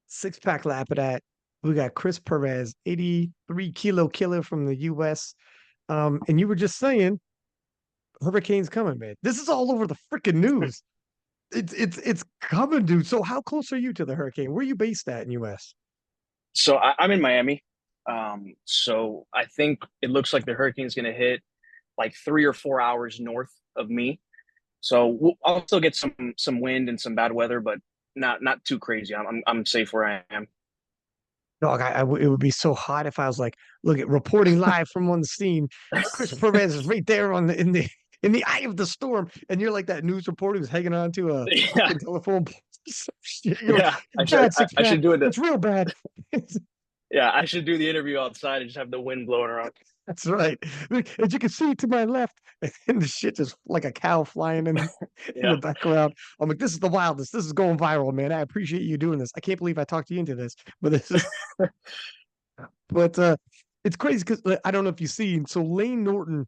six-pack Lapadat. We got Chris Perez, 83-kilo killer from the US. And you were just saying, hurricane's coming, man. This is all over the freaking news. It's coming, dude. So how close are you to the hurricane? Where are you based at in US? So I'm in Miami. So I think it looks like the hurricane's going to hit like 3 or 4 hours north of me. So I'll still get some wind and some bad weather, but not too crazy. I'm safe where I am. Dog, it would be so hot if I was like, look at reporting live from on the scene. Chris Perez is right there on the eye of the storm, and you're like that news reporter who's hanging on to a Yeah, fucking telephone pole. You're like, yeah. I should bad I, six I pack. should do it. It's real bad. Yeah, I should do the interview outside and just have the wind blowing around. That's right. As you can see to my left, and the shit just like a cow flying in the Yeah. background. I'm like, this is the wildest. This is going viral, man. I appreciate you doing this. I can't believe I talked you into this, but this is but it's crazy because I don't know if you've seen. So Lane Norton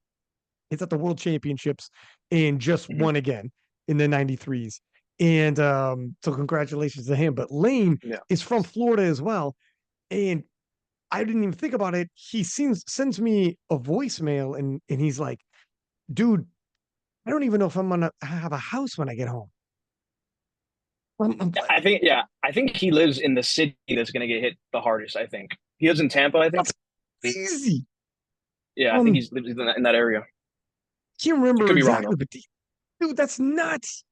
is at the World Championships and just Mhm. won again in the 93s. And so congratulations to him. But Lane Yeah. is from Florida as well. And I didn't even think about it. He sends me a voicemail and he's like, dude, I don't even know if I'm gonna have a house when I get home. I think he lives in the city that's going to get hit the hardest. I think he lives in Tampa. I think. That's crazy. Yeah, I think Um, he's lives in that area. can't I remember could be wrong exactly, though. but dude, that's nuts.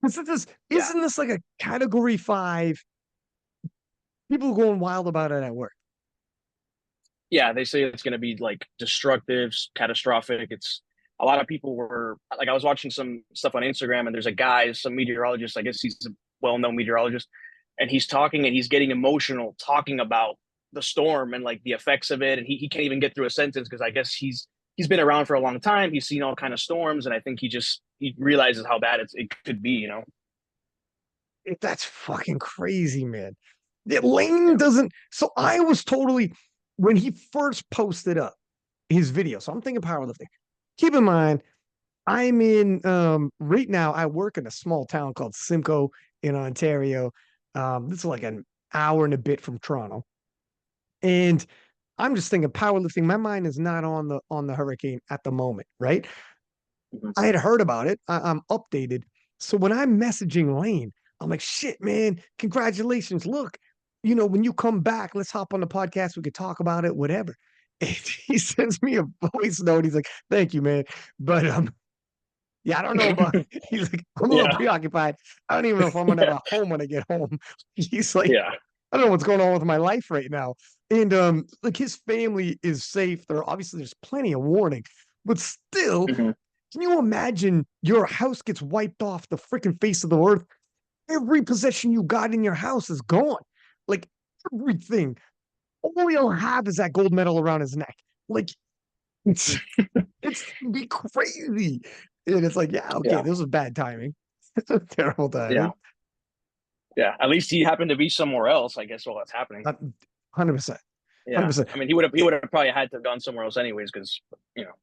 Yeah. Isn't this like a category five? People going wild about it at work. Yeah, they say it's going to be like destructive, catastrophic. It's a lot of people were like, I was watching some stuff on Instagram, and there's a guy, some meteorologist. I guess he's a well-known meteorologist, and he's talking and he's getting emotional talking about the storm and like the effects of it, and he can't even get through a sentence because I guess he's been around for a long time. He's seen all kind of storms, and I think he realizes how bad it could be. That's fucking crazy, man. Lane Yeah. doesn't. So I was totally when he first posted up his video. So I'm thinking powerlifting. Keep in mind, I'm in right now. I work in a small town called Simcoe in Ontario. This is like an hour and a bit from Toronto, and I'm just thinking powerlifting. My mind is not on the hurricane at the moment, right? Mhm. I had heard about it. I'm updated. So when I'm messaging Lane, I'm like, shit, man, congratulations. Look, when you come back, let's hop on the podcast. We could talk about it, whatever. And he sends me a voice note. He's like, thank you, man. But yeah, I don't know about he's like, I'm a little Yeah. preoccupied. I don't even know if I'm gonna have a home when I get home. He's like, Yeah. I don't know what's going on with my life right now. And like his family is safe. There's plenty of warning, but still, Mhm. can you imagine your house gets wiped off the freaking face of the earth? Every possession you got in your house is gone. Like everything. All he'll have is that gold medal around his neck. Like it's it's be crazy. And it's like, yeah, okay, Yeah. this was bad timing. It's a terrible Yeah. timing. Yeah. At least he happened to be somewhere else, I guess, while that's happening. 100%. Yeah. 100%. I mean, he would have probably had to have gone somewhere else anyways, because you know.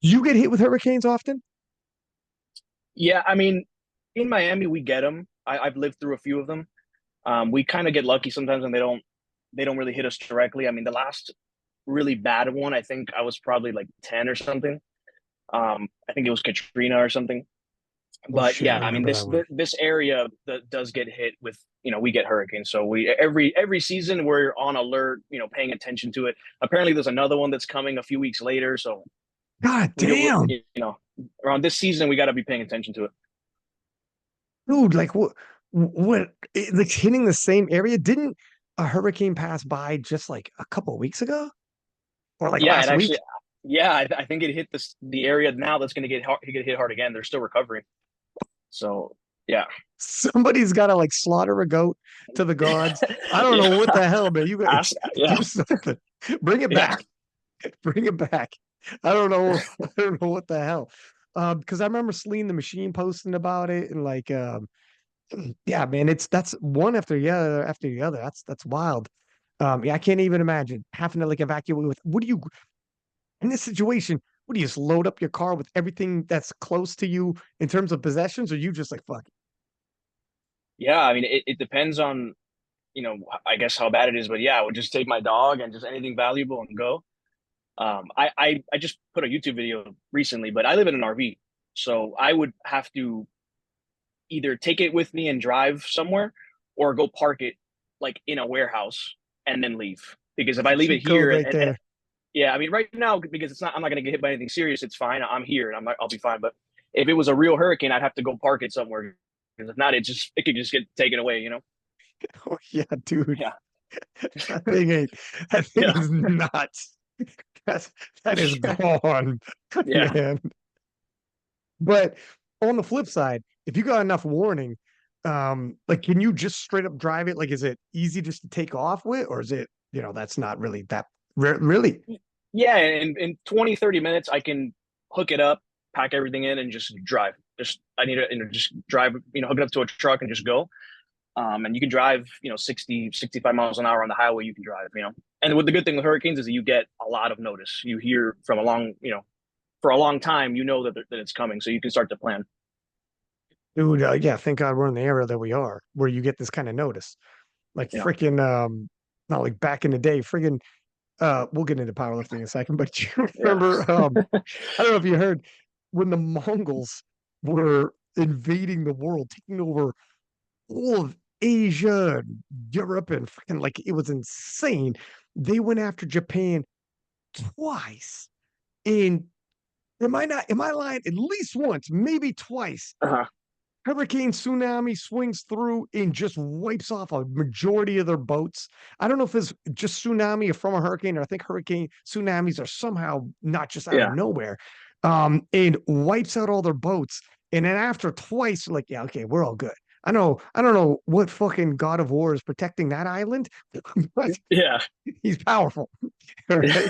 You get hit with hurricanes often? Yeah, I mean, in Miami we get them. I've lived through a few of them. We kind of get lucky sometimes when they don't really hit us directly. I mean, the last really bad one, I think I was probably like 10 or something. I think it was Katrina or something. Oh But shit, I yeah, I mean remember that one. this area that does get hit with, we get hurricanes. So we every season we're on alert, paying attention to it. Apparently there's another one that's coming a few weeks later, so God we do, damn. around this season we got to be paying attention to it. Dude, like like hitting the same area? Didn't a hurricane pass by just like a couple of weeks ago? Or like Yeah, it last actually, week? yeah, I think it hit the area now that's going to get hit hard again. They're still recovering. So yeah. Somebody's gotta like slaughter a goat to the gods. I don't Yeah. know what the hell, man. You got Yeah. do something. Bring it Yeah. back. Bring it back. I don't know. I don't know what the hell. Because I remember Celine the Machine posting about it and like yeah, man, that's one after the other. That's wild. Yeah, I can't even imagine having to like evacuate with what do you in this situation? What do you just load up your car with everything that's close to you in terms of possessions, or you just like fuck? Yeah, I mean, it depends on, I guess how bad it is, but yeah, I would just take my dog and just anything valuable and go. I just put a YouTube video recently, but I live in an RV, so I would have to either take it with me and drive somewhere, or go park it like in a warehouse and then leave. Because if That's I a leave it cheat code here, right and there. yeah, I mean, right now because I'm not going to get hit by anything serious. It's fine. I'm here and I'll be fine. But if it was a real hurricane, I'd have to go park it somewhere. Because if not, it could just get taken away. Oh yeah, dude. Yeah, That thing ain't that thing yeah, is nuts. That's that is gone, yeah. man. But on the flip side, if you got enough warning, like can you just straight up drive it? Like, is it easy just to take off with, or is it, that's not really that really? Yeah, in 20, 30 minutes, I can hook it up, pack everything in, and just drive. Just I need to just drive, hook it up to a truck and just go. And you can drive, 60, 65 miles an hour on the highway. You can drive. And what the good thing with hurricanes is that you get a lot of notice. You hear from for a long time, that it's coming, so you can start to plan. Dude, yeah, thank God we're in the area that we are, where you get this kind of notice. Like Yeah, freaking, not like back in the day, freaking. We'll get into powerlifting in a second, but you yeah, remember? I don't know if you heard when the Mongols were invading the world, taking over all of Asia and Europe, and freaking like it was insane. They went after Japan twice. And am I lying? At least once, maybe twice. uh-huh. Hurricane tsunami swings through and just wipes off a majority of their boats. I don't know if it's just tsunami or from a hurricane, or I think hurricane tsunamis are somehow not just out of Yeah, nowhere, and wipes out all their boats. And then after twice, like, yeah, okay, we're all good. I don't know what fucking God of War is protecting that island, but yeah, he's powerful. All right.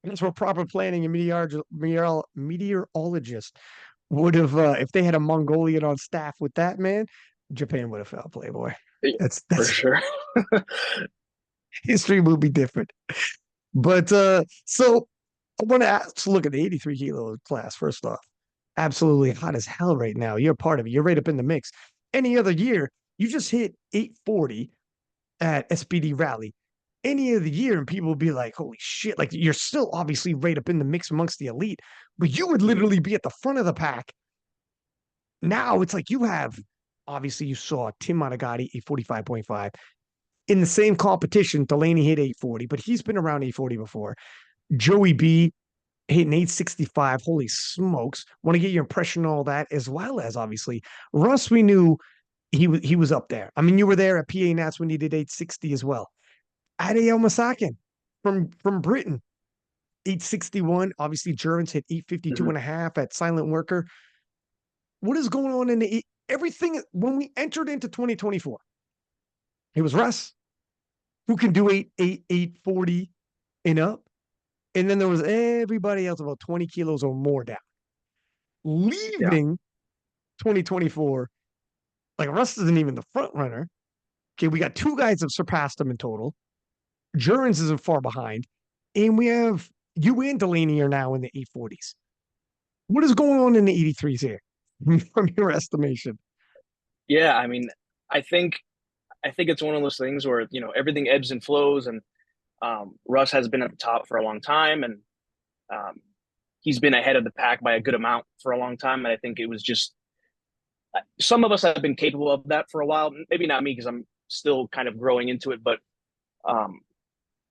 That's where proper planning and meteorologist would have, if they had a Mongolian on staff with that man, Japan would have fell, Playboy. yeah, for That's sure. history will be different. But so I want to ask, look at the 83 kilo class first off. Absolutely hot as hell right now. You're part of it. You're right up in the mix. Any other year, you just hit 840 at SBD Rally. Any of the year, and people will be like, holy shit, like you're still obviously right up in the mix amongst the elite, but you would Mhm. literally be at the front of the pack. Now it's like you have, obviously, you saw Tim Monagatti, 845.5. In the same competition, Delaney hit 840, but he's been around 840 before. Joey B hitting 865. Holy smokes. Want to get your impression on all that, as well as obviously Russ, we knew he was up there. I mean, you were there at PA Nats when he did 860 as well. Ade Masakin from Britain, 861. Obviously, Jurins hit 852 Mhm. and a half at Silent Worker. What is going on in the everything when we entered into 2024? It was Russ who can do 840 and up. And then there was everybody else about 20 kilos or more down. Yeah, Leaving 2024, like Russ isn't even the front runner. Okay, we got two guys that have surpassed him in total. Jurins isn't far behind. And we have you and Delaney are now in the 840s. What is going on in the 83s here from your estimation? yeah. I mean, I think I think it's one of those things where everything ebbs and flows, and Russ has been at the top for a long time, and um, he's been ahead of the pack by a good amount for a long time. And I think it was just some of us have been capable of that for a while. Maybe not me because I'm still kind of growing into it, but um,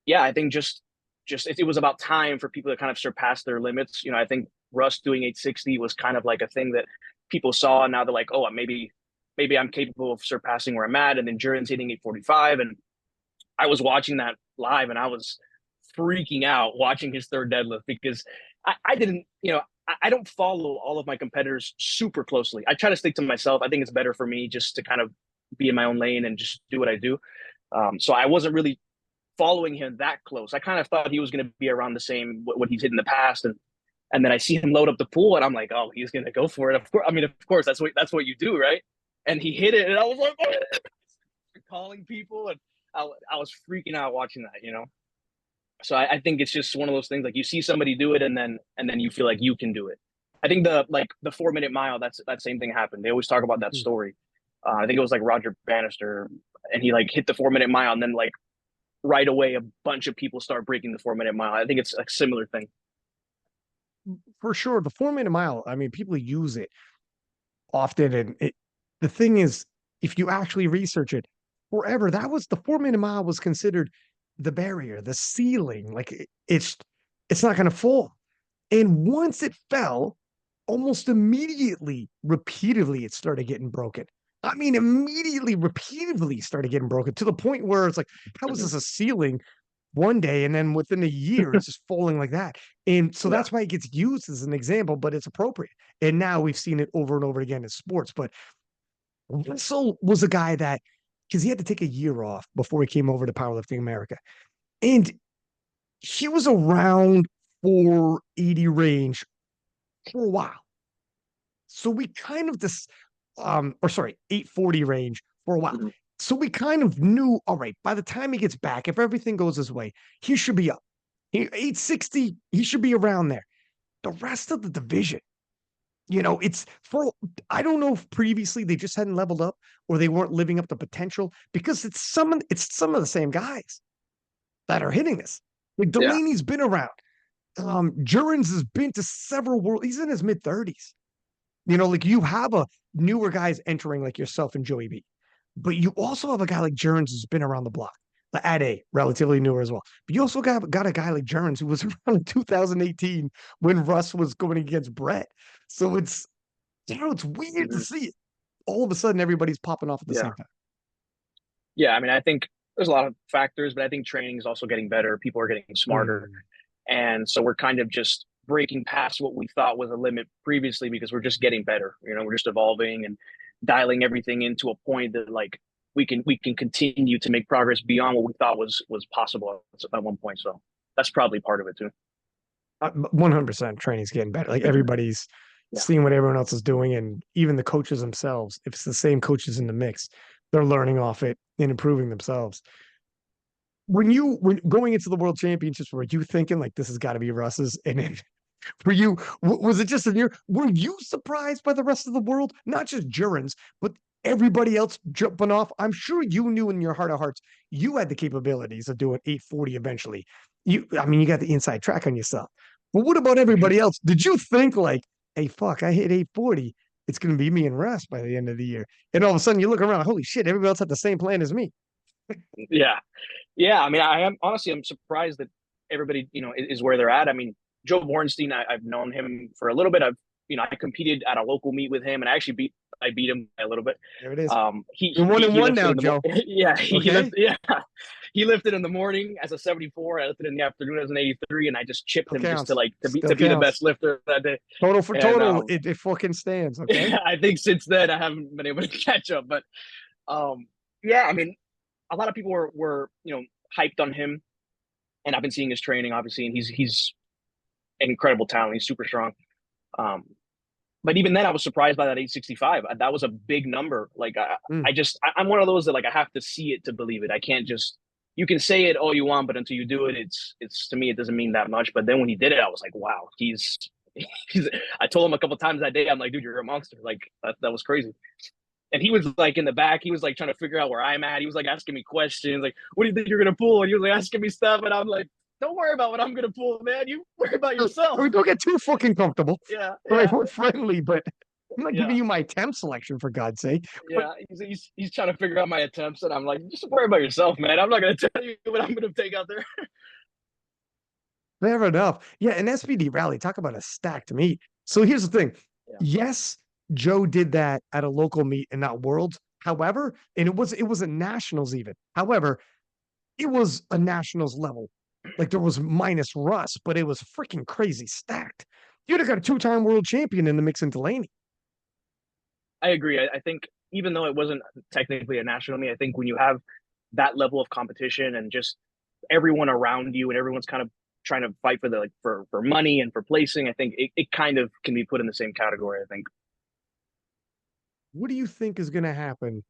yeah, I think just it was about time for people to kind of surpass their limits. I think Russ doing 860 was kind of like a thing that people saw, and now they're like, oh, maybe I'm capable of surpassing where I'm at. And then Jurgens hitting 845, and I was watching that live, and I was freaking out watching his third deadlift because I didn't, I don't follow all of my competitors super closely. I try to stick to myself. I think it's better for me just to kind of be in my own lane and just do what I do. So I wasn't really following him that close. I kind of thought he was going to be around the same what he's hit in the past, and then I see him load up the pool, and I'm like, oh, he's going to go for it. Of course, I mean, of course, that's what you do, right? And he hit it, and I was like, oh, calling people, and I was freaking out watching that. So I think it's just one of those things like you see somebody do it, and then you feel like you can do it. I think the 4 minute mile, that same thing happened. They always talk about that Mm. story. I think it was like Roger Bannister, and he like hit the 4 minute mile, and then like right away a bunch of people start breaking the 4 minute mile. I think it's a similar thing. For sure, the 4 minute mile. I mean, people use it often, and the thing is, if you actually research it, forever that was the 4 minute mile was considered the barrier, the ceiling. Like it's not going to fall. And once it fell, almost immediately, repeatedly, it started getting broken. I mean, immediately, repeatedly started getting broken to the point where it's like, how is Mhm. this a ceiling one day? And then within a year, it's just falling like that. And so Yeah. that's why it gets used as an example, but it's appropriate. And now we've seen it over and over again in sports. But Russell was a guy that, because he had to take a year off before he came over to Powerlifting America. And he was around 480 range for a while. So we kind of this, or sorry, 840 range for a while. Mhm. So we kind of knew, all right, by the time he gets back, if everything goes his way, he should be up. 860, he should be around there. The rest of the division, it's for, I don't know if previously they just hadn't leveled up or they weren't living up to potential because it's some of the same guys that are hitting this. Like Yeah. Delaney's been around. Jurins has been to several world. He's in his mid 30s. Like you have a newer guys entering like yourself and Joey B. But you also have a guy like Jurins who's been around the block. At a relatively newer as well. But you also got a guy like Jurins who was around in 2018 when Russ was going against Brett. So it's weird to Mhm. see it. All of a sudden, everybody's popping off at the Yeah. same time. Yeah. I mean, I think there's a lot of factors, but I think training is also getting better. People are getting smarter. Mm. And so we're kind of just breaking past what we thought was a limit previously because we're just getting better. We're just evolving and dialing everything into a point that like we can continue to make progress beyond what we thought was possible at one point. So that's probably part of it too. 100% training's getting better. Like everybody's Yeah. seeing what everyone else is doing, and even the coaches themselves, if it's the same coaches in the mix, they're learning off it and improving themselves. When going into the world championships, were you thinking like this has got to be Russ's? And then for you, was it just a year? Were you surprised by the rest of the world? Not just Jurins, but everybody else jumping off. I'm sure you knew in your heart of hearts you had the capabilities of doing 840 eventually. I mean, you got the inside track on yourself. But what about everybody else? Did you think like, hey, fuck, I hit 840. It's going to be me and Russ by the end of the year. And all of a sudden you look around, holy shit, everybody else had the same plan as me. Yeah. Yeah. I mean, I am honestly, I'm surprised that everybody, is where they're at. I mean, Joe Bornstein, I've known him for a little bit. I competed at a local meet with him and I beat him by a little bit. There it is. He, You're one he, and he one lifted now, in the Joe. morning. Yeah. Okay. He lifted in the morning as a 74. I lifted in the afternoon as an 83 and I just chipped Still him just to counts. like, Still to be the best counts. lifter that day. Total for And, total, it fucking stands. Okay. I think since then I haven't been able to catch up, but, um, yeah, I mean, a lot of people were hyped on him, and I've been seeing his training obviously, and he's an incredible talent. He's super strong. Um, but even then, I was surprised by that 865. That was a big number. Like Mm. I'm one of those that like I have to see it to believe it. I can't just you can say it all you want, but until you do it, it's to me it doesn't mean that much. But then when he did it, I was like, wow, he's. I told him a couple times that day, I'm like, dude, you're a monster. Like that was crazy. And he was like in the back, he was like trying to figure out where I'm at. He was like asking me questions, like, "What do you think you're gonna pull?" And he was like asking me stuff, and I'm like, "Don't worry about what I'm gonna pull, man. You worry about yourself." We don't get too fucking comfortable. Yeah, All right, yeah, we're friendly, but I'm not yeah, giving you my temp selection for God's sake. But yeah. He's trying to figure out my attempts, and I'm like, "Just worry about yourself, man. I'm not gonna tell you what I'm gonna take out there." fair enough. Yeah, an SPD rally, talk about a stacked meet. So here's the thing. Yeah, Yes, Joe did that at a local meet and not worlds. However, and it was a nationals even. However, it was a nationals level. Like there was minus Russ, but it was freaking crazy stacked. You'd have got a two-time world champion in the mix in Delaney. I agree. I think even though it wasn't technically a national meet, I think when you have that level of competition and just everyone around you and everyone's kind of trying to fight for the like for money and for placing, I think it kind of can be put in the same category. I think. What do you think is going to happen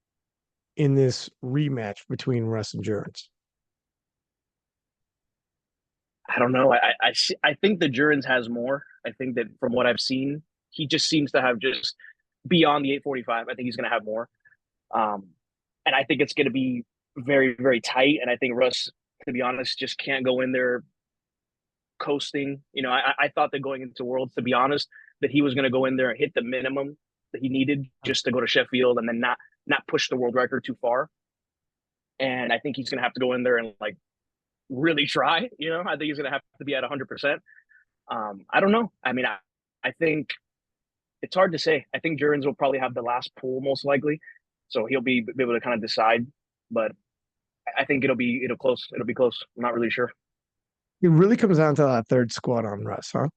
in this rematch between Russ and Jurins? I don't know. I think the Jurins has more. I think that from what I've seen, he just seems to have just beyond the 845. I think he's going to have more. Um, and I think it's going to be very, very tight. And I think Russ, to be honest, just can't go in there coasting. I thought that going into Worlds, to be honest, that he was going to go in there and hit the minimum that he needed just to go to Sheffield and then not push the world record too far. And I think he's going to have to go in there and like really try. I think he's going to have to be at 100%. I don't know. I mean, I think it's hard to say. I think Jurins will probably have the last pull most likely, so he'll be able to kind of decide. But I think it'll be close. It'll be close. I'm not really sure It really comes down to that third squat on Russ, huh?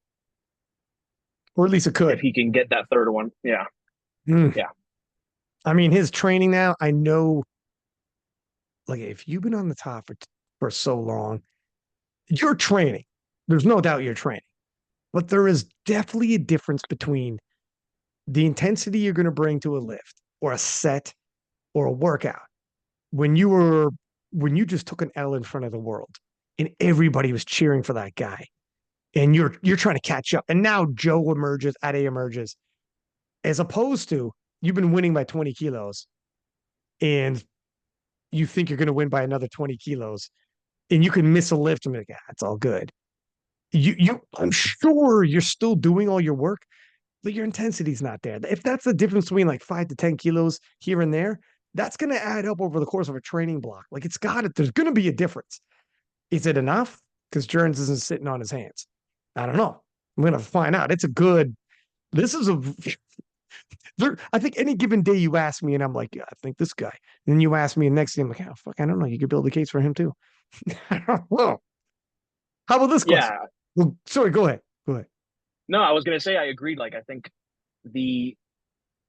Or at least it if could. he can get that third one. Yeah, Mm. yeah, I mean, his training now, I know, like, if you've been on the top for so long, you're training. There's no doubt you're training. But there is definitely a difference between the intensity you're going to bring to a lift or a set or a workout when you just took an L in front of the world and everybody was cheering for that guy and you're trying to catch up. And now Joe emerges, Ade emerges, as opposed to you've been winning by 20 kilos and you think you're going to win by another 20 kilos and you can miss a lift and be like, yeah, it's all good. I'm sure you're still doing all your work, but your intensity's not there. If that's the difference between like 5 to 10 kilos here and there, that's going to add up over the course of a training block. Like there's going to be a difference. Is it enough? Because Jurins isn't sitting on his hands. I don't know. I'm going to find out. This is a, I think any given day you ask me and I'm like, yeah, I think this guy. And then you ask me the next day, I'm like, oh, fuck, I don't know. You could build a case for him too. I don't know. How about this question? yeah. Well, sorry, go ahead. Go ahead. No, I was gonna say I agreed. Like I think the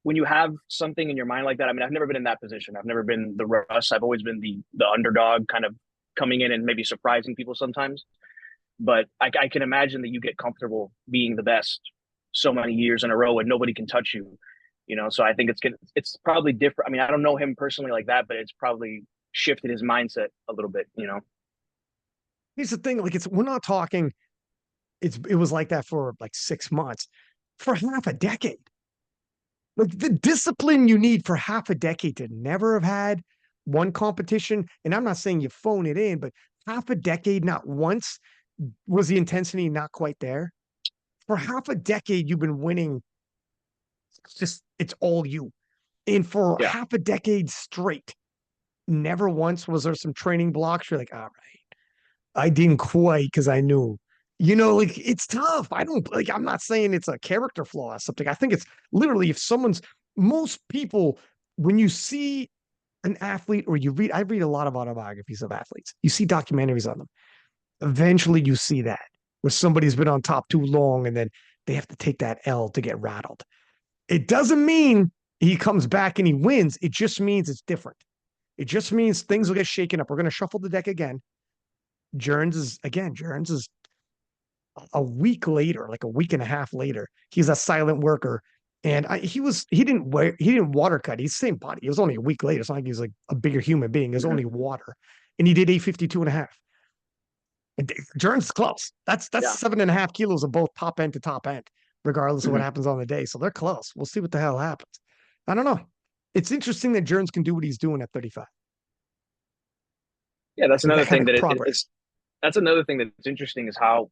when you have something in your mind like that, I mean, I've never been in that position. I've never been the Russ. I've always been the underdog, kind of coming in and maybe surprising people sometimes. But I can imagine that you get comfortable being the best so many years in a row and nobody can touch you. So I think it's probably different. I mean, I don't know him personally like that, but it's probably shifted his mindset a little bit. Here's the thing, like we're not talking it was like that for like 6 months, for half a decade. Like the discipline you need for half a decade to never have had one competition. And I'm not saying you phone it in, but half a decade, not once was the intensity not quite there. For half a decade, you've been winning. It's all you. And for Yeah. half a decade straight, never once was there some training blocks. You're like, all right, I didn't quite because I knew, like it's tough. I'm not saying it's a character flaw or something. I think it's literally most people, when you see an athlete or I read a lot of autobiographies of athletes, you see documentaries on them. Eventually you see that where somebody's been on top too long and then they have to take that L to get rattled. It doesn't mean he comes back and he wins. It just means it's different. It just means things will get shaken up. We're going to shuffle the deck again. Jurins is a week later, like a week and a half later, he's a silent worker. And he didn't water cut. He's the same body. It was only a week later. It's not like he's like a bigger human being. It was only water. And he did 852 and a half. And Jurins is close. That's Yeah. 7.5 kilos of both top end to top end, regardless of what Mm-hmm. happens on the day. So they're close. We'll see what the hell happens. I don't know. It's interesting that Jurins can do what he's doing at 35. Yeah, that's Like another that kind thing of that progress. that's another thing that's interesting is how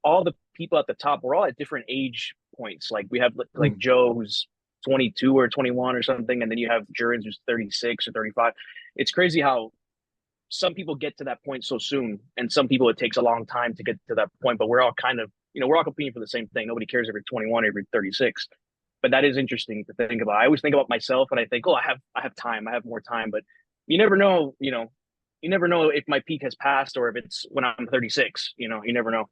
all the people at the top, we're all at different age points. Like we have like Mm. Joe who's 22 or 21 or something, and then you have Jurins who's 36 or 35. It's crazy how some people get to that point so soon, and some people it takes a long time to get to that point. But we're all kind of, we're all competing for the same thing. Nobody cares if you're 21 or if you're 36. But that is interesting to think about. I always think about myself, and I think, oh, I have time, I have more time. But you never know, you never know if my peak has passed or if it's when I'm 36. You never know.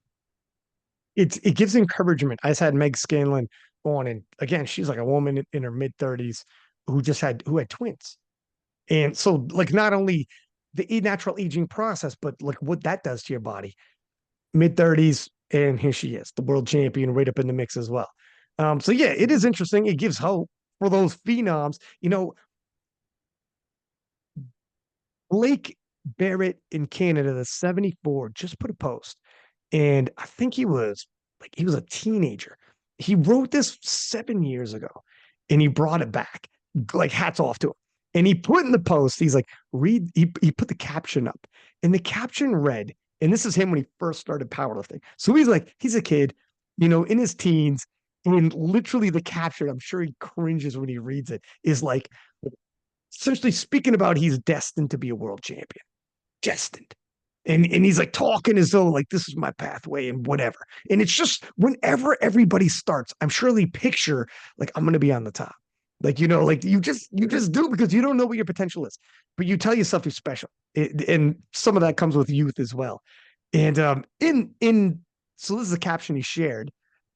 It gives encouragement. I just had Meg Scanlon on, and again, she's like a woman in her mid-30s who had twins. And so like not only the natural aging process, but like what that does to your body. Mid-30s, and here she is, the world champion, right up in the mix as well. So yeah, it is interesting. It gives hope for those phenoms. Blake Barrett in Canada, the 74, just put a post. And I think he was a teenager. He wrote this 7 years ago and he brought it back. Like, hats off to him. And he put in the post, he's like, read, he put the caption up. And the caption read, and this is him when he first started powerlifting. So he's like, he's a kid, in his teens. And literally the caption, I'm sure he cringes when he reads it, is like essentially speaking about he's destined to be a world champion. Destined. And he's like talking as though like this is my pathway and whatever. And it's just whenever everybody starts, I'm sure they picture like I'm gonna be on the top. Like, like you just do because you don't know what your potential is. But you tell yourself you're special. And some of that comes with youth as well. And in so this is the caption he shared.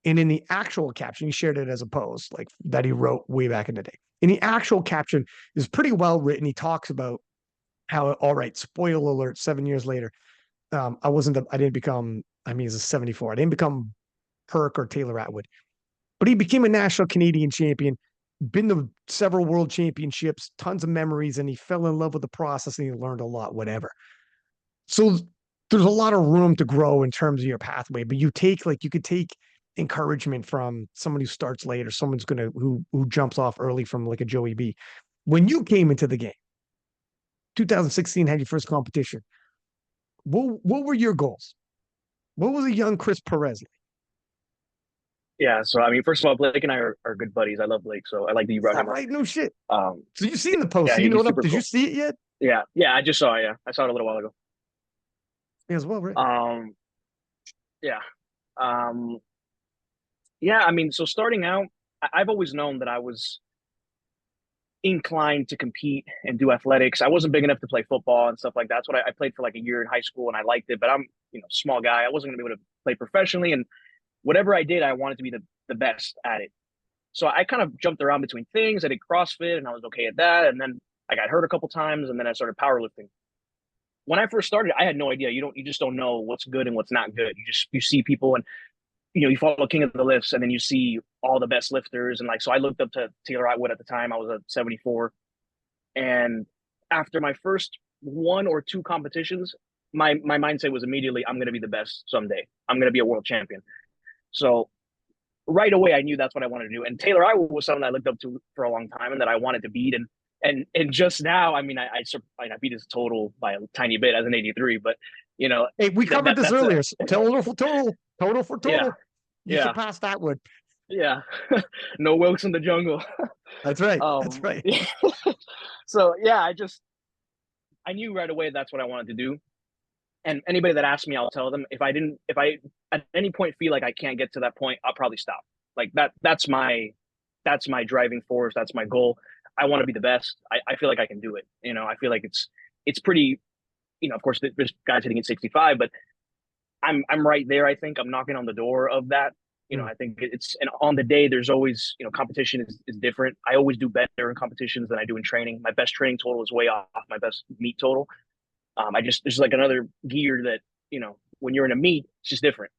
And in the actual caption, he shared it as a post, like that he wrote way back in the day. In the actual caption is pretty well written. He talks about how, all right, spoiler alert, 7 years later, I didn't become, I mean, he's a 74. I didn't become Perk or Taylor Atwood, but he became a national Canadian champion, been to several world championships, tons of memories, and he fell in love with the process and he learned a lot, whatever. So there's a lot of room to grow in terms of your pathway, but you could take encouragement from someone who starts late or someone's who jumps off early from like a Joey B. When you came into the game, 2016 had your first competition. What were your goals? What was a young Chris Perez like? Yeah. So I mean, first of all, Blake and I are good buddies. I love Blake, so I like that you Is brought that him up. right? No shit. Um, So you seen the post? yeah, So you know he's what up? super Did you cool. see it yet? Yeah, yeah, I just saw it. Yeah, I saw it a little while ago. Yeah, as well, right? Um, yeah, um, yeah. I mean, so starting out, I've always known that I was inclined to compete and do athletics. I wasn't big enough to play football and stuff like that. That's what I played for like a year in high school and I liked it, but I'm, small guy. I wasn't going to be able to play professionally. And whatever I did, I wanted to be the best at it. So I kind of jumped around between things. I did CrossFit and I was okay at that. And then I got hurt a couple times and then I started powerlifting. When I first started, I had no idea. You just don't know what's good and what's not good. You see people and you follow King of the Lifts and then you see all the best lifters. And like, so I looked up to Taylor Atwood at the time. I was a 74. And after my first one or two competitions, my mindset was immediately, I'm going to be the best someday. I'm going to be a world champion. So right away, I knew that's what I wanted to do. And Taylor Atwood was someone I looked up to for a long time and that I wanted to beat. And just now, I mean, I beat his total by a tiny bit as an 83, but Hey, we covered this that's a earlier. Total for total, total for yeah, total. You yeah, surpassed that one. yeah. No Wilkes in the jungle. That's right. That's right. Yeah. So yeah, I knew right away that's what I wanted to do. And anybody that asks me, I'll tell them if I at any point feel like I can't get to that point, I'll probably stop. Like that's my driving force. That's my goal. I want to be the best. I feel like I can do it. I feel like it's pretty, of course there's guys hitting at 65, but I'm right there. I think I'm knocking on the door of that. Mm. I think it's, and on the day there's always, competition is different. I always do better in competitions than I do in training. My best training total is way off my best meet total. There's like another gear that, when you're in a meet, it's just different.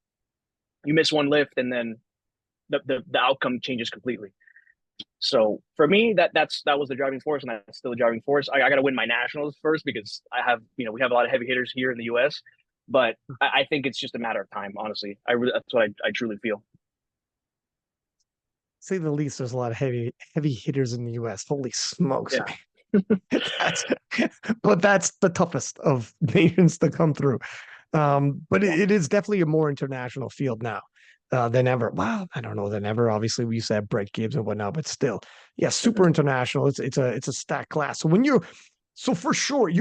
You miss one lift and then the outcome changes completely. So for me, that was the driving force, and that's still the driving force. I got to win my nationals first because we have a lot of heavy hitters here in the U.S., but I think it's just a matter of time. Honestly, that's what I truly feel. Say the least, there's a lot of heavy hitters in the US. Holy smokes. Yeah, that's but that's the toughest of nations to come through. But yeah, it is definitely a more international field now than ever. Well, I don't know than ever. Obviously, we used to have Brett Gibbs and whatnot, but still, yeah, super international. It's a stacked class. So so for sure,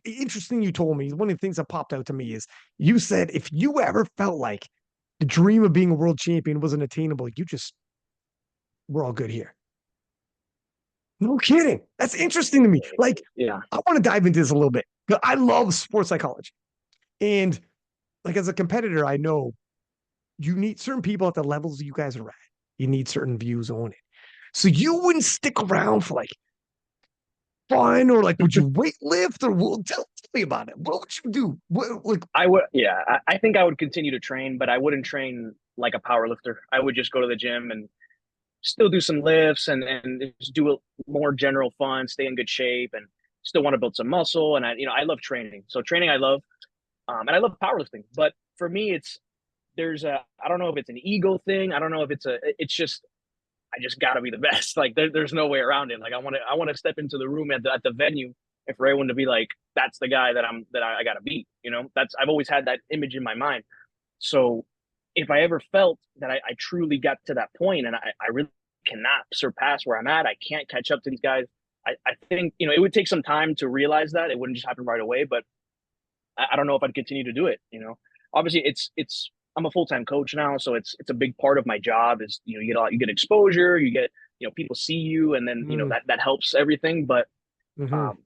interesting. You told me one of the things that popped out to me is you said if you ever felt like the dream of being a world champion wasn't attainable, we're all good here. No kidding. That's interesting to me. Like, yeah. I want to dive into this a little bit. I love sports psychology. And like as a competitor, I know you need certain people at the levels you guys are at. You need certain views on it. So you wouldn't stick around for like fun or like would you weight lift or tell me about it. What would you do? I would, yeah. I think I would continue to train, but I wouldn't train like a power lifter. I would just go to the gym and still do some lifts and just do a more general fun, stay in good shape, and still want to build some muscle. And I love training. So training, I love, and I love powerlifting. But for me, it's there's a, I don't know if it's an ego thing. I don't know if it's just, I just got to be the best. Like there's no way around it. Like I want to step into the room at the venue and for everyone to be like, that's the guy I got to beat. You know, I've always had that image in my mind. So if I ever felt that I truly got to that point and I really cannot surpass where I'm at, I can't catch up to these guys. I think, you know, it would take some time to realize that it wouldn't just happen right away, but I don't know if I'd continue to do it. You know, obviously I'm a full-time coach now, so it's a big part of my job is, you know, you get exposure, you get, you know, people see you, and then, you know, Mm, that helps everything. But hmm. um,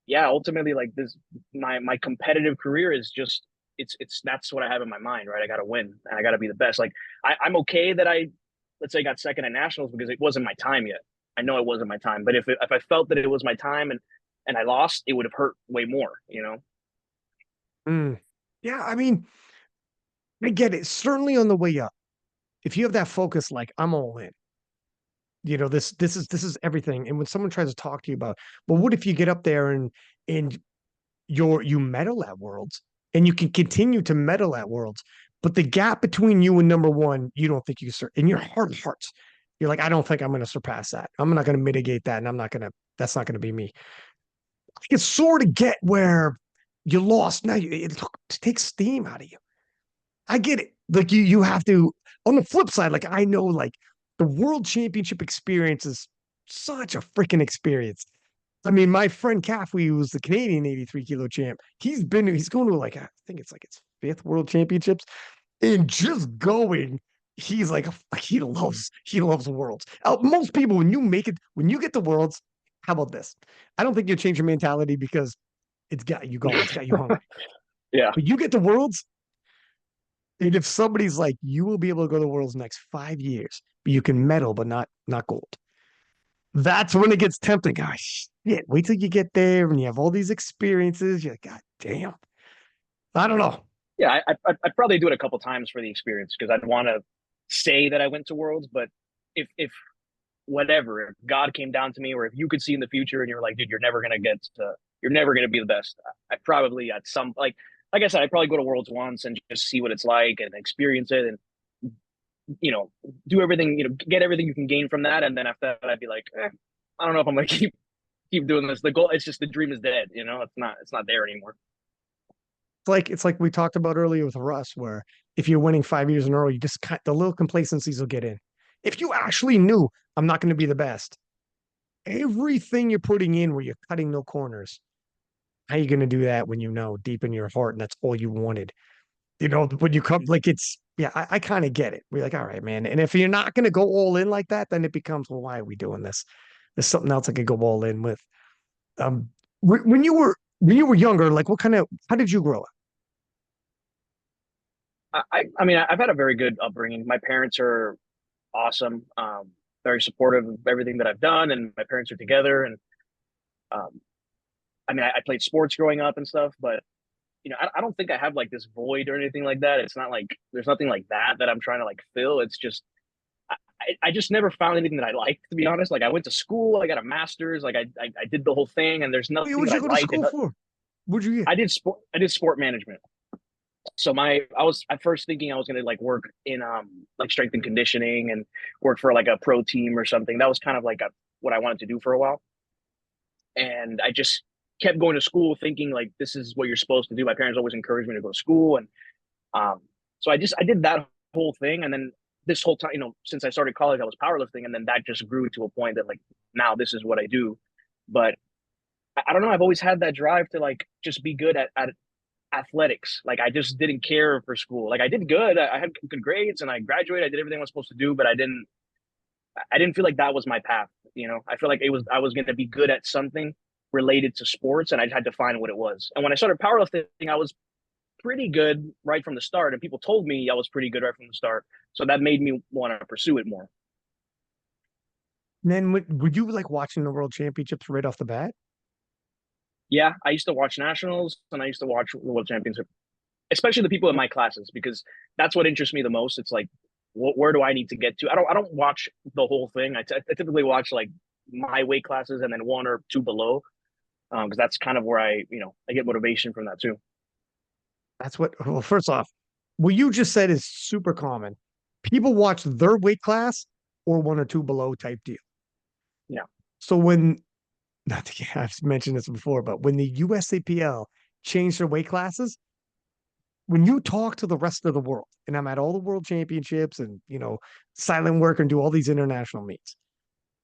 yeah, ultimately, like this, my competitive career is just, it's that's what I have in my mind, right? I got to win and I got to be the best. Like I'm okay that let's say, got second at nationals because it wasn't my time yet. I know it wasn't my time, but if I felt that it was my time and I lost, it would have hurt way more, you know? Mm. Yeah, I mean, I get it. Certainly on the way up, if you have that focus, like I'm all in. You know, this is everything. And when someone tries to talk to you about, well, what if you get up there and you medal at Worlds and you can continue to medal at Worlds, but the gap between you and number one, you don't think you can, in your heart of hearts, you're like, I don't think I'm going to surpass that. I'm not going to mitigate that, and that's not going to be me. I can sort of get where you lost. Now it takes steam out of you. I get it. Like you have to. On the flip side, like I know, like the World Championship experience is such a freaking experience. I mean, my friend Caffrey, who's the Canadian 83 kilo champ, he's going to like, I think it's like its fifth World Championships, and just going, he's like, he loves Worlds. Most people, when you get the Worlds, how about this? I don't think you change your mentality because it's got you hungry. Yeah. But you get the Worlds, and if somebody's like, you will be able to go to the Worlds next 5 years, but you can medal, but not gold. That's when it gets tempting. Gosh, shit, wait till you get there and you have all these experiences. You're like, God damn. I don't know. Yeah, I'd probably do it a couple times for the experience because I'd want to say that I went to Worlds. But if whatever, if God came down to me, or if you could see in the future and you're like, dude, you're never gonna be the best. I probably at some like I said, I'd probably go to Worlds once and just see what it's like and experience it, and you know, do everything, you know, get everything you can gain from that, and then after that, I'd be like, I don't know if I'm gonna keep doing this. The goal, it's just the dream is dead. You know, it's not there anymore. It's like we talked about earlier with Russ, where if you're winning 5 years in a row, you just the little complacencies will get in. If you actually knew I'm not going to be the best, everything you're putting in where you're cutting no corners, how are you going to do that when you know deep in your heart and that's all you wanted? You know, when you come, like yeah, I kind of get it. We're like, all right, man. And if you're not going to go all in like that, then it becomes, well, why are we doing this? There's something else I could go all in with. Um, when you were younger, like how did you grow up? I mean, I've had a very good upbringing. My parents are awesome, very supportive of everything that I've done, and my parents are together. And um, I mean, I played sports growing up and stuff, but you know, I don't think I have like this void or anything like that. It's not like there's nothing like that I'm trying to like fill. It's just I just never found anything that I liked, to be honest. Like I went to school, I got a master's, like I did the whole thing, and there's Wait, nothing what'd that you I go to liked. school for? What'd you get? I did sport management. So I was at first thinking I was gonna like work in like strength and conditioning and work for like a pro team or something. That was kind of like what I wanted to do for a while. And I just kept going to school thinking like this is what you're supposed to do. My parents always encouraged me to go to school, and um, so I did that whole thing, and then this whole time, you know, since I started college, I was powerlifting, and then that just grew to a point that like now this is what I do. But I don't know. I've always had that drive to like just be good at athletics. Like I just didn't care for school. Like I did good. I had good grades, and I graduated. I did everything I was supposed to do, but I didn't feel like that was my path. You know, I feel like I was going to be good at something related to sports, and I had to find what it was. And when I started powerlifting, I was pretty good right from the start, and people told me I was pretty good right from the start. So that made me want to pursue it more. And then would you like watching the World Championships right off the bat? Yeah, I used to watch nationals and I used to watch the world championship, especially the people in my classes because that's what interests me the most. It's like, where do I need to get to? I don't watch the whole thing. I typically watch like my weight classes and then one or two below, because that's kind of where I get motivation from that too. Well, first off, what you just said is super common. People watch their weight class or one or two below type deal. Yeah. So when, not to, I've mentioned this before, but when the USAPL changed their weight classes, when you talk to the rest of the world, and I'm at all the world championships and, silent work and do all these international meets,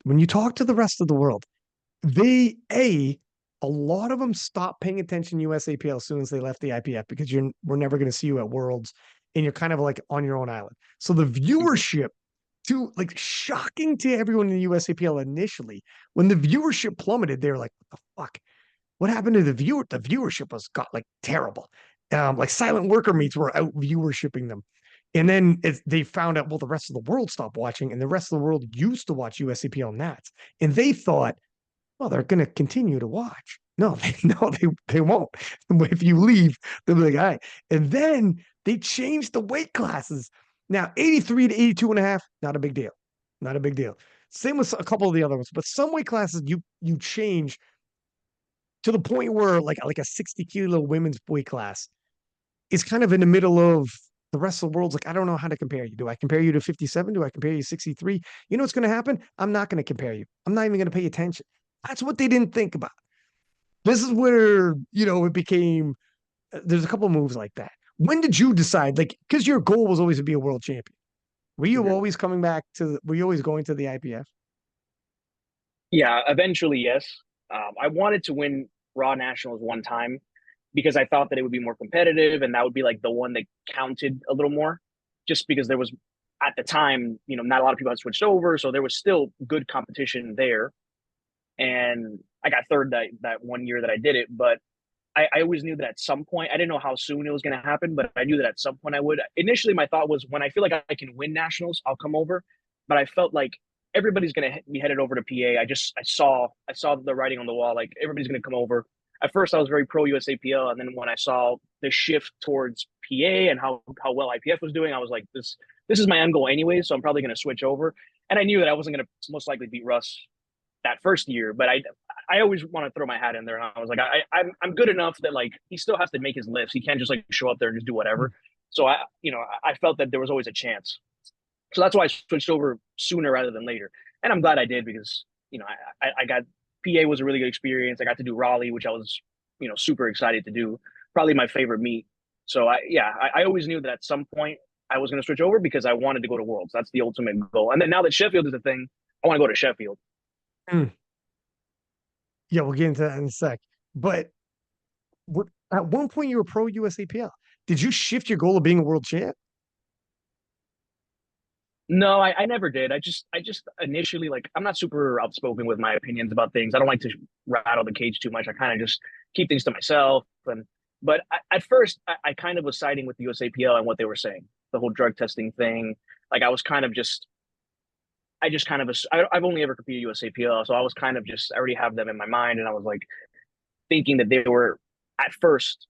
when you talk to the rest of the world, a lot of them stopped paying attention to USAPL as soon as they left the IPF because we're never going to see you at Worlds and you're kind of like on your own island. So the Mhm. viewership to like shocking to everyone in the USAPL initially, when the viewership plummeted, they were like, what the fuck? What happened to the viewer? The viewership was got like terrible. Like silent worker meets were out viewershipping them. And then they found out, well, the rest of the world stopped watching, and the rest of the world used to watch USAPL Nats. And they thought, well, they're going to continue to watch. No, they won't. If you leave, they'll be like, all right. And then they changed the weight classes. Now, 83 to 82 and a half, not a big deal. Not a big deal. Same with a couple of the other ones, but some weight classes you change to the point where like a 60-kilo women's weight class is kind of in the middle of the rest of the world's like, I don't know how to compare you. Do I compare you to 57? Do I compare you to 63? You know what's going to happen? I'm not going to compare you. I'm not even going to pay attention. That's what they didn't think about. This is where, it became, there's a couple of moves like that. When did you decide, like, because your goal was always to be a world champion? Were you Mhm. always coming back were you always going to the IPF? Yeah, eventually, yes. I wanted to win Raw Nationals one time because I thought that it would be more competitive and that would be like the one that counted a little more, just because there was at the time, not a lot of people had switched over, so there was still good competition there. And I got third that 1 year that I did it, but I always knew that at some point, I didn't know how soon it was going to happen, but I knew that at some point I would. Initially, my thought was when I feel like I can win nationals, I'll come over. But I felt like everybody's going to be headed over to PA. I saw the writing on the wall, like everybody's going to come over. At first, I was very pro USAPL, and then when I saw the shift towards PA and how well IPF was doing, I was like, this is my end goal anyway, so I'm probably going to switch over. And I knew that I wasn't going to most likely beat Russ that first year, but I always want to throw my hat in there. And I was like, I'm good enough that like he still has to make his lifts. He can't just like show up there and just do whatever. So I felt that there was always a chance. So that's why I switched over sooner rather than later. And I'm glad I did because I got PA was a really good experience. I got to do Raleigh, which I was super excited to do. Probably my favorite meet. So I always knew that at some point I was going to switch over because I wanted to go to Worlds. That's the ultimate goal. And then now that Sheffield is a thing, I want to go to Sheffield. Mm. Yeah, we'll get into that in a sec. But at one point you were pro USAPL. Did you shift your goal of being a world champ? No, I never did. I just initially like I'm not super outspoken with my opinions about things. I don't like to rattle the cage too much. I kind of just keep things to myself. At first, I kind of was siding with the USAPL and what they were saying, the whole drug testing thing. Like I was kind of just I just kind of I've only ever competed USAPL, so I was kind of just I already have them in my mind, and I was like thinking that they were at first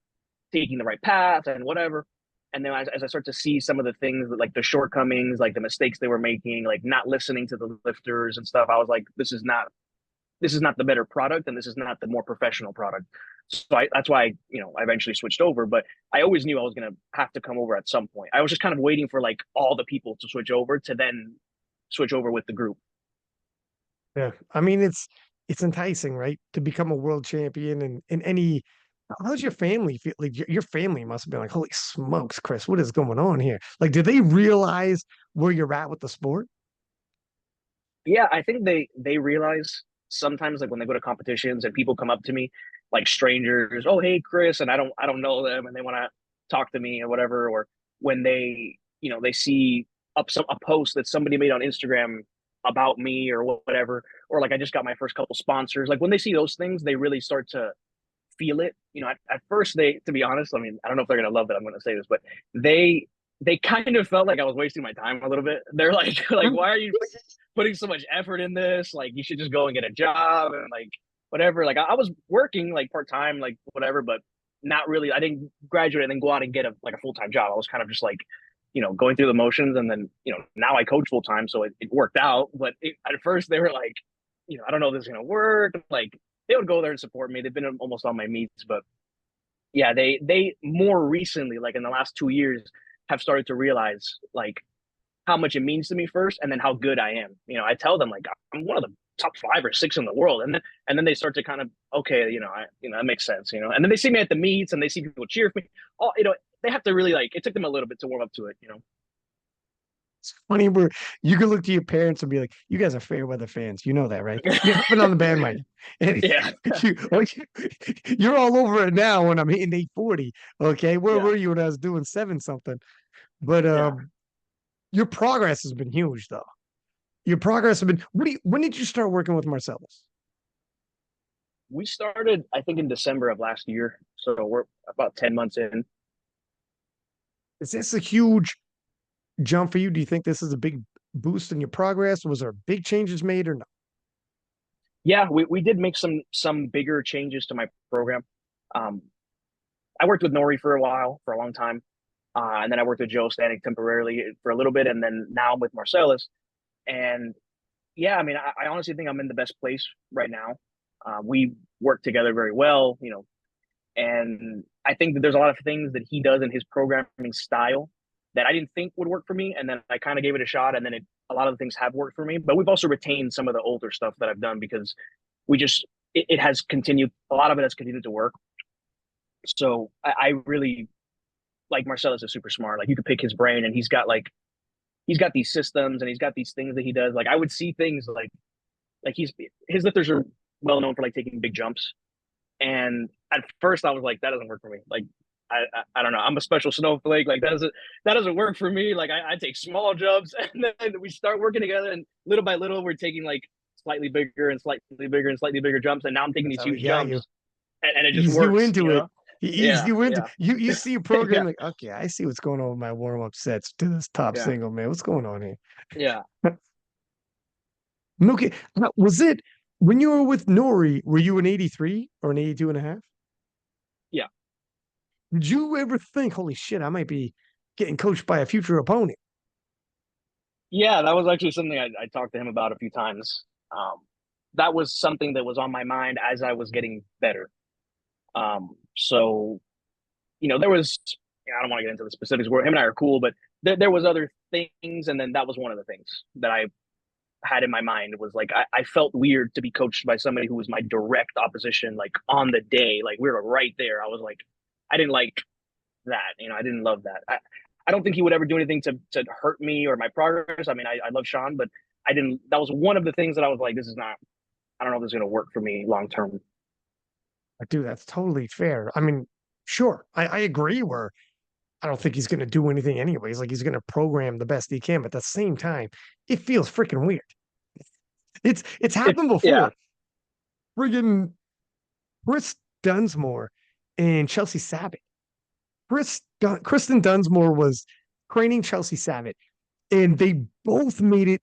taking the right path and whatever. And then as I start to see some of the things like the shortcomings, like the mistakes they were making, like not listening to the lifters and stuff, I was like, this is not the better product, and this is not the more professional product. So that's why I eventually switched over. But I always knew I was gonna have to come over at some point. I was just kind of waiting for like all the people to switch over to then switch over with the group. Yeah. I mean, it's enticing, right? To become a world champion and in any how's your family feel? Like your family must have been like, holy smokes, Chris, what is going on here? Like, did they realize where you're at with the sport? Yeah, I think they realize sometimes like when they go to competitions and people come up to me like strangers, oh hey Chris, and I don't know them and they want to talk to me or whatever, or when they see up a post that somebody made on Instagram about me or whatever, or like I just got my first couple sponsors. Like when they see those things, they really start to feel it. At first they, to be honest, I mean, I don't know if they're gonna love that I'm gonna say this, but they they kind of felt like I was wasting my time a little bit. They're like, like, why are you putting so much effort in this? Like, you should just go and get a job and like whatever. Like, I was working like part time, like whatever, but not really. I didn't graduate and then go out and get a full time job. I was kind of just like, going through the motions, and then now I coach full time, so it worked out. But at first they were like, I don't know if this is gonna work. Like, they would go there and support me. They've been almost all my meets, but yeah, they more recently, like in the last 2 years, have started to realize like how much it means to me first, and then how good I am. I tell them like I'm one of the top 5 or 6 in the world, and then they start to kind of okay, that makes sense, and then they see me at the meets and they see people cheer for me. All they have to really like. It took them a little bit to warm up to it. It's funny where you can look to your parents and be like, "You guys are fair weather fans, you know that, right? You're hopping on the bandwagon, and Yeah, you're all over it now when I'm hitting 840. Okay, where yeah, were you when I was doing 7 something? But yeah. your progress has been huge, though. Your progress has been. When did you start working with Marcellus? We started, I think, in December of last year, so we're about 10 months in. Is this a huge jump for you? Do you think this is a big boost in your progress? Was there big changes made or not? Yeah, we did make some bigger changes to my program. Um, I worked with Nori for a while, for a long time, and then I worked with Joe Stanek temporarily for a little bit, and then now I'm with Marcellus. And yeah, I mean, I honestly think I'm in the best place right now. We work together very well, and I think that there's a lot of things that he does in his programming style that I didn't think would work for me, and then I kind of gave it a shot, and then a lot of the things have worked for me. But we've also retained some of the older stuff that I've done because we just it has continued. A lot of it has continued to work. So I really like Marcellus is super smart. Like you could pick his brain, and he's got these systems and he's got these things that he does. Like I would see things like his lifters are well known for like taking big jumps. And at first I was like, that doesn't work for me. Like I don't know. I'm a special snowflake. Like that doesn't work for me. Like I take small jumps and then we start working together and little by little we're taking like slightly bigger and slightly bigger and slightly bigger jumps. And now I'm taking That's these how he huge got you. jumps and it just Ease you works, into it. He eased Yeah, you into yeah, you see a program yeah, like, okay, I see what's going on with my warm-up sets to this top yeah, single, man. What's going on here? yeah, Okay. Now, was it when you were with Nori, were you an 83 or an 82 and a half? yeah. Did you ever think, holy shit, I might be getting coached by a future opponent? Yeah, that was actually something I talked to him about a few times. Um, that was something that was on my mind as I was getting better. So there was, I don't want to get into the specifics where him and I are cool, but there was other things. And then that was one of the things that I had in my mind was like, I felt weird to be coached by somebody who was my direct opposition, like on the day, like we were right there. I was like, I didn't like that. I didn't love that. I don't think he would ever do anything to hurt me or my progress. I mean, I love Sean, but I didn't, that was one of the things that I was like, this is not, I don't know if this is going to work for me long term. Like, dude, that's totally fair. I mean, sure, I agree where I don't think he's going to do anything anyways. Like, he's going to program the best he can, but at the same time, it feels freaking weird. It's happened Yeah. before. Friggin' Chris Dunsmore and Chelsea Sabat. Kristen Dunsmore was training Chelsea Sabat, and they both made it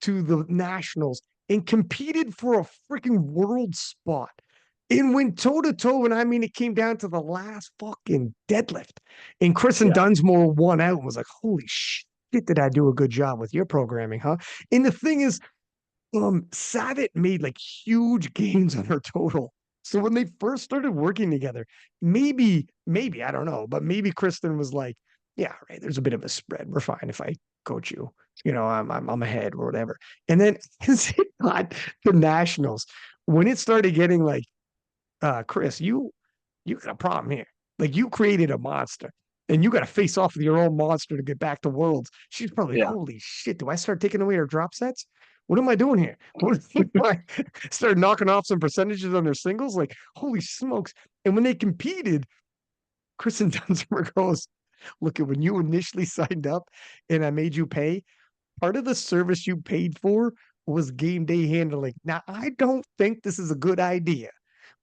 to the nationals and competed for a freaking world spot and went toe to toe. And I mean, it came down to the last fucking deadlift. And Kristen Yeah. Dunsmore won out and was like, holy shit, did I do a good job with your programming, huh? And the thing is, Savitt made like huge gains on her total. So when they first started working together, maybe, I don't know, but maybe Kristen was like, yeah, right, there's a bit of a spread. We're fine if I coach you. I'm ahead or whatever. And then as it got to nationals, when it started getting like, Chris, you got a problem here. Like you created a monster and you got to face off with your own monster to get back to worlds. She's probably, Yeah. holy shit, do I start taking away her drop sets? What am I doing here? What I started knocking off some percentages on their singles? Like, holy smokes. And when they competed, Kristen Dunsmore goes, look at when you initially signed up and I made you pay, part of the service you paid for was game day handling. Now, I don't think this is a good idea,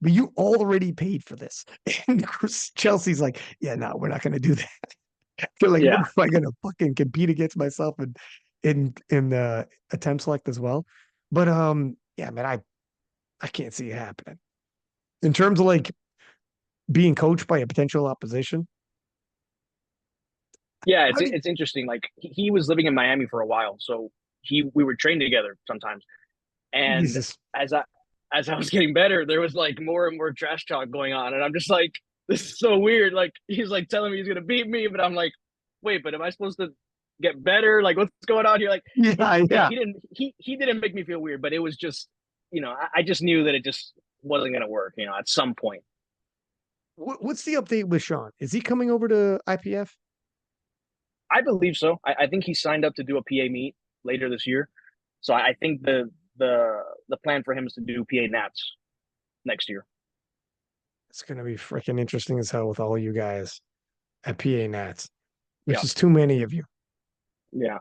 but you already paid for this. And Chelsea's like, yeah, no, we're not going to do that. They're like, what Yeah. am I going to fucking compete against myself in the attempt select as well? But yeah, man, I can't see it happening in terms of like being coached by a potential opposition. Yeah. How do you, It's interesting. Like he was living in Miami for a while. So we were trained together sometimes. And Jesus? as I as I was getting better, there was like more and more trash talk going on. And I'm just like, this is so weird. Like he's like telling me he's gonna beat me, but I'm like, wait, but am I supposed to get better? Like, what's going on here? Like, Yeah, yeah. he didn't make me feel weird, but it was just, I just knew that it just wasn't gonna work. At some point. What's the update with Sean? Is he coming over to IPF? I believe so. I think he signed up to do a PA meet later this year. So I think the plan for him is to do PA Nats next year. It's gonna be freaking interesting as hell with all you guys at PA Nats. There's Yeah, just too many of you. yeah,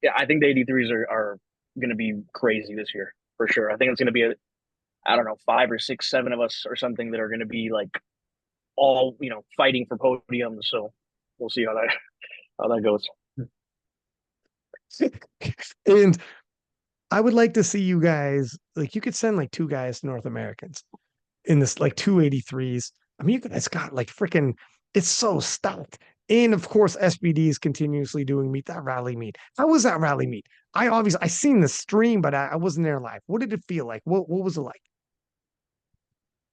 yeah. I think the 83s are going to be crazy this year for sure. I think it's going to be I don't know, 5 or 6, 7 of us or something that are going to be like all fighting for podiums. So we'll see how that goes. And I would like to see you guys, like you could send like two guys North Americans in this like 283s. I mean, you guys got like freaking, it's so stacked. And of course, SBD is continuously doing meet that rally meet. How was that rally meet? I seen the stream, but I wasn't there live. What did it feel like? What was it like?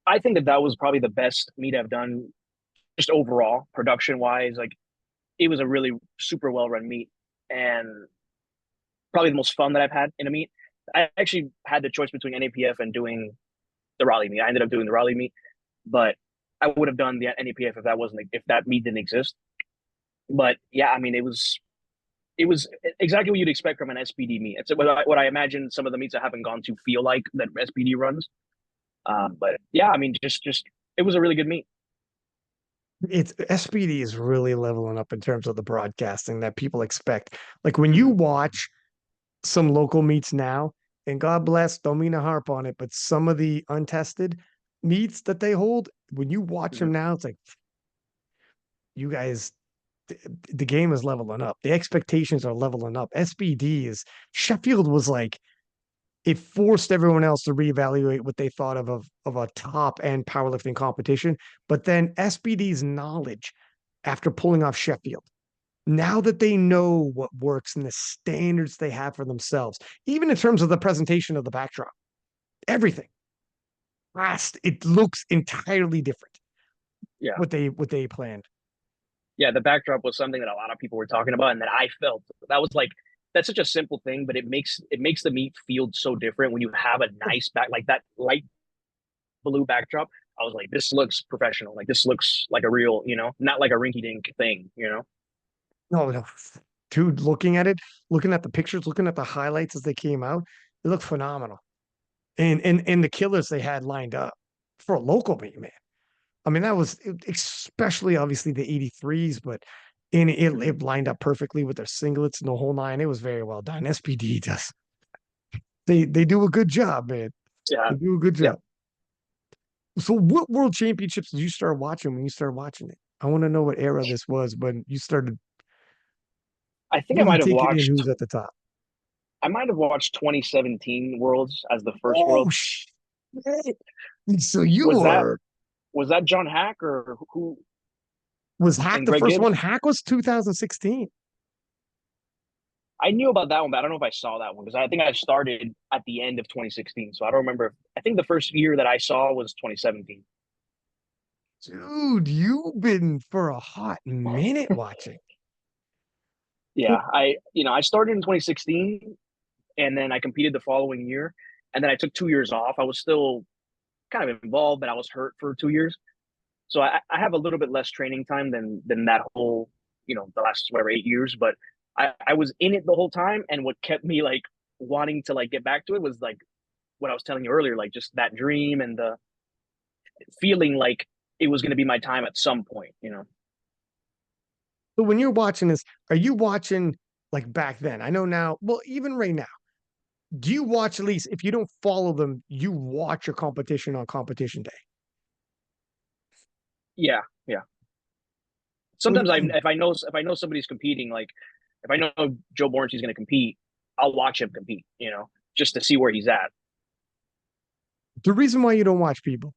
I think that was probably the best meet I've done, just overall production wise. Like it was a really super well run meet, and probably the most fun that I've had in a meet. I actually had the choice between NAPF and doing the Raleigh meet. I ended up doing the Raleigh meet, but I would have done the NAPF if that meet didn't exist. But yeah, I mean, it was exactly what you'd expect from an SPD meet. It's what I imagine some of the meets I haven't gone to feel like that SPD runs. But yeah, I mean, just it was a really good meet. It's SBD is really leveling up in terms of the broadcasting that people expect. Like when you Mhm. watch some local meets now, and God bless, don't mean to harp on it, but some of the untested meets that they hold, when you watch them Mhm. now, it's like you guys, the game is leveling up. The expectations are leveling up. SBD is Sheffield was like it forced everyone else to reevaluate what they thought of a top end powerlifting competition. But then SBD's knowledge after pulling off Sheffield, now that they know what works and the standards they have for themselves, even in terms of the presentation of the backdrop, everything fast, it looks entirely different Yeah, what they planned. yeah. The backdrop was something that a lot of people were talking about, and that I felt that was like that's such a simple thing, but it makes the meet feel so different when you have a nice back like that light blue backdrop. I was like, this looks professional. Like this looks like a real, not like a rinky dink thing. No, no, dude, looking at it, looking at the pictures, looking at the highlights as they came out, they look phenomenal. And the killers they had lined up for a local meet, man. I mean, that was especially obviously the 83s, but Mhm. it lined up perfectly with their singlets and the whole nine. It was very well done. SPD does they do a good job, man. Yeah, They do a good yeah. job. So what world championships did you start watching when you started watching it? I want to know what era this was when you started I think I really might have taking in watched. who's at the top. I might have watched 2017 Worlds as the first Oh Worlds. shit. So you Was that were was that John Hack or who was Hack and the Greg first one? Gibbs? Hack was 2016. I knew about that one, but I don't know if I saw that one because I think I started at the end of 2016. So I don't remember. I think the first year that I saw was 2017. Dude, you've been for a hot minute watching. Yeah, I started in 2016 and then I competed the following year, and then I took 2 years off. I was still kind of involved, but I was hurt for 2 years. So I have a little bit less training time than that whole, the last whatever 8 years. But I was in it the whole time, and what kept me like wanting to like get back to it was like what I was telling you earlier, like just that dream and the feeling like it was going to be my time at some point. So when you're watching this, are you watching like back then? I know now, well, even right now, do you watch at least if you don't follow them, you watch your competition on competition day? Yeah, yeah. So Sometimes if I know somebody's competing, like if I know Joe Bornstein going to compete, I'll watch him compete, just to see where he's at. the reason why you don't watch people,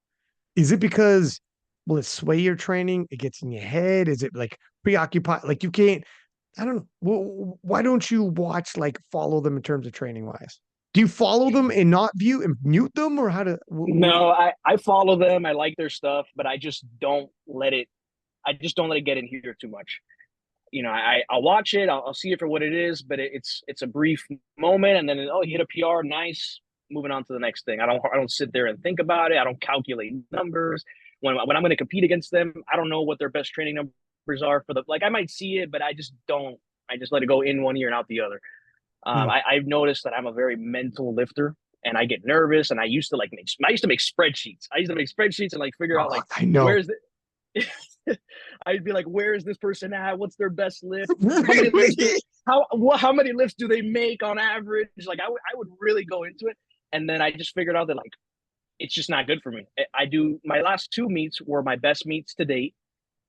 is it because will it sway your training? It gets in your head? Is it like preoccupied? Like you can't, I don't know. Well, why don't you watch like follow them in terms of training wise? Do you follow them and not view and mute them or how to what do No, you I follow them. I like their stuff, but I just don't let it. I just don't let it get in here too much. I'll watch it, I'll see it for what it is, but it's a brief moment, and then you hit a PR, nice, moving on to the next thing. I don't sit there and think about it. I don't calculate numbers when I'm going to compete against them. I don't know what their best training numbers are for the like. I might see it, but I just don't. I just let it go in one ear and out the other. Mm. I've noticed that I'm a very mental lifter, and I get nervous. And I used to make spreadsheets. I used to make spreadsheets and like figure out Oh, like I know. where's the I'd be like, where is this person at? What's their best lift? How many lifts do how many lifts do they make on average? Like I would really go into it, and then I just figured out that like it's just not good for me. I do my last two meets were my best meets to date,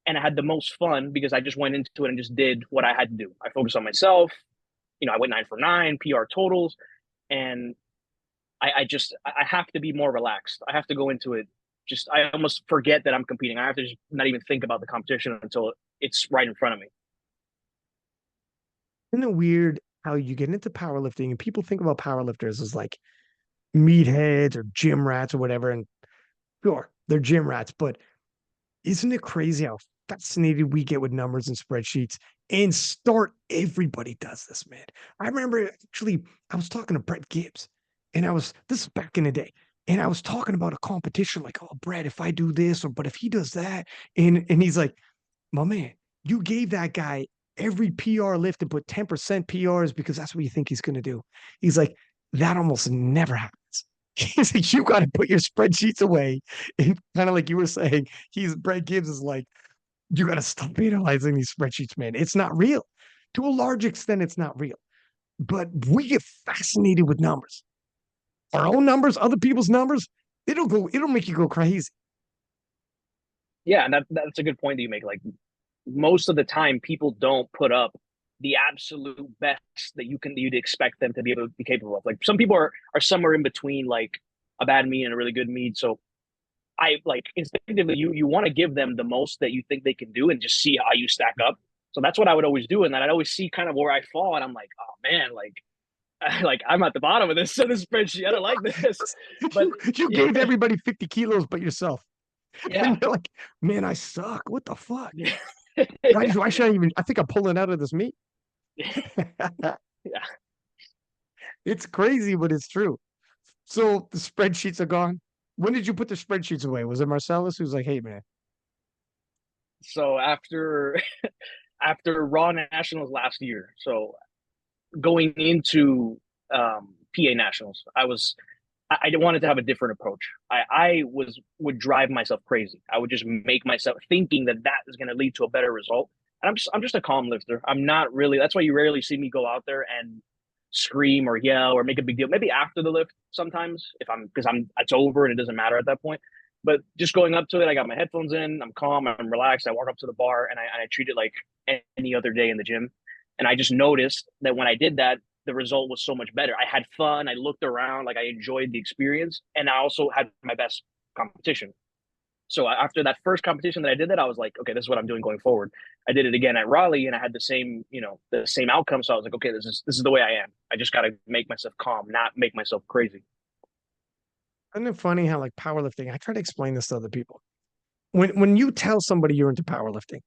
and I had the most fun because I just went into it and just did what I had to do. I focused on myself. I went 9 for 9 PR totals, and I have to be more relaxed. I have to go into it. Just I almost forget that I'm competing. I have to just not even think about the competition until it's right in front of me. Isn't it weird how you get into powerlifting and people think about powerlifters as like meatheads or gym rats or whatever? And sure, they're gym rats, but isn't it crazy how fascinated we get with numbers and spreadsheets? And everybody does this, man. I remember actually, I was talking to Brett Gibbs, and this is back in the day, and I was talking about a competition, like, oh, Brett, if I do this, or but if he does that, and he's like, my man, you gave that guy every PR lift and put 10% PRs because that's what you think he's going to do. He's like, that almost never happens. He's like, you got to put your spreadsheets away. And kind of like you were saying, Brett Gibbs is like, you got to stop analyzing these spreadsheets, man. It's not real. To a large extent, it's not real. But we get fascinated with numbers. Our own numbers, other people's numbers, it'll make you go crazy. Yeah, and that's a good point that you make. Like most of the time, people don't put up the absolute best that you'd expect them to be able to be capable of. Like some people are somewhere in between, like a bad meet and a really good meet. So I like instinctively you want to give them the most that you think they can do and just see how you stack up. So that's what I would always do, and then I'd always see kind of where I fall, and I'm like, oh man, like I'm at the bottom of this spreadsheet. I don't like this, but You yeah, gave everybody 50 kilos but yourself. yeah, And you're like, man, I suck. What the fuck? yeah, Why should I even? I think I'm pulling out of this meet. yeah. It's crazy, but it's true. So the spreadsheets are gone. When did you put the spreadsheets away? Was it Marcellus who's like, hey, man? So after Raw Nationals last year, so going into PA Nationals, I wanted to have a different approach. Would drive myself crazy. I would just make myself thinking that is going to lead to a better result. And I'm just a calm lifter. I'm not really. That's why you rarely see me go out there and scream or yell or make a big deal. Maybe after the lift sometimes if I'm because I'm it's over and it doesn't matter at that point. But just going up to it, I got my headphones in. I'm calm. I'm relaxed. I walk up to the bar and I treat it like any other day in the gym. And I just noticed that when I did that, the result was so much better. I had fun. I looked around, like I enjoyed the experience, and I also had my best competition. So after that first competition that I did that, I was like, okay, this is what I'm doing going forward. I did it again at Raleigh, and I had the same outcome. So I was like, okay, this is the way I am. I just got to make myself calm, not make myself crazy. Isn't it funny how like powerlifting? I try to explain this to other people. When you tell somebody you're into powerlifting,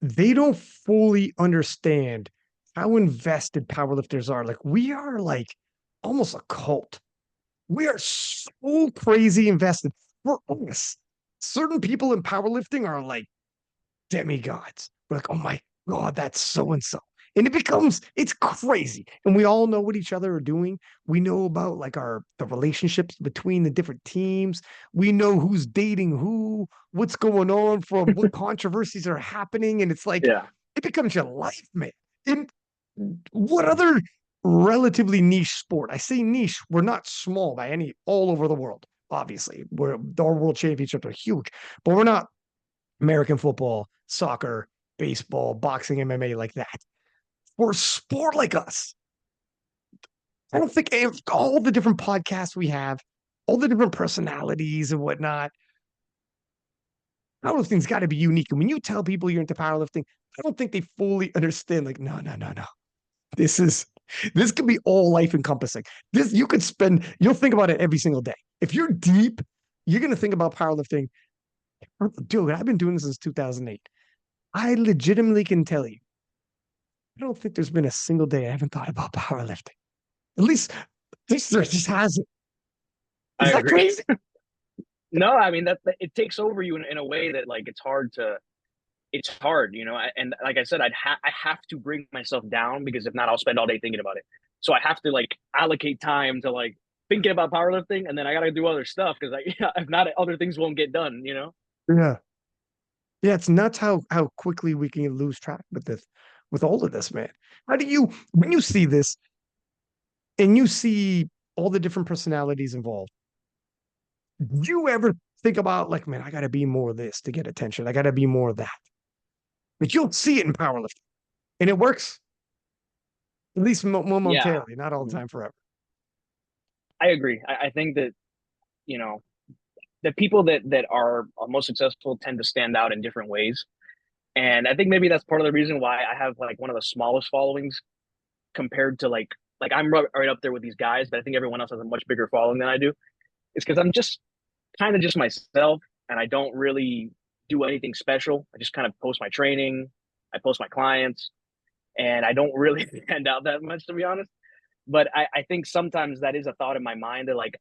they don't fully understand how invested powerlifters are. Like we are like almost a cult. We are so crazy invested. For us, certain people in powerlifting are like demigods. We're like, oh my God, that's so and so. And it's crazy. And we all know what each other are doing. We know about like the relationships between the different teams. We know who's dating who, what's going on from what controversies are happening. And it's like, Yeah. it becomes your life, man. And what other relatively niche sport? I say niche, we're not small by any all over the world. Obviously, our world championships are huge, but we're not American football, soccer, baseball, boxing, MMA like that. For a sport like us, I don't think all the different podcasts we have, all the different personalities and whatnot, powerlifting's got to be unique. And when you tell people you're into powerlifting, I don't think they fully understand. Like, no, no, no, no. This could be all life encompassing. You'll think about it every single day. If you're deep, you're gonna think about powerlifting. Dude, I've been doing this since 2008. I legitimately can tell you I don't think there's been a single day I haven't thought about powerlifting. At least this just hasn't. I Is that agree. crazy? No, I mean that it takes over you in a way that like it's hard, you know. And like I said, I have to bring myself down because if not, I'll spend all day thinking about it. So I have to like allocate time to like thinking about powerlifting, and then I got to do other stuff because I if not, other things won't get done, you know. Yeah. Yeah, it's nuts how quickly we can lose track with this, with all of this, man. How do you when you see this and you see all the different personalities involved, do you ever think about like, man, I gotta be more of this to get attention. I gotta be more of that. But you'll see it in powerlifting. And it works, at least Yeah, momentarily, not all the time forever. I agree. I think that you know the people that are most successful tend to stand out in different ways, and I think maybe that's part of the reason why I have like one of the smallest followings compared to like I'm right up there with these guys, but I think everyone else has a much bigger following than I do. It's because I'm just kind of just myself, and I don't really do anything special. I just kind of post my training, I post my clients, and I don't really stand out that much, to be honest. But I think sometimes that is a thought in my mind that like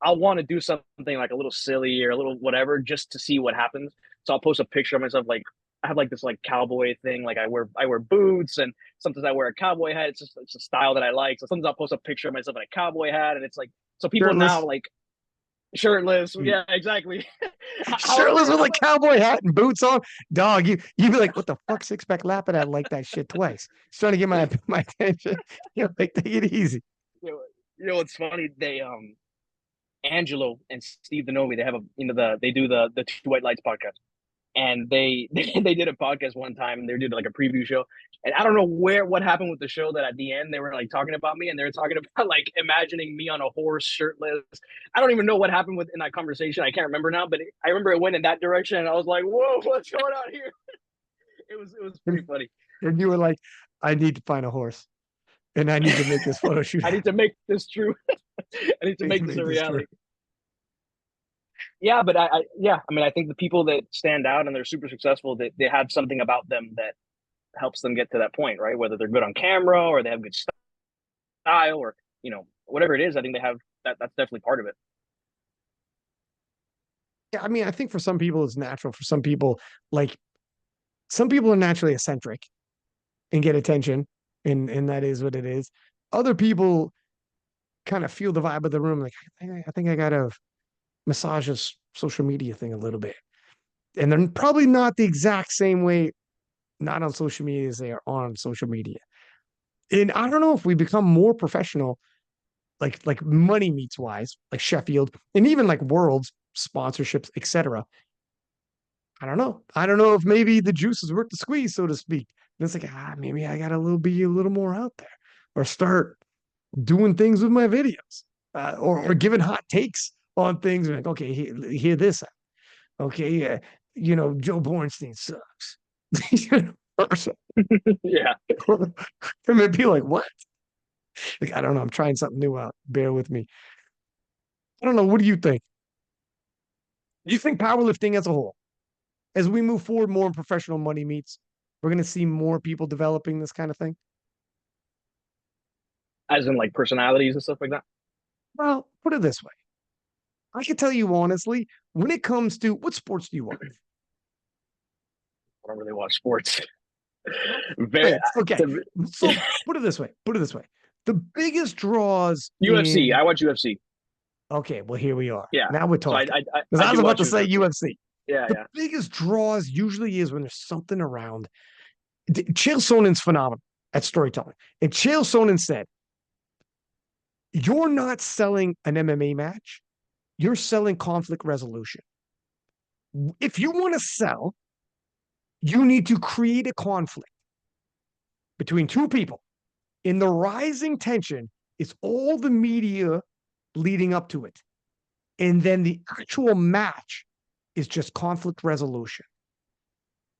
I'll want to do something like a little silly or a little whatever just to see what happens. So I'll post a picture of myself like I have like this like cowboy thing. Like I wear boots and sometimes I wear a cowboy hat. It's a style that I like. So sometimes I'll post a picture of myself in a cowboy hat, and it's like so people now Shirtless, like shirtless. Yeah, exactly. shirtless However, with a cowboy hat and boots on. Dog, you'd be like, what the fuck, six pack Lapadat like that shit twice. He's trying to get my attention. Like, take it easy. you know what's funny? They Angelo and Steve Denovi, they have a they do the Two White Lights podcast, and they did a podcast one time, and they did like a preview show, and I don't know what happened with the show that at the end they were like talking about me, and they were talking about like imagining me on a horse shirtless. I don't even know what happened with in that conversation. I can't remember now, but I remember it went in that direction, and I was like, whoa, what's going on here? It was pretty funny. And you were like, I need to find a horse and I need to make this photo shoot I need happen. to make this true. I need to I need to make this make a this true. reality. Yeah, but yeah, I mean, I think the people that stand out and they're super successful, they have something about them that helps them get to that point, right? Whether they're good on camera or they have good style or whatever it is, I think they have that. That's definitely part of it. Yeah, I mean, I think for some people it's natural. For some people, like some people are naturally eccentric and get attention, and that is what it is. Other people kind of feel the vibe of the room, like I think I gotta massage this social media thing a little bit. And they're probably not the exact same way, not on social media as they are on social media. And I don't know if we become more professional, like money meets wise, like Sheffield, and even like Worlds sponsorships, etc. I don't know. I don't know if maybe the juice is worth the squeeze, so to speak. And it's like, maybe I gotta be a little more out there, or start doing things with my videos, or giving hot takes on things. Like, okay, hear this out. Okay, Joe Bornstein sucks. Yeah, And they'd be like, what? Like, I don't know. I'm trying something new out. Bear with me. I don't know. What do you think? Do you think powerlifting as a whole, as we move forward more in professional money meets, we're going to see more people developing this kind of thing? as in like personalities and stuff like that. Well, put it this way. I can tell you honestly, when it comes to what sports do you watch? I don't really watch sports. Very Yes. Okay. So put it this way. Put it this way. The biggest draws UFC. in I watch UFC. okay, well, here we are. Yeah, Now we're so talking. Because I I was do about watch to say UFC. UFC. Yeah, The yeah. biggest draws usually is when there's something around. Chael Sonnen's phenomenal at storytelling. And Chael Sonnen said, you're not selling an MMA match, you're selling conflict resolution. If you want to sell, you need to create a conflict between two people. In the rising tension is all the media leading up to it. And then the actual match is just conflict resolution.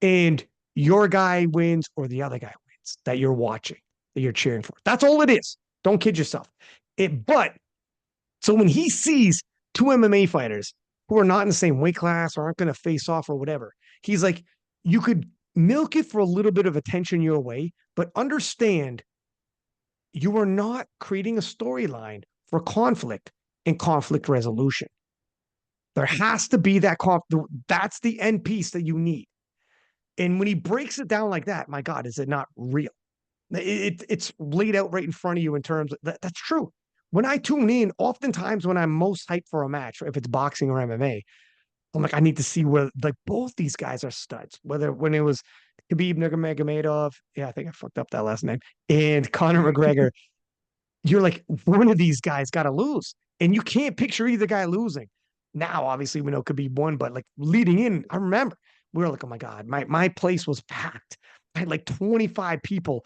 And your guy wins or the other guy wins that you're watching, that you're cheering for. That's all it is. Don't kid yourself. But so when he sees two MMA fighters who are not in the same weight class or aren't going to face off or whatever, he's like, you could milk it for a little bit of attention your way, but understand you are not creating a storyline for conflict and conflict resolution. There has to be that that's the end piece that you need. And when he breaks it down like that, my God, is it not real? It's laid out right in front of you in terms of that's true. When I tune in, oftentimes when I'm most hyped for a match, if it's boxing or MMA, I'm like, I need to see where like both these guys are studs. Whether when it was Khabib Nurmagomedov, yeah, I think I fucked up that last name, and Conor McGregor, you're like, one of these guys got to lose. And you can't picture either guy losing. Now, obviously, we know Khabib won, but like leading in, I remember we were like, oh my God, my place was packed. I had like 25 people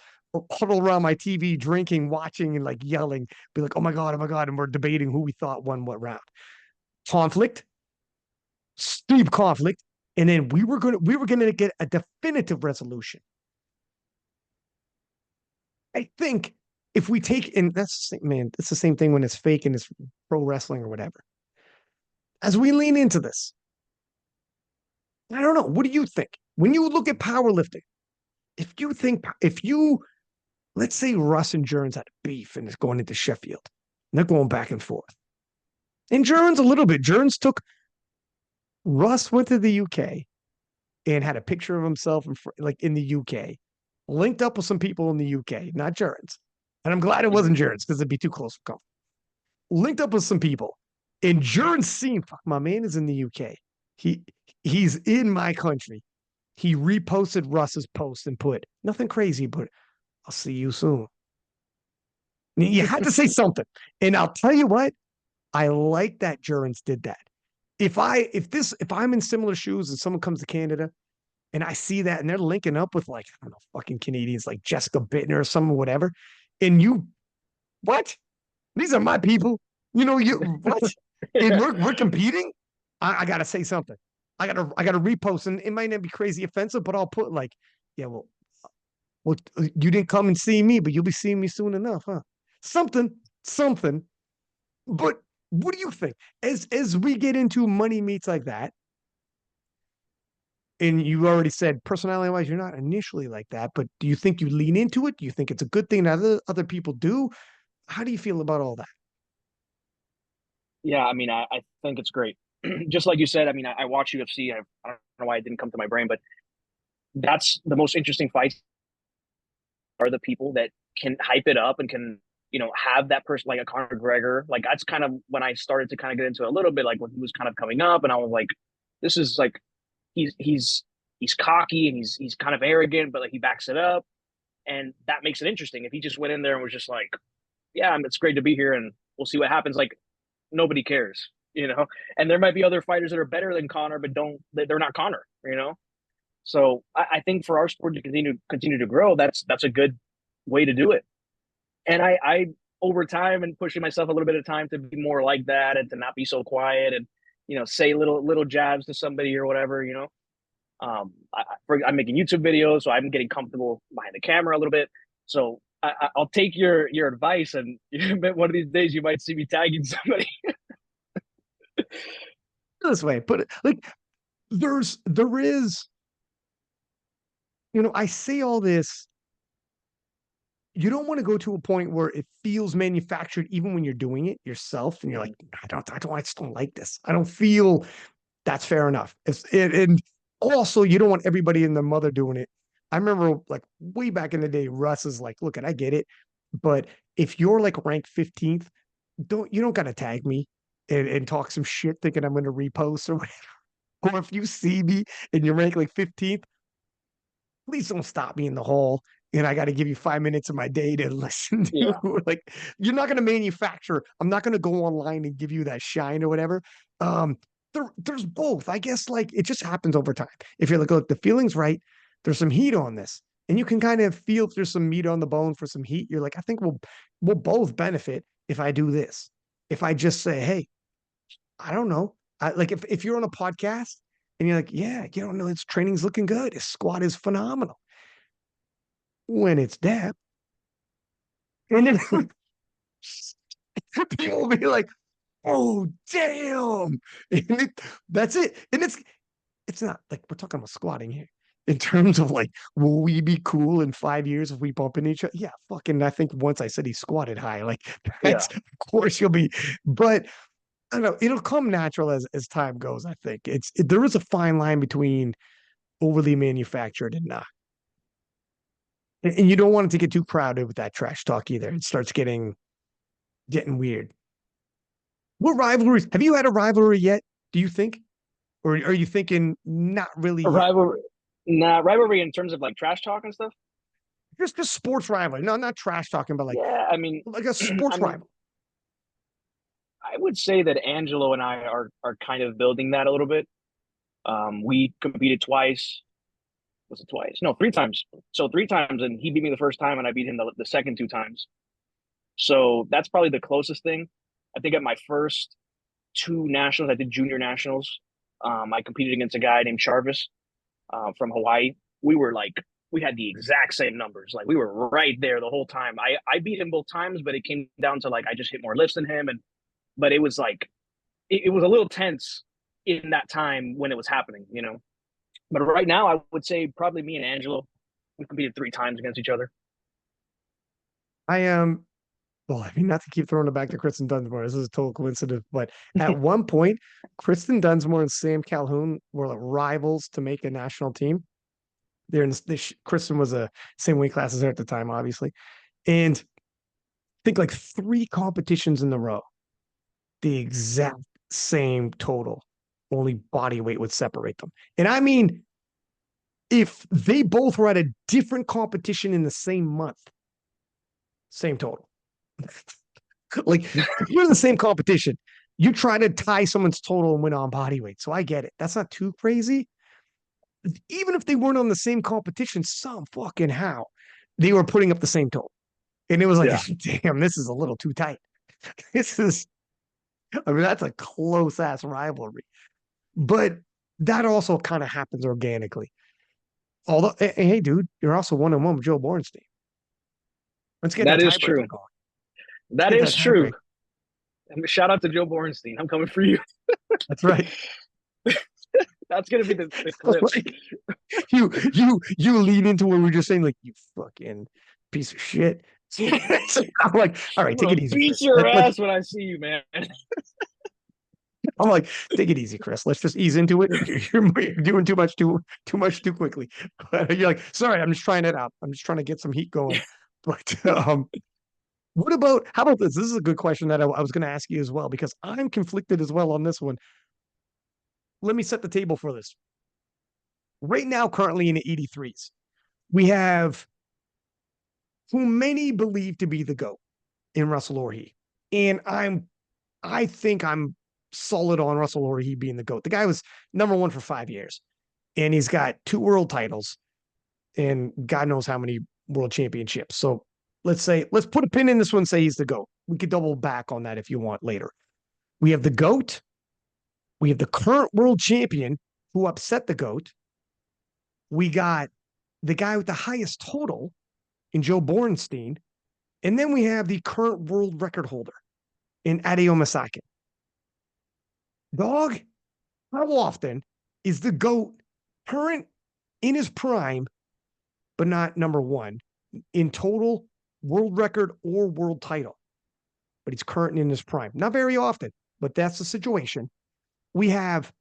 huddled around my TV, drinking, watching, and like yelling, be like, oh my God, oh my God. And we're debating who we thought won what round. Conflict, steep conflict. And then we were gonna get a definitive resolution. I think if we take, and that's man, it's the same thing when it's fake and it's pro wrestling or whatever. As we lean into this, I don't know. What do you think when you look at powerlifting? If you let's say Russ and Jurins had a beef and it's going into Sheffield, and they're going back and forth. And Jurins a little bit. Jurins took Russ went to the UK and had a picture of himself like in the UK, linked up with some people in the UK, not Jurins. And I'm glad it Mm-hmm. wasn't Jurins because it'd be too close for comfort. Linked up with some people. And Jurins seen, fuck, my man is in the UK. He he's in my country. He reposted Russ's post and put nothing crazy, but I'll see you soon. You had to say something. And I'll tell you what, I like that Jurins did that. If I'm in similar shoes and someone comes to Canada and I see that and they're linking up with like, I don't know, fucking Canadians like Jessica Bittner or some whatever, and you what? These are my people. You know, you what? And we're competing. I gotta say something. I gotta repost, and it might not be crazy offensive, but I'll put like, yeah, well, you didn't come and see me, but you'll be seeing me soon enough, huh? Something, something. But what do you think? As we get into money meets like that, and you already said personality wise, you're not initially like that, but do you think you lean into it? Do you think it's a good thing that other people do? How do you feel about all that? Yeah, I mean, I think it's great. Just like you said, I mean, I watch UFC. I don't know why it didn't come to my brain, but that's the most interesting fights are the people that can hype it up and can, have that person like a Conor McGregor. Like that's kind of when I started to kind of get into it a little bit, like when he was kind of coming up, and I was like, this is like he's cocky and he's kind of arrogant, but like he backs it up, and that makes it interesting. If he just went in there and was just like, yeah, it's great to be here, and we'll see what happens. Like nobody cares, you know. And there might be other fighters that are better than Connor, but they're not Connor, you know. So I think for our sport to continue to grow, that's a good way to do it. And I over time and pushing myself a little bit of time to be more like that and to not be so quiet and say little jabs to somebody or whatever, you know. I'm making YouTube videos, so I'm getting comfortable behind the camera a little bit. So I'll take your advice, and one of these days you might see me tagging somebody. This way, put it like there is, I say all this. You don't want to go to a point where it feels manufactured, even when you're doing it yourself, and you're like, I just don't like this. I don't feel that's fair enough. And also, you don't want everybody and their mother doing it. I remember like way back in the day, Russ is like, look, and I get it, but if you're like ranked 15th, you don't gotta tag me and talk some shit thinking I'm gonna repost or whatever. Or if you see me and you're ranked like 15th, please don't stop me in the hall. And I got to give you 5 minutes of my day to listen to. Yeah, Like, you're not going to manufacture. I'm not going to go online and give you that shine or whatever. There's both. I guess like it just happens over time. If you're like, look, the feeling's right. There's some heat on this, and you can kind of feel if there's some meat on the bone for some heat. You're like, I think we'll both benefit if I do this. If I just say, hey, I don't know. Like if you're on a podcast and you're like, yeah, his training's looking good. His squat is phenomenal when it's depth. And then people will be like, oh, damn. And that's it. And it's not like we're talking about squatting here. in terms of like, will we be cool in 5 years if we bump into each other? Yeah, fucking. I think once I said he squatted high. Like Yeah. that's of course you'll be, but I don't know. It'll come natural as time goes. I think there is a fine line between overly manufactured and not. And you don't want it to get too crowded with that trash talk either. It starts getting weird. What rivalries have you had a rivalry yet? Do you think, or are you thinking not really A yet? rivalry, nah, rivalry in terms of like trash talk and stuff. Just sports rivalry. No, not trash talking, but Yeah, I mean, like a I sports mean, rival. I would say that Angelo and I are kind of building that a little bit. We competed twice. Was it twice? No, three times. So three times, and he beat me the first time, and I beat him the second two times. So that's probably the closest thing. I think at my first two nationals, I did junior nationals. I competed against a guy named Charvis from Hawaii. We were like, we had the exact same numbers. Like we were right there the whole time. I beat him both times, but it came down to like I just hit more lifts than him, and but it was like it was a little tense in that time when it was happening, you know. But right now, I would say probably me and Angelo we competed three times against each other. I am. Well, I mean, not to keep throwing it back to Kristen Dunsmore. This is a total coincidence, but at one point, Kristen Dunsmore and Sam Calhoun were like rivals to make a national team. They're in this. Kristen was a same weight class as her at the time, obviously, and I think like three competitions in a row, the exact same total. Only body weight would separate them. And I mean, if they both were at a different competition in the same month, same total. Like if you're in the same competition, you try to tie someone's total and win on body weight. So I get it. That's not too crazy. Even if they weren't on the same competition, some fucking how they were putting up the same total. And it was like, Yeah, damn, this is a little too tight. This is, I mean, that's a close ass rivalry. But that also kind of happens organically. Although, hey, dude, you're also 1-1 with Joe Bornstein. Let's get that that is tiebreaker true. going. Let's That get that is true. tiebreaker. Shout out to Joe Bornstein. I'm coming for you. That's right. That's gonna be the clip. Like, you lean into what we're just saying, like you fucking piece of shit. I'm like, all right, I'm take gonna it easy, beat Chris. your ass when I see you, man. I'm like, take it easy, Chris. Let's just ease into it. You're doing too much too quickly. But you're like, sorry, I'm just trying it out. I'm just trying to get some heat going. But what about how about this? This is a good question that I was going to ask you as well because I'm conflicted as well on this one. Let me set the table for this. Right now, currently in the 83s, we have who many believe to be the GOAT in Russell Orhee. And I think I'm solid on Russell Orhee being the GOAT. The guy was number one for 5 years, and he's got two world titles and God knows how many world championships. So let's put a pin in this one, say he's the GOAT. We could double back on that if you want later. We have the GOAT, we have the current world champion who upset the GOAT. We got the guy with the highest total in Joe Bornstein. And then we have the current world record holder in Adeo Masaki. Dog, how often is the GOAT current in his prime, but not number one in total world record or world title? But he's current in his prime. Not very often, but that's the situation. We have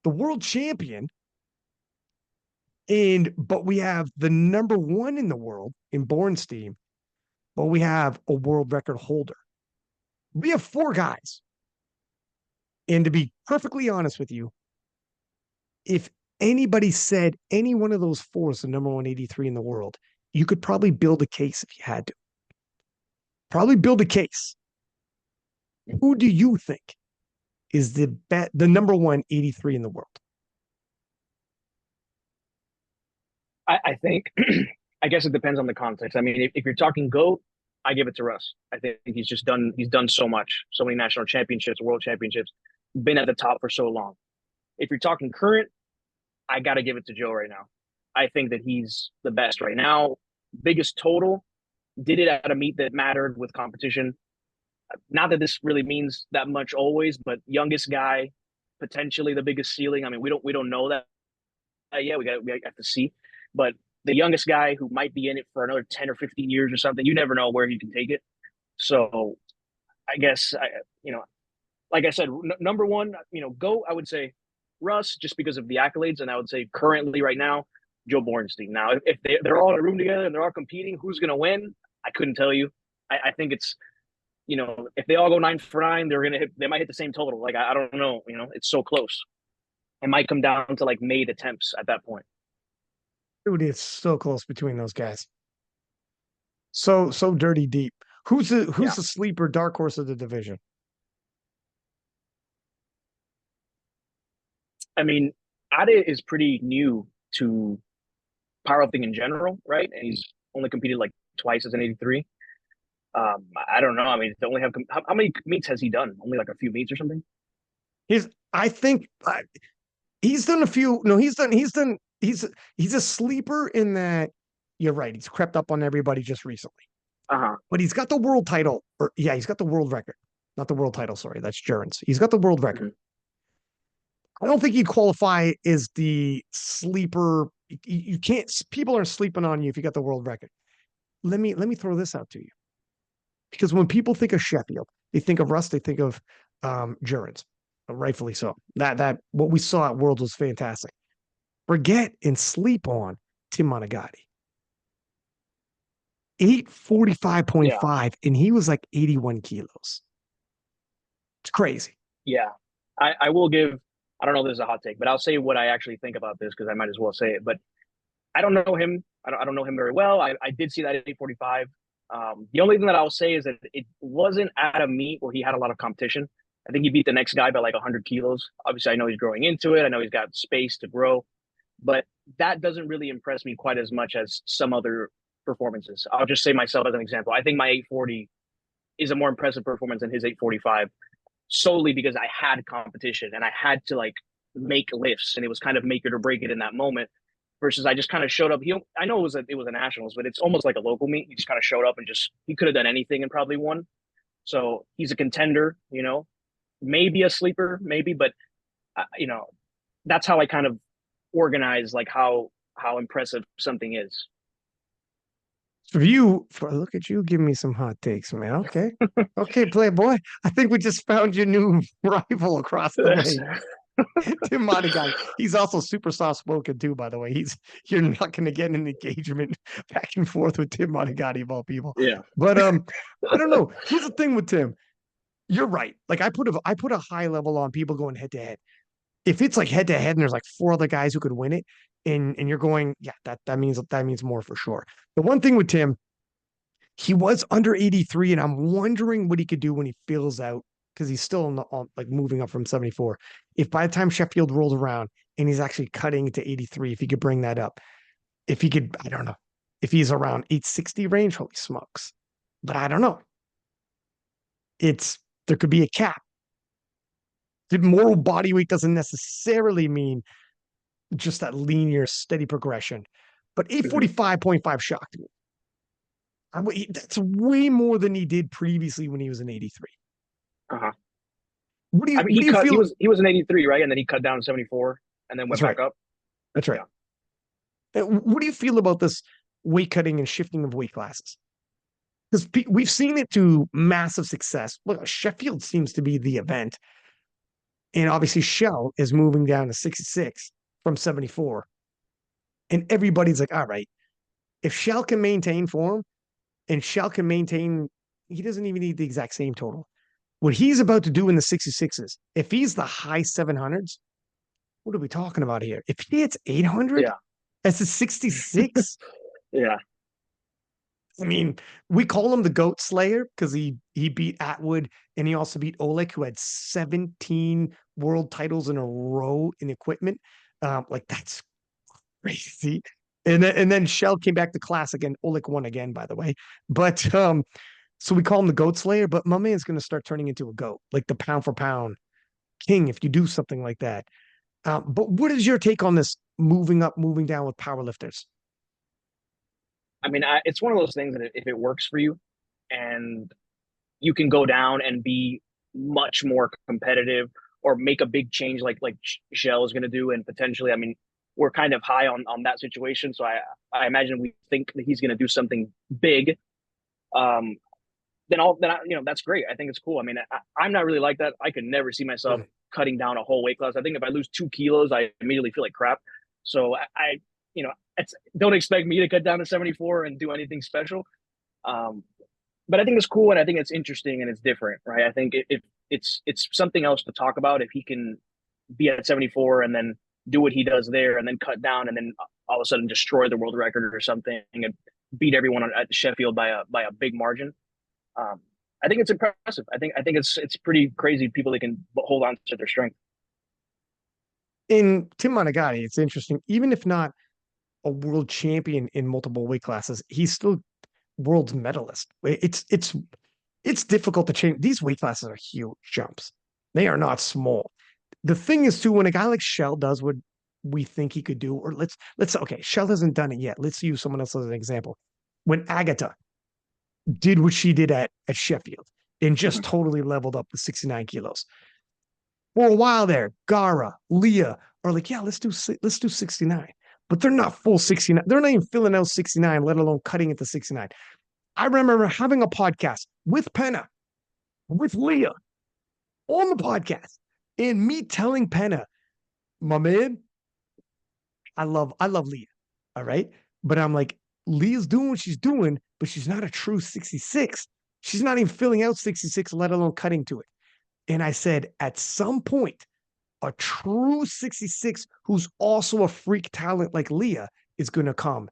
the world champion, but we have the number one in the world in Bornstein, but we have a world record holder. We have four guys. And to be perfectly honest with you, if anybody said any one of those four is the number 183 in the world, you could probably build a case if you had to. Probably build a case. Who do you think is the number 183 in the world? I think I guess it depends on the context. I mean, if you're talking GOAT, I give it to Russ. I think he's done so much, so many national championships, world championships, been at the top for so long. If you're talking current, I got to give it to Joe right now. I think that he's the best right now. Biggest total, did it at a meet that mattered with competition. Not that this really means that much always, but youngest guy, potentially the biggest ceiling. I mean, we don't know that yet. We have to see. But the youngest guy who might be in it for another 10 or 15 years or something, you never know where he can take it. So I guess you know, like I said, number one, go. I would say Russ, just because of the accolades, and I would say currently right now, Joe Bornstein. Now, if they're all in a room together and they're all competing, who's going to win? I couldn't tell you. I think it's if they all go 9 for 9, they might hit the same total. Like I don't know. It's so close. It might come down to like made attempts at that point. Dude, it's so close between those guys. So dirty deep. Who's Yeah, the sleeper dark horse of the division? I mean, Ade is pretty new to powerlifting in general, right? And he's only competed like twice as an 83. I don't know. I mean, they only have how many meets has he done? Only like a few meets or something. I think he's done a few. No, he's a sleeper in that. You're right. He's crept up on everybody just recently, Uh-huh. but he's got the world title. Or yeah, he's got the world record. Not the world title. Sorry, that's Jurins. He's got the world record. Mm-hmm. I don't think he'd qualify as the sleeper. You can't. People aren't sleeping on you if you got the world record. Let me throw this out to you, because when people think of Sheffield, they think of Russ. They think of Jurins, rightfully so. That what we saw at Worlds was fantastic. Forget and sleep on Tim Monagatti. Yeah. 845.5, and he was like 81 kilos. It's crazy. Yeah. I will give, I don't know if this is a hot take, but I'll say what I actually think about this because I might as well say it. But I don't know him. I don't know him very well. I did see that at 845. The only thing that I'll say is that it wasn't at a meet where he had a lot of competition. I think he beat the next guy by like 100 kilos. Obviously, I know he's growing into it. I know he's got space to grow, but that doesn't really impress me quite as much as some other performances. I'll just say myself as an example. I think my 840 is a more impressive performance than his 845 solely because I had competition and I had to like make lifts and it was kind of make it or break it in that moment. Versus I just kind of showed up. I know it was a nationals, but it's almost like a local meet. He just kind of showed up and he could have done anything and probably won. So he's a contender, maybe a sleeper, maybe, but that's how I kind of organize like how impressive something is. Look at you giving me some hot takes, man. Okay. Okay, Playboy. I think we just found your new rival across the way. Tim Monaghan. He's also super soft spoken too, by the way. You're not gonna get an engagement back and forth with Tim Monaghan of all people. Yeah. But I don't know. Here's the thing with Tim. You're right. Like I put a high level on people going head to head. If it's like head to head and there's like four other guys who could win it, and you're going, yeah, that means more for sure. The one thing with Tim, he was under 83, and I'm wondering what he could do when he fills out because he's still like moving up from 74. If by the time Sheffield rolls around and he's actually cutting to 83, if he could bring that up, if he could, I don't know, if he's around 860 range, holy smokes. But I don't know. There could be a cap. The moral body weight doesn't necessarily mean just that linear, steady progression. But Mm-hmm. 845.5 shocked me. That's way more than he did previously when he was in 83. Uh-huh. What do you I mean, what do you feel? he was an 83, right? And then he cut down to 74 and then That's went right. back up. That's right. Yeah. What do you feel about this weight cutting and shifting of weight classes? Because we've seen it to massive success. Look, Sheffield seems to be the event, and obviously Shell is moving down to 66 from 74, and everybody's like, all right, if Shell can maintain form and Shell can maintain, he doesn't even need the exact same total. What he's about to do in the 66s, if he's the high 700s, what are we talking about here? If he hits 800 Yeah. as a 66, Yeah. I mean, we call him the Goat Slayer because he beat Atwood and he also beat Oleg, who had 17 world titles in a row in equipment. Like that's crazy. And then Shell came back to classic and Oleg won again, by the way. But so we call him the Goat Slayer, but my man's gonna start turning into a goat, like the pound for pound king if you do something like that. But what is your take on this moving up, moving down with powerlifters? I mean, it's one of those things that if it works for you and you can go down and be much more competitive or make a big change like Shell is going to do and potentially, I mean, we're kind of high on that situation. So I imagine we think that he's going to do something big. Um, that's great. I think it's cool. I mean, I'm not really like that. I could never see myself Really. cutting down a whole weight class. I think if I lose 2 kilos, I immediately feel like crap. So don't expect me to cut down to 74 and do anything special. Um, but I think it's cool and I think it's interesting and it's different, right? I think it's something else to talk about if he can be at 74 and then do what he does there and then cut down and then all of a sudden destroy the world record or something and beat everyone at Sheffield by a big margin. Um, I think it's impressive. I think it's pretty crazy people that can hold on to their strength. In Tim Monagatti, it's interesting. Even if not a world champion in multiple weight classes, he's still world's medalist. It's difficult to change. These weight classes are huge jumps. They are not small. The thing is too, when a guy like Shell does what we think he could do, or let's okay, Shell hasn't done it yet. Let's use someone else as an example. When Agatha did what she did at Sheffield and just Mm-hmm. totally leveled up the 69 kilos. For a while there, Gara, Leah are like, yeah, let's do 69. But they're not full 69. They're not even filling out 69, let alone cutting it to 69. I remember having a podcast with Penna, with Leah on the podcast, and me telling Penna, my man, I love Leah. All right. But I'm like, Leah's doing what she's doing, but she's not a true 66. She's not even filling out 66, let alone cutting to it. And I said, at some point, a true 66 who's also a freak talent like Leah is going to come.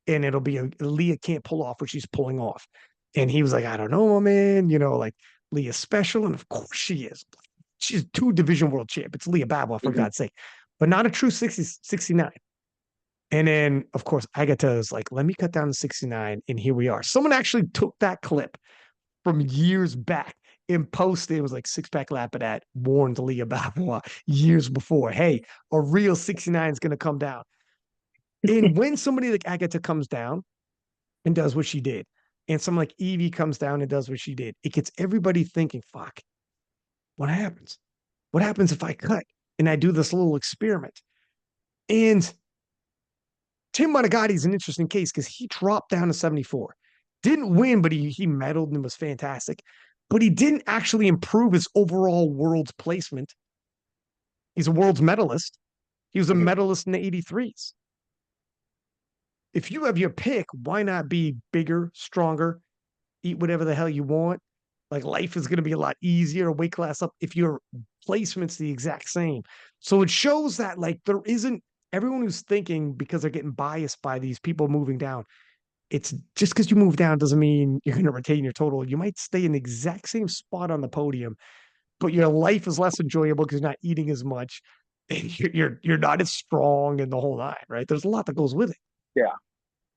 And it'll be Leah can't pull off what she's pulling off. And he was like, I don't know, man. Like Leah's special. And of course she is. She's 2 division world champ. It's Leah Babel, for Mm-hmm. God's sake, but not a true 60, 69. And then, of course, Agatha is like, let me cut down to 69. And here we are. Someone actually took that clip from years back and posted, it was like Six Pack Lapadat warned Leah Babel years before, hey, a real 69 is going to come down. And when somebody like Agatha comes down and does what she did, and someone like Evie comes down and does what she did, it gets everybody thinking, fuck, what happens? What happens if I cut and I do this little experiment? And Tim Monagatti is an interesting case because he dropped down to 74. Didn't win, but he medaled and was fantastic. But he didn't actually improve his overall world's placement. He's a world's medalist. He was a Mm-hmm. medalist in the 83s. If you have your pick, why not be bigger, stronger, eat whatever the hell you want? Like life is going to be a lot easier, weight class up if your placement's the exact same. So it shows that like there isn't everyone who's thinking because they're getting biased by these people moving down. It's just because you move down doesn't mean you're going to retain your total. You might stay in the exact same spot on the podium, but your life is less enjoyable because you're not eating as much. And you're not as strong in the whole nine, right? There's a lot that goes with it. Yeah.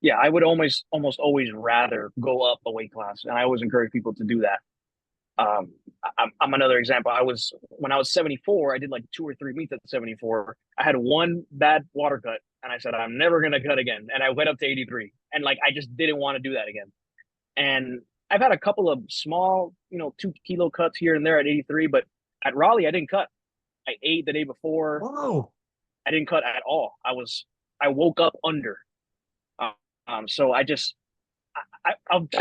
Yeah. I would almost always rather go up a weight class. And I always encourage people to do that. Um, I'm another example. When I was 74, I did like 2 or 3 meets at 74. I had one bad water cut and I said, I'm never going to cut again. And I went up to 83 and like, I just didn't want to do that again. And I've had a couple of small, 2 kilo cuts here and there at 83, but at Raleigh, I didn't cut. I ate the day before. Whoa. I didn't cut at all. I woke up under. So I'm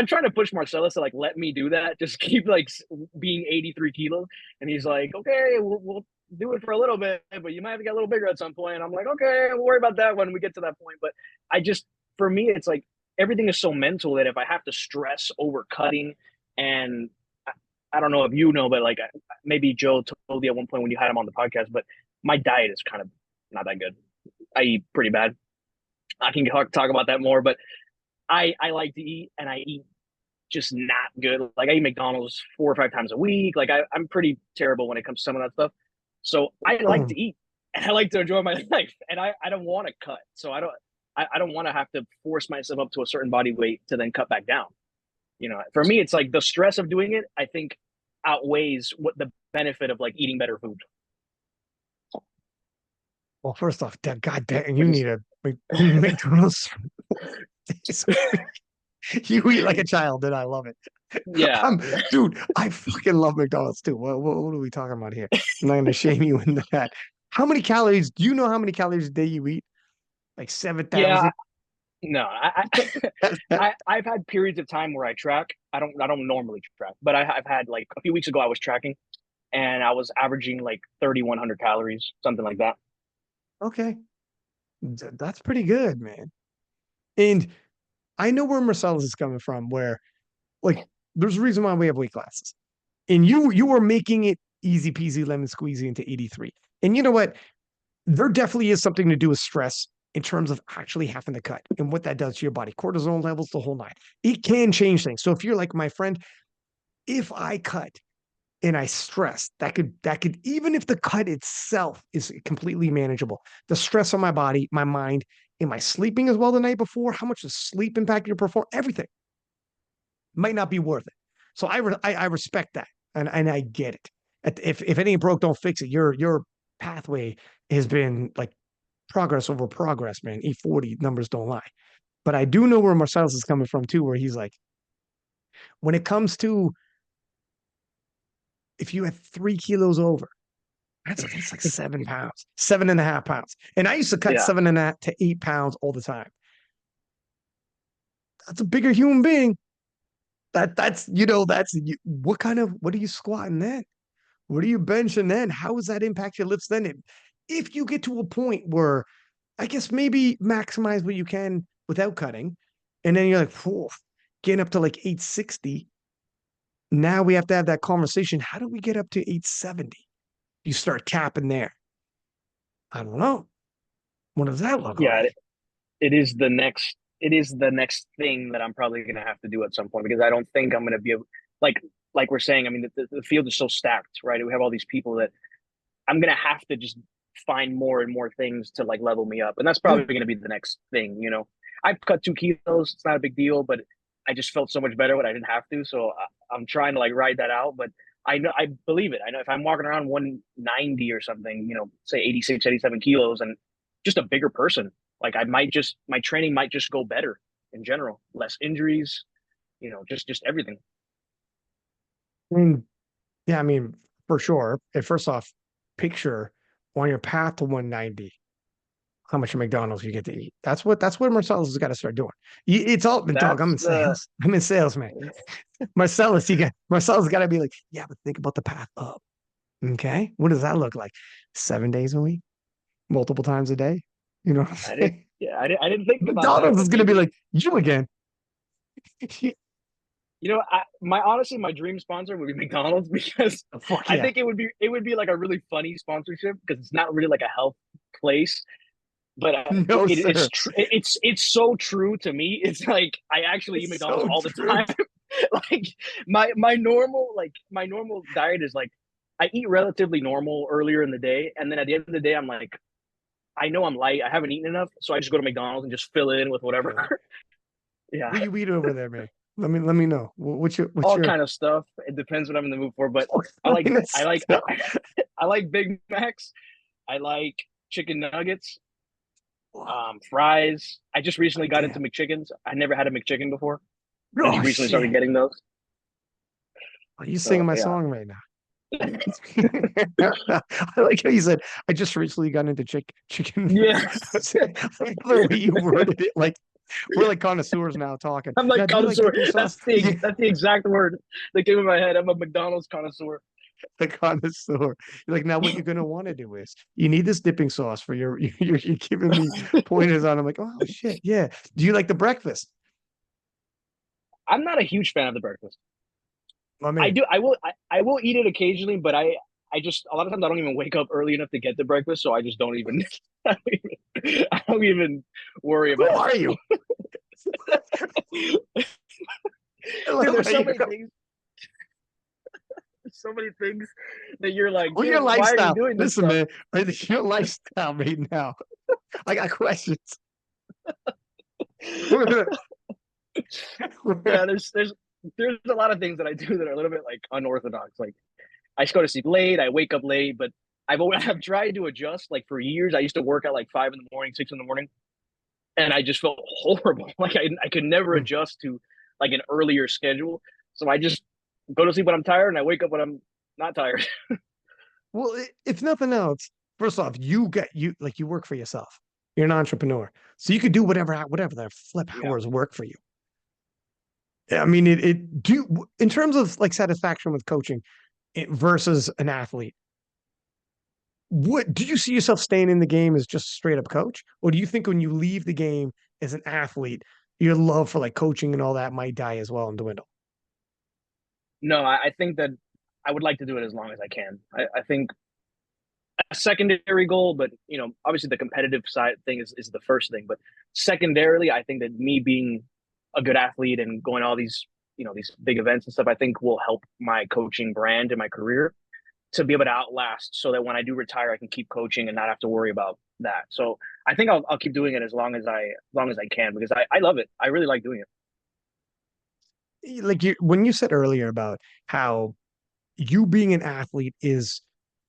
trying to push Marcellus to like let me do that. Just keep like being 83 kilos, and he's like, okay, we'll do it for a little bit, but you might have to get a little bigger at some point. And I'm like, okay, we'll worry about that when we get to that point. But for me, it's like everything is so mental that if I have to stress over cutting, and I don't know if you know, but like maybe Joe told you at one point when you had him on the podcast, but my diet is kind of not that good. I eat pretty bad. I can talk about that more, but I like to eat and I eat just not good. Like I eat McDonald's 4 or 5 times a week. Like I'm pretty terrible when it comes to some of that stuff. So I like to eat and I like to enjoy my life and I don't want to cut. So I don't want to have to force myself up to a certain body weight to then cut back down. For me, it's like the stress of doing it, I think outweighs what the benefit of like eating better food. Well, first off, God damn, you Which need is, a McDonald's. You eat like a child, and I love it. yeah. Dude, I fucking love McDonald's too. What are we talking about here? I'm not going to shame you into that. How many calories? Do you know how many calories a day you eat? Like Yeah, 7,000? no, I've had periods of time where I track. I don't normally track, but I've had like a few weeks ago I was tracking and I was averaging like 3,100 calories, something like that. Okay. That's pretty good, man. And I know where Marcellus is coming from, where like there's a reason why we have weight classes. And you were making it easy peasy lemon squeezy into 83. And you know what? There definitely is something to do with stress in terms of actually having to cut and what that does to your body. Cortisol levels, the whole nine. It can change things. So if you're like my friend, if I cut and I stress, that could even if the cut itself is completely manageable, the stress on my body, my mind, am I sleeping as well the night before? How much does sleep impact your performance? Everything might not be worth it. So I respect that and I get it. If it ain't broke, don't fix it. Your pathway has been like progress over progress, man. E40 numbers don't lie. But I do know where Marcellus is coming from too, where he's like, when it comes to if you had 3 kilos over, that's like 7 pounds, 7.5 pounds. And I used to cut Yeah, 7.5 to 8 pounds all the time. That's a bigger human being. What are you squatting then? What are you benching then? How does that impact your lifts then? If you get to a point where I guess maybe maximize what you can without cutting, and then you're like, whew, getting up to like 860. Now we have to have that conversation. How do we get up to 870? You start capping there. I don't know. What does that look yeah. like? It is the next. It is the next thing that I'm probably going to have to do at some point because I don't think I'm going to be able, like like we're saying. I mean, the field is so stacked, right? We have all these people that I'm going to have to just find more and more things to like level me up, and that's Yeah. probably going to be the next thing. I've cut 2 kilos. It's not a big deal, but I just felt so much better when I didn't have to. So I'm trying to like ride that out, but. I believe it. I know if I'm walking around 190 or something, say 86, 87 kilos, and just a bigger person, like my training might just go better in general, less injuries, just everything. And yeah, I mean, for sure. And first off, picture on your path to 190, how much McDonald's you get to eat. That's what Marcellus has got to start doing. It's all dog. I'm That's in the sales. I'm in sales, man. Marcellus got to be like, yeah, but think about the path up. Okay. What does that look like? 7 days a week, multiple times a day. You know what I'm I didn't saying? yeah, I didn't think about that, McDonald's but is gonna be maybe like, you again. honestly, my dream sponsor would be McDonald's because Fuck I yeah. think it would be like a really funny sponsorship because it's not really like a health place, but No, sir. it's so true to me. It's like I actually eat It's McDonald's so all the true. time. Like my normal diet is like I eat relatively normal earlier in the day, and then at the end of the day, I'm like I know I'm light. I haven't eaten enough, so I just go to McDonald's and just fill it in with whatever. Yeah. Yeah, What you eat over there, man? Let me know. What's all your kind of stuff. It depends what I'm in the mood for, but what I like kind of I like stuff? I like Big Macs. I like chicken nuggets, Wow. fries. I just recently got into Damn. McChickens. I never had a McChicken before. I Oh just recently started shit. getting those. Are you singing So my yeah, song right now? I like how you said I just recently got into chicken. yeah. I love the way you worded it. Like we're like connoisseurs now talking. I'm Yeah, like do you like connoisseur. dipping That's sauce? the Yeah, that's the exact word that came in my head. I'm a McDonald's connoisseur. the connoisseur. You're like, now what you're gonna want to do is you need this dipping sauce for your you're giving me pointers on. I'm like, oh shit, yeah. Do you like the breakfast? I'm not a huge fan of the breakfast. My I man. do. I will eat it occasionally, but I just a lot of times I don't even wake up early enough to get the breakfast, so I just don't even I don't even worry Who about are you? it. I Dude, love there's how so you many go. things, so many things that you're like, Well, your dude, why are you lifestyle. doing this Listen, stuff? man, right, your lifestyle right now. I got questions. Yeah, there's a lot of things that I do that are a little bit like unorthodox. Like I just go to sleep late, I wake up late, but I've tried to adjust. Like for years, I used to work at like 5 in the morning, 6 in the morning, and I just felt horrible. Like I could never adjust to like an earlier schedule. So I just go to sleep when I'm tired, and I wake up when I'm not tired. Well, if nothing else, first off, you work for yourself. You're an entrepreneur. So you could do whatever the flip Yeah. hours work for you. I mean, it do in terms of like satisfaction with coaching versus an athlete. What do you see yourself staying in the game as just a straight up coach? Or do you think when you leave the game as an athlete, your love for like coaching and all that might die as well and dwindle? No, I think that I would like to do it as long as I can. I think a secondary goal, but obviously the competitive side thing is the first thing. But secondarily, I think that me being a good athlete and going to all these these big events and stuff, I think will help my coaching brand and my career to be able to outlast, so that when I do retire, I can keep coaching and not have to worry about that. So I think I'll keep doing it as long as I can, because I love it. I really like doing it. Like when you said earlier about how you being an athlete is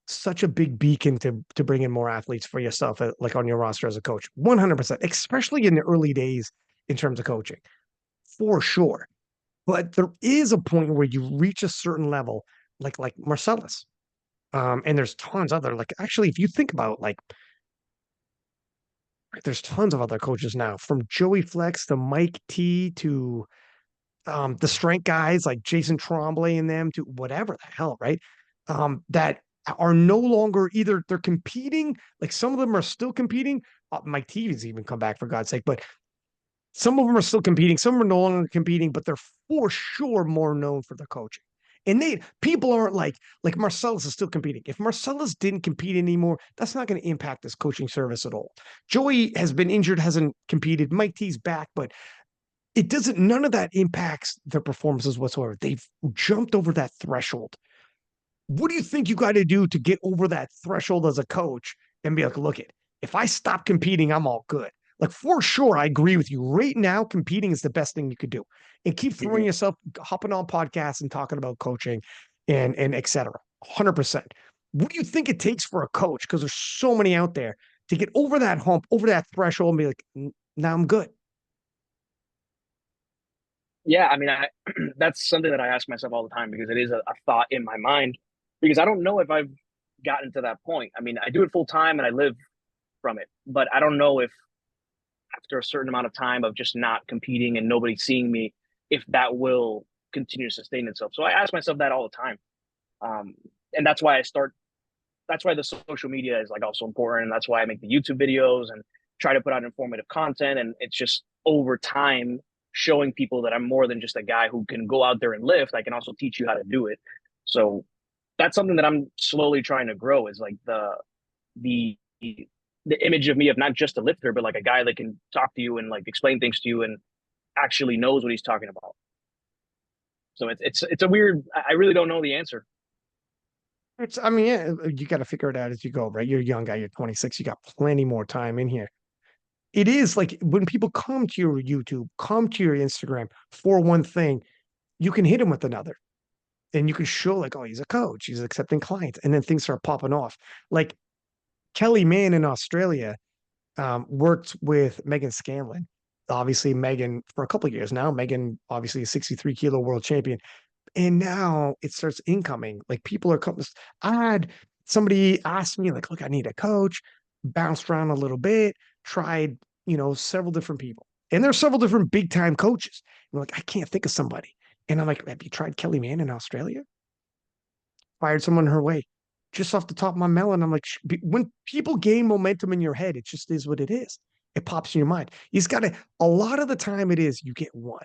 such a big beacon to bring in more athletes for yourself, like on your roster as a coach. 100%, especially in the early days in terms of coaching, for sure. But there is a point where you reach a certain level, like Marcellus. And there's tons other like actually, if you think about like there's tons of other coaches now, from Joey Flex to Mike T to the strength guys like Jason Tremblay and them to whatever the hell, right? That are no longer either they're competing, like some of them are still competing. Mike TV's even come back for God's sake, but some of them are still competing, some are no longer competing, but they're for sure more known for their coaching. And they people aren't like Marcellus is still competing. If Marcellus didn't compete anymore, that's not going to impact his coaching service at all. Joey has been injured, hasn't competed. Mike T's back, but it doesn't, none of that impacts their performances whatsoever. They've jumped over that threshold. What do you think you got to do to get over that threshold as a coach and be like, look it, if I stop competing, I'm all good. Like for sure, I agree with you. Right now, competing is the best thing you could do. And keep throwing Mm-hmm. yourself, hopping on podcasts and talking about coaching and et cetera. 100%. What do you think it takes for a coach? Because there's so many out there to get over that hump, over that threshold and be like, now I'm good. Yeah, I mean, that's something that I ask myself all the time, because it is a thought in my mind, because I don't know if I've gotten to that point. I mean, I do it full time and I live from it, but I don't know if after a certain amount of time of just not competing and nobody seeing me, if that will continue to sustain itself. So I ask myself that all the time. Um, and that's why the social media is like also important. And that's why I make the YouTube videos and try to put out informative content. And it's just over time showing people that I'm more than just a guy who can go out there and lift. I can also teach you how to do it. So that's something that I'm slowly trying to grow, is like the the image of me of not just a lifter, but like a guy that can talk to you and like explain things to you and actually knows what he's talking about. So it's a weird. I really don't know the answer. I mean, yeah, you got to figure it out as you go, right? You're a young guy, you're 26, you got plenty more time in here. It is like when people come to your YouTube, come to your Instagram for one thing, you can hit them with another. And you can show like, oh, he's a coach, he's accepting clients, and then things start popping off. Like Kelly Mann in Australia worked with Megan Scanlon. Obviously, Megan for a couple of years now. Megan, obviously, a 63 kilo world champion, and now it starts incoming. Like people are coming. I had somebody ask me, like, look, I need a coach, bounced around a little bit, tried, several different people. And there's several different big time coaches. And like, I can't think of somebody. And I'm like, have you tried Kelly Mann in Australia? Fired someone her way. Just off the top of my melon, I'm like, when people gain momentum in your head, it just is what it is. It pops in your mind. You just got to, a lot of the time it is, you get one.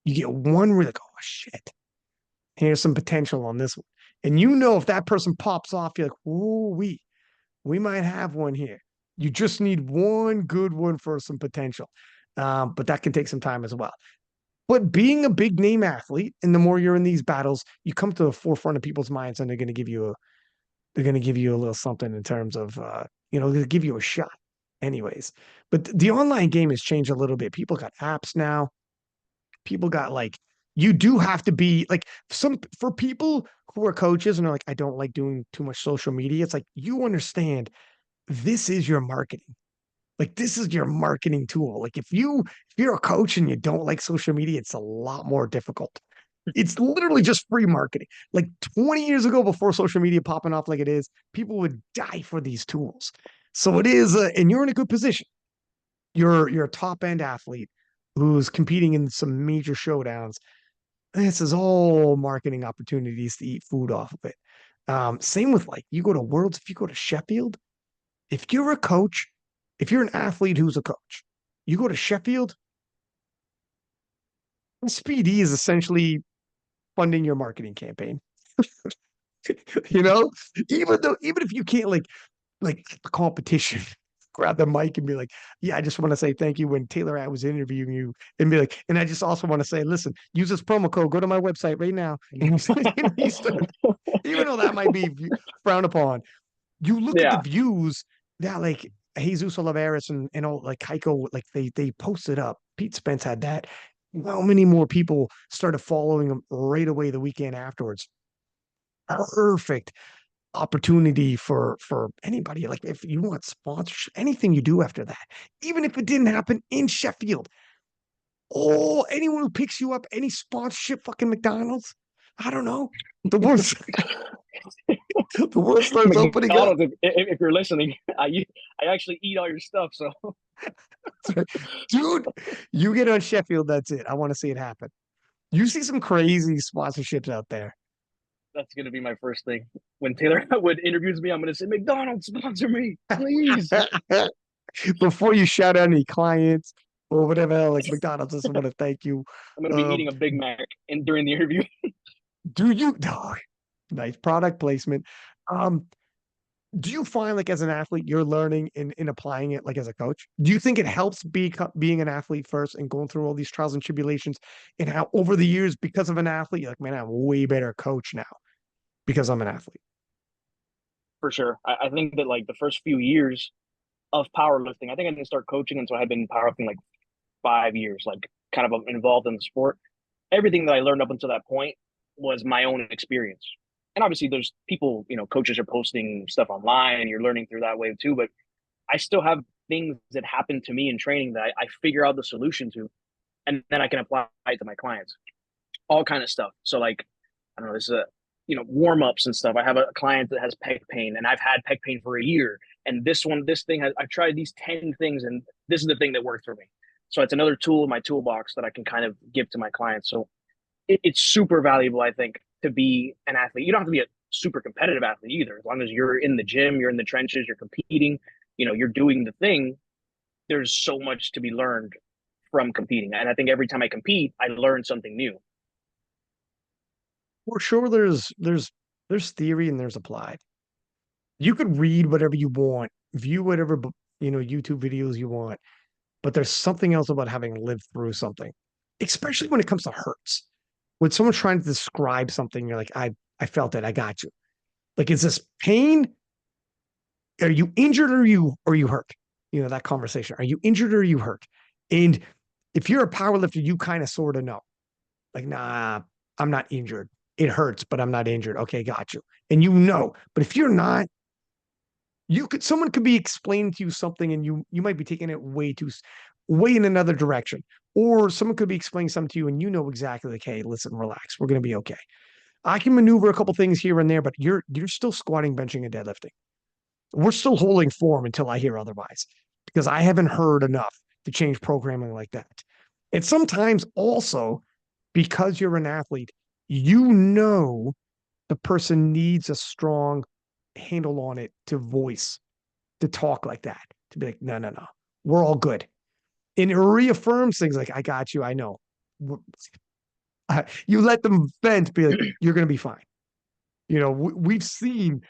You get one where you're like, oh shit, here's some potential on this one. And if that person pops off, you're like, oh, we might have one here. You just need one good one for some potential. But that can take some time as well. But being a big name athlete, and the more you're in these battles, you come to the forefront of people's minds, and they're going to give you a little something in terms of they'll give you a shot anyways. But the online game has changed a little bit. People got apps now. People got like, you do have to be like, some for people who are coaches and are like, I don't like doing too much social media. It's like, you understand this is your marketing. Like this is your marketing tool. Like if you're a coach and you don't like social media, it's a lot more difficult. It's literally just free marketing. Like 20 years ago, before social media popping off like it is, people would die for these tools. So it is, and you're in a good position. you're a top end athlete who's competing in some major showdowns. This is all marketing opportunities to eat food off of it. Same with like you go to Worlds, if you go to Sheffield, if you're a coach, if you're an athlete who's a coach, you go to Sheffield, SPD is essentially funding your marketing campaign. You know, even if you can't like the competition, grab the mic and be like, yeah, I just want to say thank you when Taylor I was interviewing you and be like, and I just also want to say, listen, use this promo code, go to my website right now. And you start, even though that might be frowned upon, you look at the Yeah, views that like Jesus Oliveras and all like Keiko, like they posted up. Pete Spence had that. How many more people started following him right away the weekend afterwards? Perfect opportunity for anybody. Like if you want sponsorship, anything you do after that, even if it didn't happen in Sheffield, oh, anyone who picks you up, any sponsorship, fucking McDonald's, I don't know. The world, the world starts opening up. McDonald's. If you're listening, I actually eat all your stuff, so Dude, you get on Sheffield, that's it. I want to see it happen. You see some crazy sponsorships out there. that's gonna be my first thing. When Taylor Wood interviews me, I'm gonna say, McDonald's sponsor me, please. Before you shout out any clients or whatever, like McDonald's just want to thank you. I'm gonna be Um, eating a Big Mac and during the interview. do you oh, nice product placement? Um, do you find like as an athlete you're learning in applying it like as a coach? Do you think it helps being an athlete first and going through all these trials and tribulations and how over the years because of an athlete, you're like, man, I'm a way better coach now because I'm an athlete. For sure. I think that like the first few years of powerlifting, I think I didn't start coaching until I had been powerlifting like 5 years, like kind of involved in the sport. Everything that I learned up until that point was my own experience. And obviously there's people, coaches are posting stuff online and you're learning through that way too. But I still have things that happen to me in training that I figure out the solution to, and then I can apply it to my clients. All kind of stuff. So like, I don't know, this is a warm ups and stuff. I have a client that has pec pain, and I've had pec pain for a year. And this thing I've tried these 10 things, and this is the thing that worked for me. So it's another tool in my toolbox that I can kind of give to my clients. So it's super valuable, I think, to be an athlete. You don't have to be a super competitive athlete either. As long as you're in the gym, you're in the trenches, you're competing, you're doing the thing. There's so much to be learned from competing, and I think every time I compete, I learn something new. For sure, there's theory and there's applied. You could read whatever you want, view whatever YouTube videos you want, but there's something else about having lived through something, especially when it comes to hurts. When someone's trying to describe something, you're like, I felt it, I got you. Like, is this pain? Are you injured or you hurt? That conversation. Are you injured or are you hurt? And if you're a power lifter, you kind of sort of know. Like, nah, I'm not injured. It hurts, but I'm not injured. Okay, got you. And but if you're not, someone could be explaining to you something and you might be taking it way in another direction. Or someone could be explaining something to you and you know exactly like, hey, listen, relax. We're gonna be okay. I can maneuver a couple things here and there, but you're still squatting, benching, and deadlifting. We're still holding form until I hear otherwise, because I haven't heard enough to change programming like that. And sometimes also because you're an athlete, the person needs a strong handle on it to voice, to talk like that, to be like, no, no, no, we're all good. And it reaffirms things like, I got you, I know. You let them vent, be like, you're going to be fine. We've seen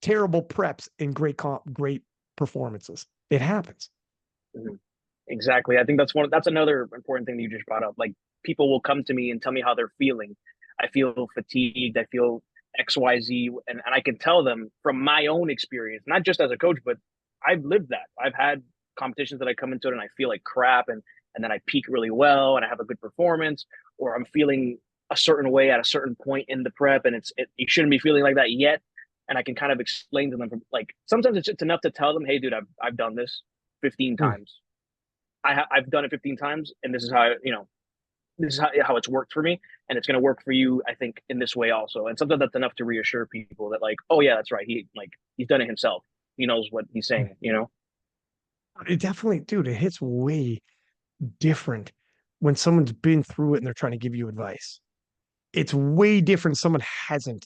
terrible preps and great performances. It happens. Mhm. Exactly. I think that's another important thing that you just brought up. Like people will come to me and tell me how they're feeling. I feel fatigued. I feel XYZ. And I can tell them from my own experience, not just as a coach, but I've lived that. I've had competitions that I come into it and I feel like crap and then I peak really well and I have a good performance, or I'm feeling a certain way at a certain point in the prep and you shouldn't be feeling like that yet. And I can kind of explain to them from like sometimes it's just enough to tell them, hey dude, I've done this 15 Mm. times. I've done it 15 times, and this is how it's worked for me, and it's going to work for you. I think in this way also, and sometimes that's enough to reassure people that like, oh yeah, that's right. He's done it himself. He knows what he's saying. It definitely, dude, it hits way different when someone's been through it and they're trying to give you advice. It's way different. Someone hasn't,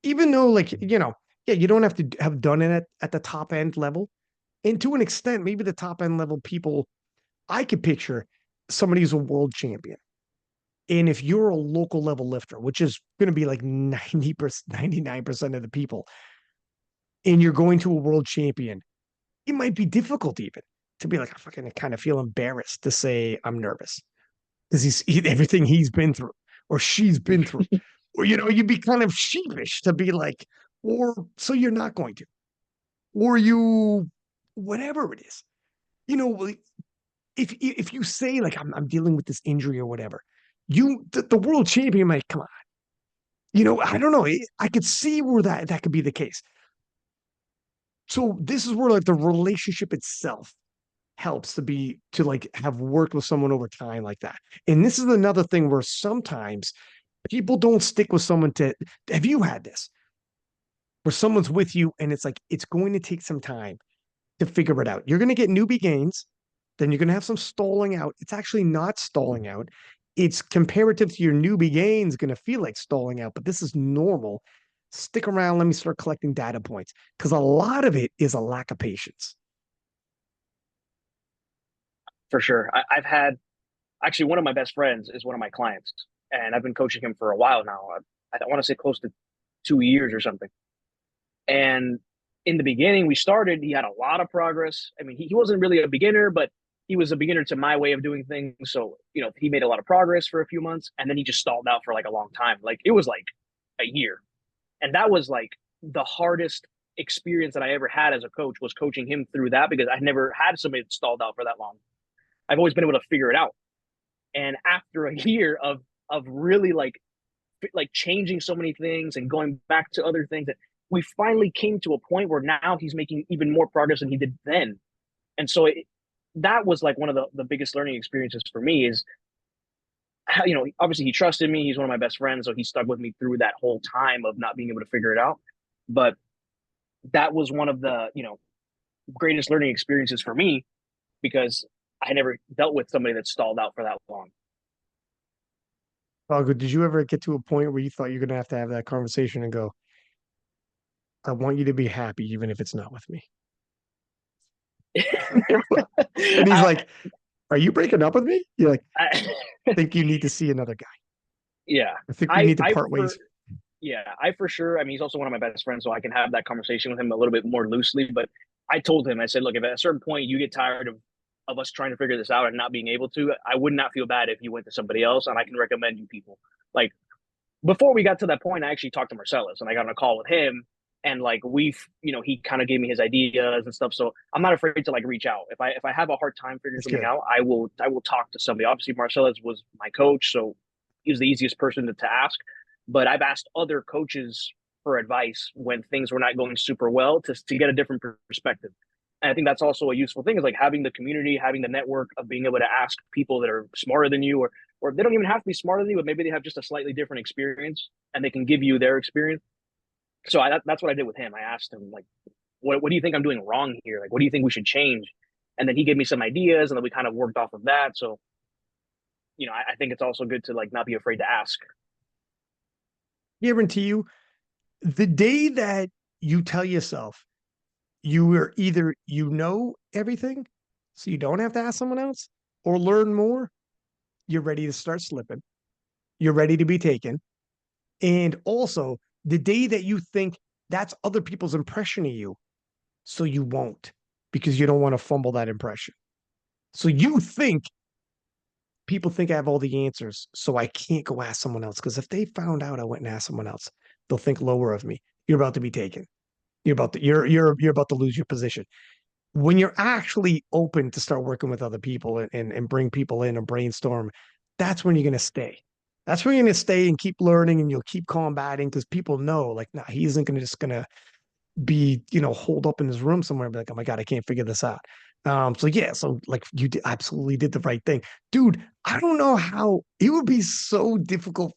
even though, like, yeah, you don't have to have done it at the top end level. And to an extent, maybe the top end level people, I could picture somebody who's a world champion. And if you're a local level lifter, which is going to be like 90%, 99% of the people, and you're going to a world champion, it might be difficult even to be like, I fucking kind of feel embarrassed to say I'm nervous because everything he's been through or she's been through. Or, you'd be kind of sheepish to be like, or so you're not going to, or whatever it is. Like, if you say like I'm dealing with this injury or whatever, the world champion might come on. I don't know. I could see where that could be the case. So this is where like the relationship itself helps to like have worked with someone over time like that. And this is another thing where sometimes people don't stick with someone to. Have you had this where someone's with you and it's like it's going to take some time to figure it out? You're going to get newbie gains, then you're going to have some stalling out. It's actually not stalling out. It's comparative to your newbie gains going to feel like stalling out, but this is normal. Stick around. Let me start collecting data points because a lot of it is a lack of patience. For sure. I've had actually one of my best friends is one of my clients, and I've been coaching him for a while now. I want to say close to 2 years or something. And in the beginning, we started, he had a lot of progress. I mean, he wasn't really a beginner, but he was a beginner to my way of doing things. So, he made a lot of progress for a few months and then he just stalled out for like a long time. Like it was like a year. And that was like the hardest experience that I ever had as a coach was coaching him through that because I never had somebody that stalled out for that long. I've always been able to figure it out. And after a year of really like changing so many things and going back to other things that we finally came to a point where now he's making even more progress than he did then. And so that was like one of the biggest learning experiences for me is how, obviously he trusted me. He's one of my best friends. So he stuck with me through that whole time of not being able to figure it out. But that was one of the, greatest learning experiences for me because I never dealt with somebody that stalled out for that long. Good. Did you ever get to a point where you thought you're going to have that conversation and go, I want you to be happy, even if it's not with me? And he's I, like, are you breaking up with me? You're like, I, I think you need to see another guy. yeah, I think we need to I part ways. for yeah, I for sure. I mean, he's also one of my best friends, so I can have that conversation with him a little bit more loosely. But I told him, I said, look, if at a certain point you get tired of us trying to figure this out and not being able to, I would not feel bad if you went to somebody else, and I can recommend you people. Like before we got to that point, I actually talked to Marcellus, and I got on a call with him, and like he kind of gave me his ideas and stuff. So I'm not afraid to like reach out if I have a hard time figuring That's something good. out. I will talk to somebody. Obviously, Marcellus was my coach, so he was the easiest person to ask. But I've asked other coaches for advice when things were not going super well to get a different perspective. And I think that's also a useful thing is like having the community, having the network of being able to ask people that are smarter than you, or they don't even have to be smarter than you, but maybe they have just a slightly different experience and they can give you their experience. So that's what I did with him. I asked him like, what do you think I'm doing wrong here? Like, what do you think we should change? And then he gave me some ideas, and then we kind of worked off of that. So I think it's also good to like not be afraid to ask. Guarantee you, the day that you tell yourself you are either everything, so you don't have to ask someone else, or learn more, you're ready to start slipping. You're ready to be taken. And also, the day that you think that's other people's impression of you, so you won't because you don't want to fumble that impression. So you think people think I have all the answers, so I can't go ask someone else. Because if they found out I went and asked someone else, they'll think lower of me. You're about to be taken. You're about to lose your position. When you're actually open to start working with other people and bring people in and brainstorm, that's when you're gonna stay. That's when you're gonna stay and keep learning and you'll keep combating because people know like nah, he isn't gonna be, holed up in his room somewhere and be like, oh my God, I can't figure this out. So yeah, so like absolutely did the right thing. Dude, I don't know how it would be so difficult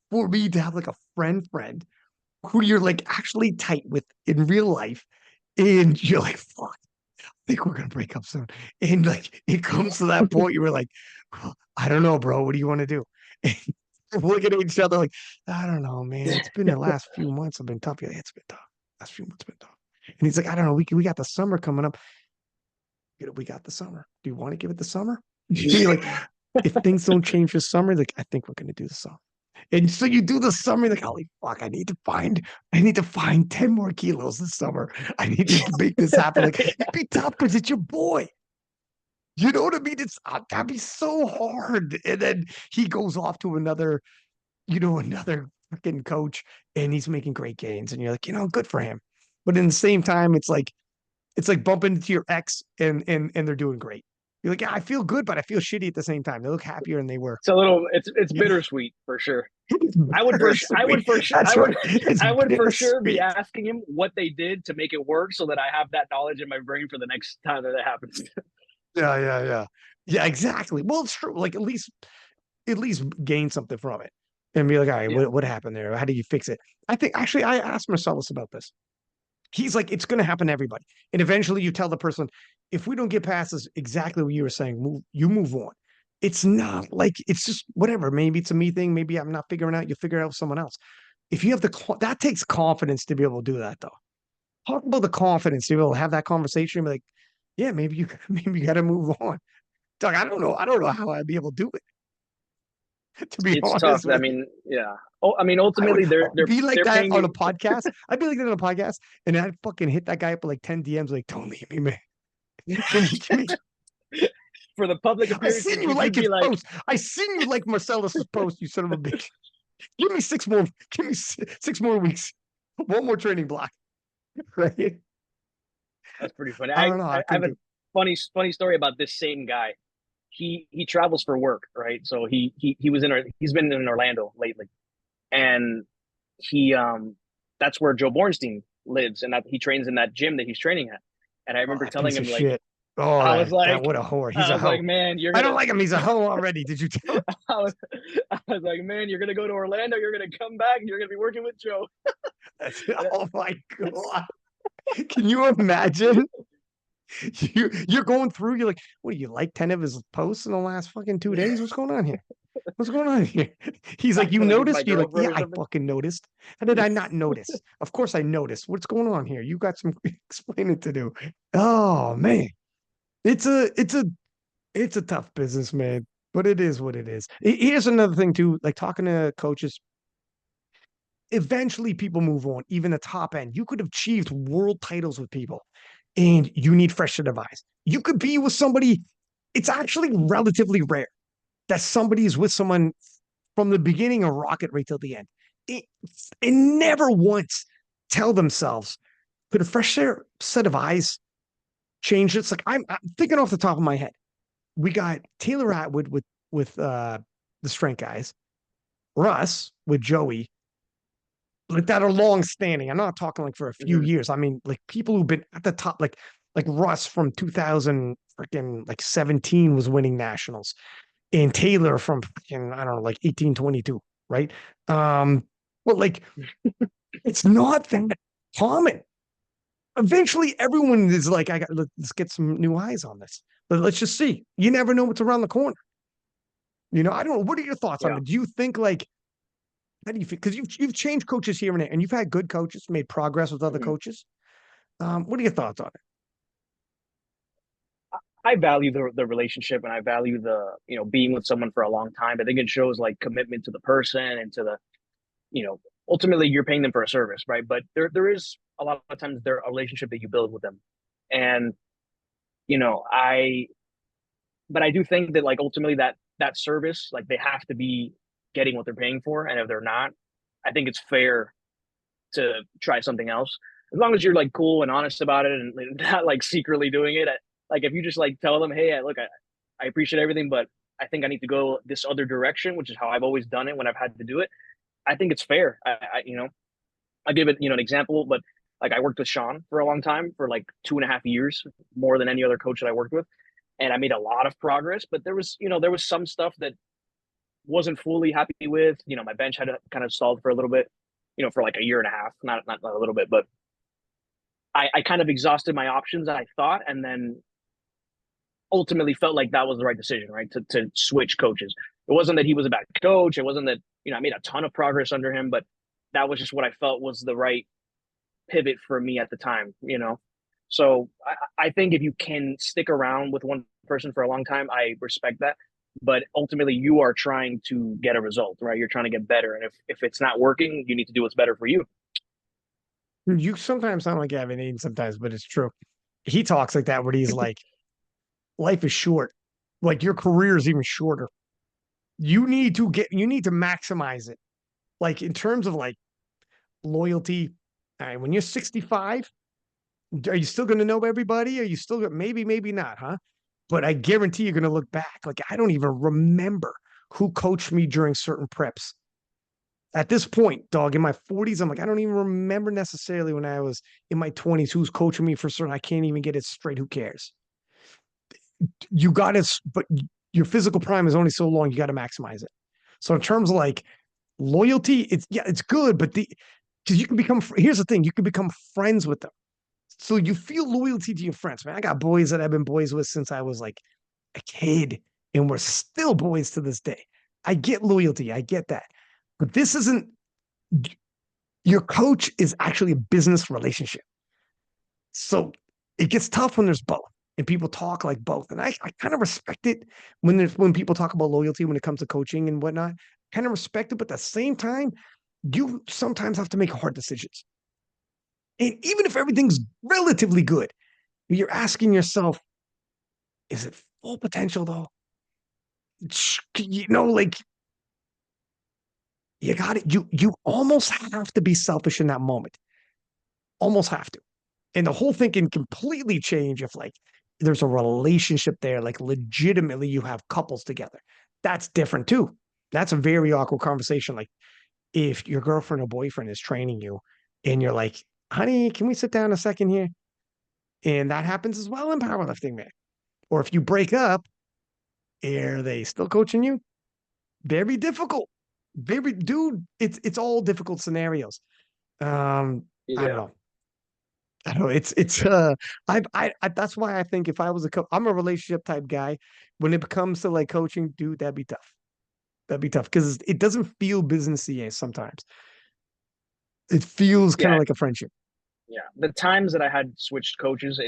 for me to have like a friend who you're like actually tight with in real life. And you're like, fuck. think we're gonna break up soon. And like it comes to that point, you were like, I don't know, bro. What do you want to do? And we're looking at each other like, I don't know, man. It's been the last few months have been tough. Yeah, it's been tough. Last few months have been tough. And he's like, I don't know. We got the summer coming up. We got the summer. Do you want to give it the summer? You're like, if things don't change this summer, like I think we're gonna do the summer. And so you do the summer, like, holy fuck, I need to find 10 more kilos this summer. I need to make this happen. Like, it'd be tough because it's your boy. You know what I mean? It's that'd be so hard. And then he goes off to another, another fucking coach, and he's making great gains. And you're like, good for him. But in the same time, it's like bumping into your ex and they're doing great. You're like, yeah, I feel good, but I feel shitty at the same time. They look happier than they were. It's a little, it's Yeah. bittersweet for sure. It's I would bittersweet. for sure, That's right. It's I would for sure be bittersweet. asking him what they did to make it work, so that I have that knowledge in my brain for the next time that happens. Yeah, yeah, yeah. Yeah, exactly. Well, it's true. Like at least gain something from it and be like, all right, Yeah. what happened there? How do you fix it? I think actually I asked Marcellus about this. He's like, it's gonna happen to everybody. And eventually you tell the person, if we don't get past this, exactly what you were saying, move on. It's not like it's just whatever. Maybe it's a me thing. Maybe I'm not figuring out. You figure it out with someone else. If you have that takes confidence to be able to do that, though. Talk about the confidence to be able to have that conversation and be like, yeah, maybe you maybe you got to move on. Doug, I don't know. I don't know how I'd be able to do it. To be It's tough. honest I with you, mean, yeah. Oh, I mean, I would ultimately, they're be like they're that paying on a you podcast. I'd be like that on a podcast, and I'd fucking hit that guy up with like 10 DMs, like, "Don't leave me, man. Give me." for the public I seen appearances. you like You'd his be like, post. I seen you like Marcellus's post. You son of a bitch. Give me six more. Give me 6 more weeks. One more training block. Right? that's pretty funny. I don't know. I I have couldn't a do. funny story about this same guy. He travels for work, right? So he was in he's been in Orlando lately, and he that's where Joe Bornstein lives, and that he trains in that gym that he's training at. And I Oh, remember that telling piece of him like, shit. Oh, I was that like, what a whore. He's a hoe. man, you're I don't gonna. like him. He's a hoe already. Did you tell him? I was, I was like, man, you're gonna go to Orlando. You're gonna come back, and you're gonna be working with Joe. Oh my god. Can you imagine? You're going through, you're like, what do you like 10 of his posts in the last fucking 2 days? What's going on here? What's going on here? He's I like, you feel like it's my noticed? You're like, girlfriend yeah, or I something. fucking noticed. How did I not notice? Of course I noticed. What's going on here? You got some explaining to do. Oh man. It's a it's a it's a tough business, man. But it is what it is. Here's another thing too, like talking to coaches. Eventually people move on, even the top end. You could have achieved world titles with people and you need fresh set of eyes. You could be with somebody, it's actually relatively rare that somebody is with someone from the beginning and rocket right till the end. It, and never once tell themselves, could a fresh set of eyes change? It's like I'm thinking off the top of my head. We got Taylor Atwood with the strength guys, Russ with Joey, like that are long standing. I'm not talking like for a few Mm-hmm. years. I mean, like people who've been at the top, like Russ from 2000 freaking like 17 was winning nationals, and Taylor from freaking I don't know like 1822, right? Um, but like it's not that common. Eventually, everyone is like, let's get some new eyes on this. But let's just see. You never know what's around the corner. I don't know. What are your thoughts on Yeah. it? Do you think like how do you feel? Because you've changed coaches here and there, and you've had good coaches, made progress with other Mm-hmm. coaches. What are your thoughts on it? I value the relationship, and I value the being with someone for a long time. I think it shows like commitment to the person and to the ultimately you're paying them for a service, right? But there is a lot of times there a relationship that you build with them, and I but I do think that like ultimately that service, like they have to be getting what they're paying for, and if they're not, I think it's fair to try something else as long as you're like cool and honest about it and not like secretly doing it. Like if you just like tell them, hey, look, I appreciate everything, but I think I need to go this other direction, which is how I've always done it when I've had to do it. I think it's fair. I give it an example, but like I worked with Sean for a long time for like 2.5 years, more than any other coach that I worked with, and I made a lot of progress. But there was some stuff that wasn't fully happy with. My bench had kind of stalled for a little bit, for like a year and a half, not a little bit, but I kind of exhausted my options, I thought, and then ultimately felt like that was the right decision, right? To switch coaches. It wasn't that he was a bad coach. It wasn't that, I made a ton of progress under him, but that was just what I felt was the right pivot for me at the time. So I think if you can stick around with one person for a long time, I respect that. But ultimately, you are trying to get a result, right? You're trying to get better. And if it's not working, you need to do what's better for you. You sometimes sound like Gavin Aiden sometimes, but it's true. He talks like that where he's like, life is short. Like your career is even shorter. You need to maximize it. Like in terms of like loyalty. All right, when you're 65, are you still going to know everybody? Are you still maybe, maybe not, huh? But I guarantee you're going to look back. Like I don't even remember who coached me during certain preps. At this point, dog, in my 40s, I'm like, I don't even remember necessarily when I was in my 20s who's coaching me for certain. I can't even get it straight. Who cares? You got to, but your physical prime is only so long. You got to maximize it. So in terms of like loyalty, it's good, but because you can become, here's the thing, you can become friends with them. So you feel loyalty to your friends, man. I got boys that I've been boys with since I was like a kid, and we're still boys to this day. I get loyalty, I get that, but this isn't. Your coach is actually a business relationship, so it gets tough when there's both, and people talk like both, and I kind of respect it when people talk about loyalty when it comes to coaching and whatnot. Kind of respect it, but at the same time, you sometimes have to make hard decisions, and even if everything's relatively good, you're asking yourself, is it full potential though? Like you got it. You almost have to be selfish in that moment. Almost have to. And the whole thing can completely change if like there's a relationship there, like legitimately you have couples together. That's different too. That's a very awkward conversation. Like if your girlfriend or boyfriend is training you and you're like, honey, can we sit down a second here? And that happens as well in powerlifting, man. Or if you break up, are they still coaching you? Very difficult. Very dude, it's all difficult scenarios. I don't Yeah. know. I don't know. I that's why I think if I was I'm a relationship type guy. When it comes to like coaching, dude, that'd be tough. That'd be tough because it doesn't feel businessy sometimes. It feels kind Yeah. of like a friendship. Yeah. The times that I had switched coaches,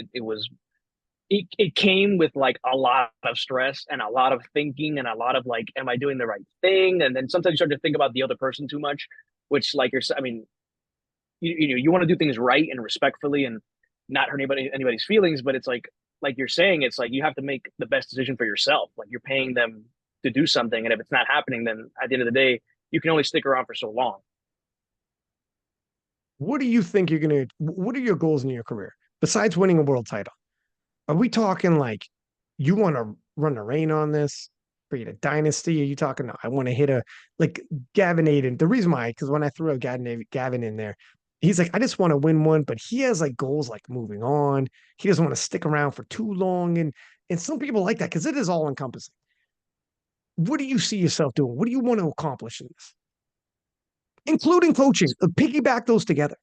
it came with like a lot of stress and a lot of thinking and a lot of like, am I doing the right thing? And then sometimes you start to think about the other person too much, which like I mean, you want to do things right and respectfully and not hurt anybody's feelings, but it's like you're saying, it's like you have to make the best decision for yourself. Like you're paying them to do something, and if it's not happening, then at the end of the day, you can only stick around for so long. What do you think you're gonna? What are your goals in your career besides winning a world title? Are we talking like you want to run a reign on this, create a dynasty? Are you talking, I want to hit a like Gavin Aiden? The reason why, because when I threw a Gavin in there, he's like, I just want to win one, but he has like goals like moving on. He doesn't want to stick around for too long. And some people like that because it is all encompassing. What do you see yourself doing? What do you want to accomplish in this? Including coaching. Piggyback those together.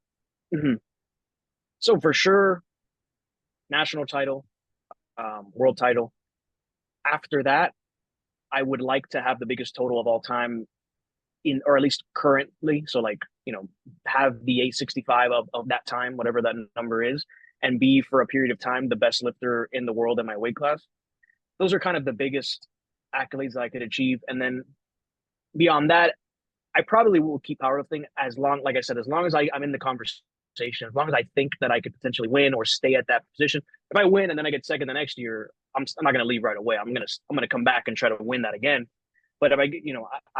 Mm-hmm. So for sure, national title, world title. After that, I would like to have the biggest total of all time or at least currently. So like, have the 865 of that time, whatever that number is, and be for a period of time the best lifter in the world in my weight class. Those are kind of the biggest accolades that I could achieve. And then beyond that, I probably will keep powerlifting as long, like I said, as long as I'm in the conversation, as long as I think that I could potentially win or stay at that position. If I win and then I get second the next year, I'm not going to leave right away. I'm gonna come back and try to win that again. But if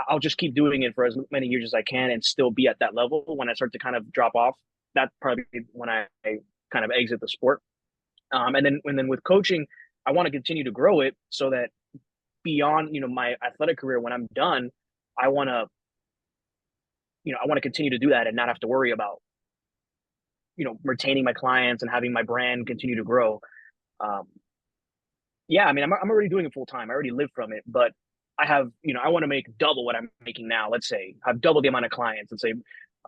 I'll just keep doing it for as many years as I can and still be at that level. When I start to kind of drop off, that's probably when I kind of exit the sport. And then with coaching, I want to continue to grow it so that beyond my athletic career, when I'm done, I want to I want to continue to do that and not have to worry about retaining my clients and having my brand continue to grow. Um, yeah, I mean, I'm already doing it full time. I already live from it, but I have, I want to make double what I'm making now. Let's say have double the amount of clients and say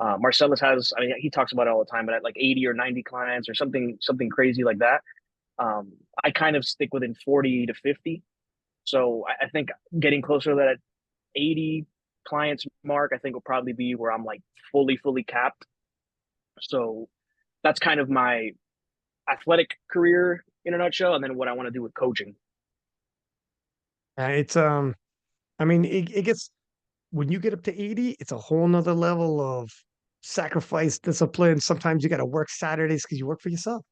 Marcellus has, I mean, he talks about it all the time, but at like 80 or 90 clients or something crazy like that. I kind of stick within 40 to 50. So I think getting closer to that 80 clients mark, I think will probably be where I'm like fully capped. So that's kind of my athletic career in a nutshell, and then what I want to do with coaching. It's I mean, it gets when you get up to 80, it's a whole nother level of sacrifice, discipline. Sometimes you got to work Saturdays because you work for yourself.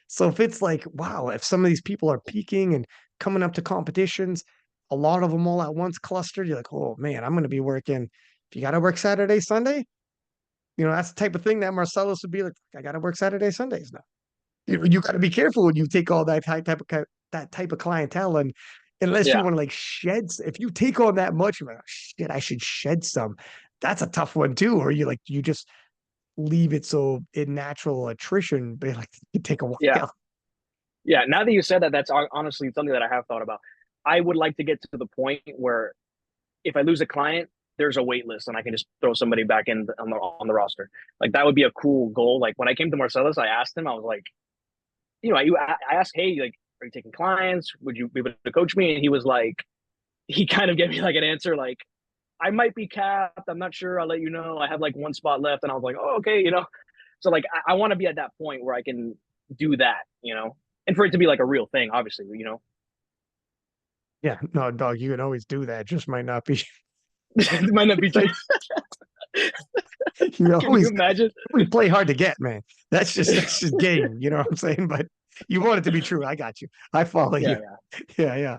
So if it's like, wow, if some of these people are peaking and coming up to competitions, a lot of them all at once clustered, you're like, oh man, I'm going to be working. If you got to work Saturday, Sunday, that's the type of thing that Marcellus would be like, I got to work Saturday, Sundays now. You got to be careful when you take all that type of clientele, and unless you Yeah, want to like shed, if you take on that much, you're like, oh, shit, I should shed some. That's a tough one too. Or you just leave it so in natural attrition, but like it take a yeah, while. yeah. Now that you said that, that's honestly something that I have thought about. I would like to get to the point where if I lose a client, there's a wait list and I can just throw somebody back in on the roster. Like that would be a cool goal. Like when I came to Marcellus, I asked him, I was like, I asked, hey, like, are you taking clients? Would you be able to coach me? And he was like, he kind of gave me like an answer, like, I might be capped. I'm not sure. I'll let you know. I have like one spot left. And I was like, oh, okay. So like, I want to be at that point where I can do that, and for it to be like a real thing, obviously. Yeah, no, dog, you can always do that. Just might not be. It might not be true. You Can you always imagine? we play hard to get, man. That's just game. You know what I'm saying? But you want it to be true. I got you. I follow Yeah, you. yeah. Yeah, yeah.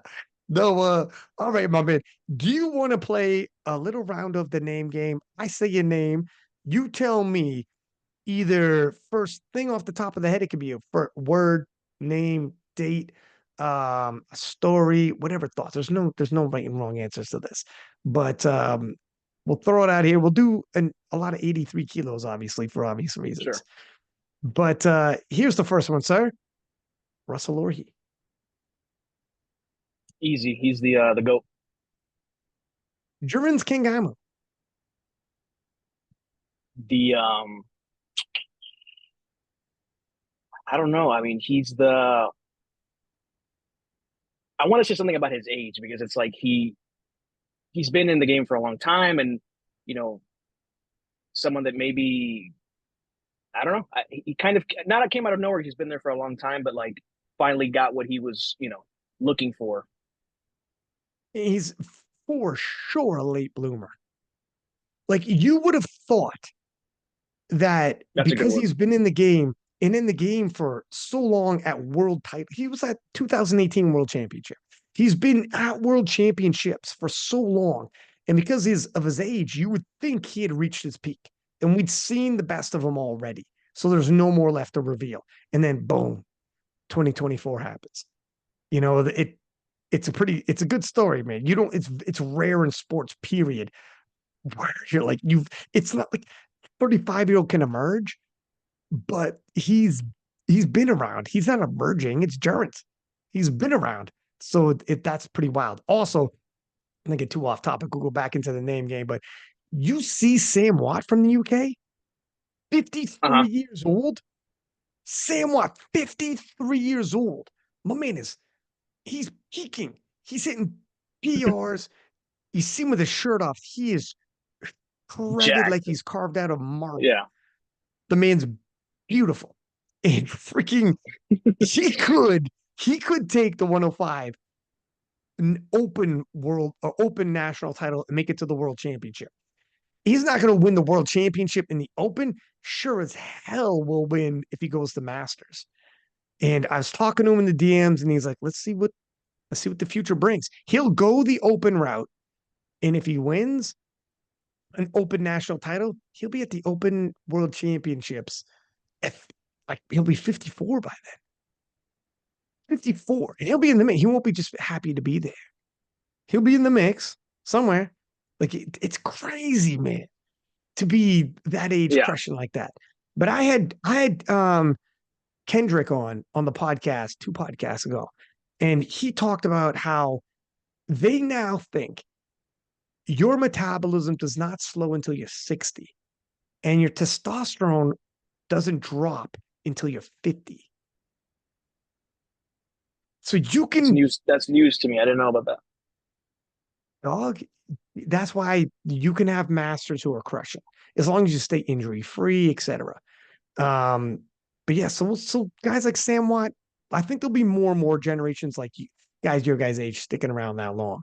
No, all right, my man. Do you want to play a little round of the name game? I say your name. You tell me either first thing off the top of the head. It could be a word, name, date, a story, whatever thoughts. There's no right and wrong answers to this. But we'll throw it out here. We'll do a lot of 83 kilos, obviously, for obvious reasons. Sure. But here's the first one, sir. Russell or he. Easy. He's the goat. Jurins King. The I don't know. I mean, I want to say something about his age because it's like he's been in the game for a long time and you know someone that maybe I don't know. He kind of not came out of nowhere. He's been there for a long time, but like finally got what he was looking for. He's for sure a late bloomer. Like you would have thought that That's a good because one. he's been in the game and in the game for so long at world title, he was at 2018 World Championship. He's been at World Championships for so long. And because of his age, you would think he had reached his peak. And we'd seen the best of him already. So there's no more left to reveal. And then boom, 2024 happens. You know, it's a good story, man. You don't it's rare in sports, period, where you're like it's not like 35-year-old can emerge, but he's been around. He's not emerging. It's Jurins. He's been around. So that's pretty wild. Also, I'm gonna get too off topic. We'll go back into the name game, but you see Sam Watt from the UK, Uh 53 huh. years old. Sam Watt, 53 years old. My man he's peaking. He's hitting PRs. You see him with his shirt off. He is shredded like Jacked. he's carved out of marble. Yeah. The man's beautiful. And freaking he could take the 105 an open world or open national title and make it to the world championship. He's not going to win the world championship in the open. Sure as hell will win if he goes to Masters. And I was talking to him in the DMs and he's like, let's see what the future brings. He'll go the open route. And if he wins an open national title, he'll be at the open world championships. If like he'll be 54 by then. 54. And he'll be in the mix. He won't be just happy to be there. He'll be in the mix somewhere. Like it's crazy, man, to be that age Yeah. crushing like that. But I had Kendrick on the podcast 2 podcasts ago, and he talked about how they now think your metabolism does not slow until you're 60. and your testosterone doesn't drop until you're 50. So you That's can, news. That's news to me. I didn't know about that. dog, that's why you can have masters who are crushing as long as you stay injury free, etc. Um, but yeah, so guys like Sam Watt, I think there'll be more and more generations like you guys, your guys' age, sticking around that long.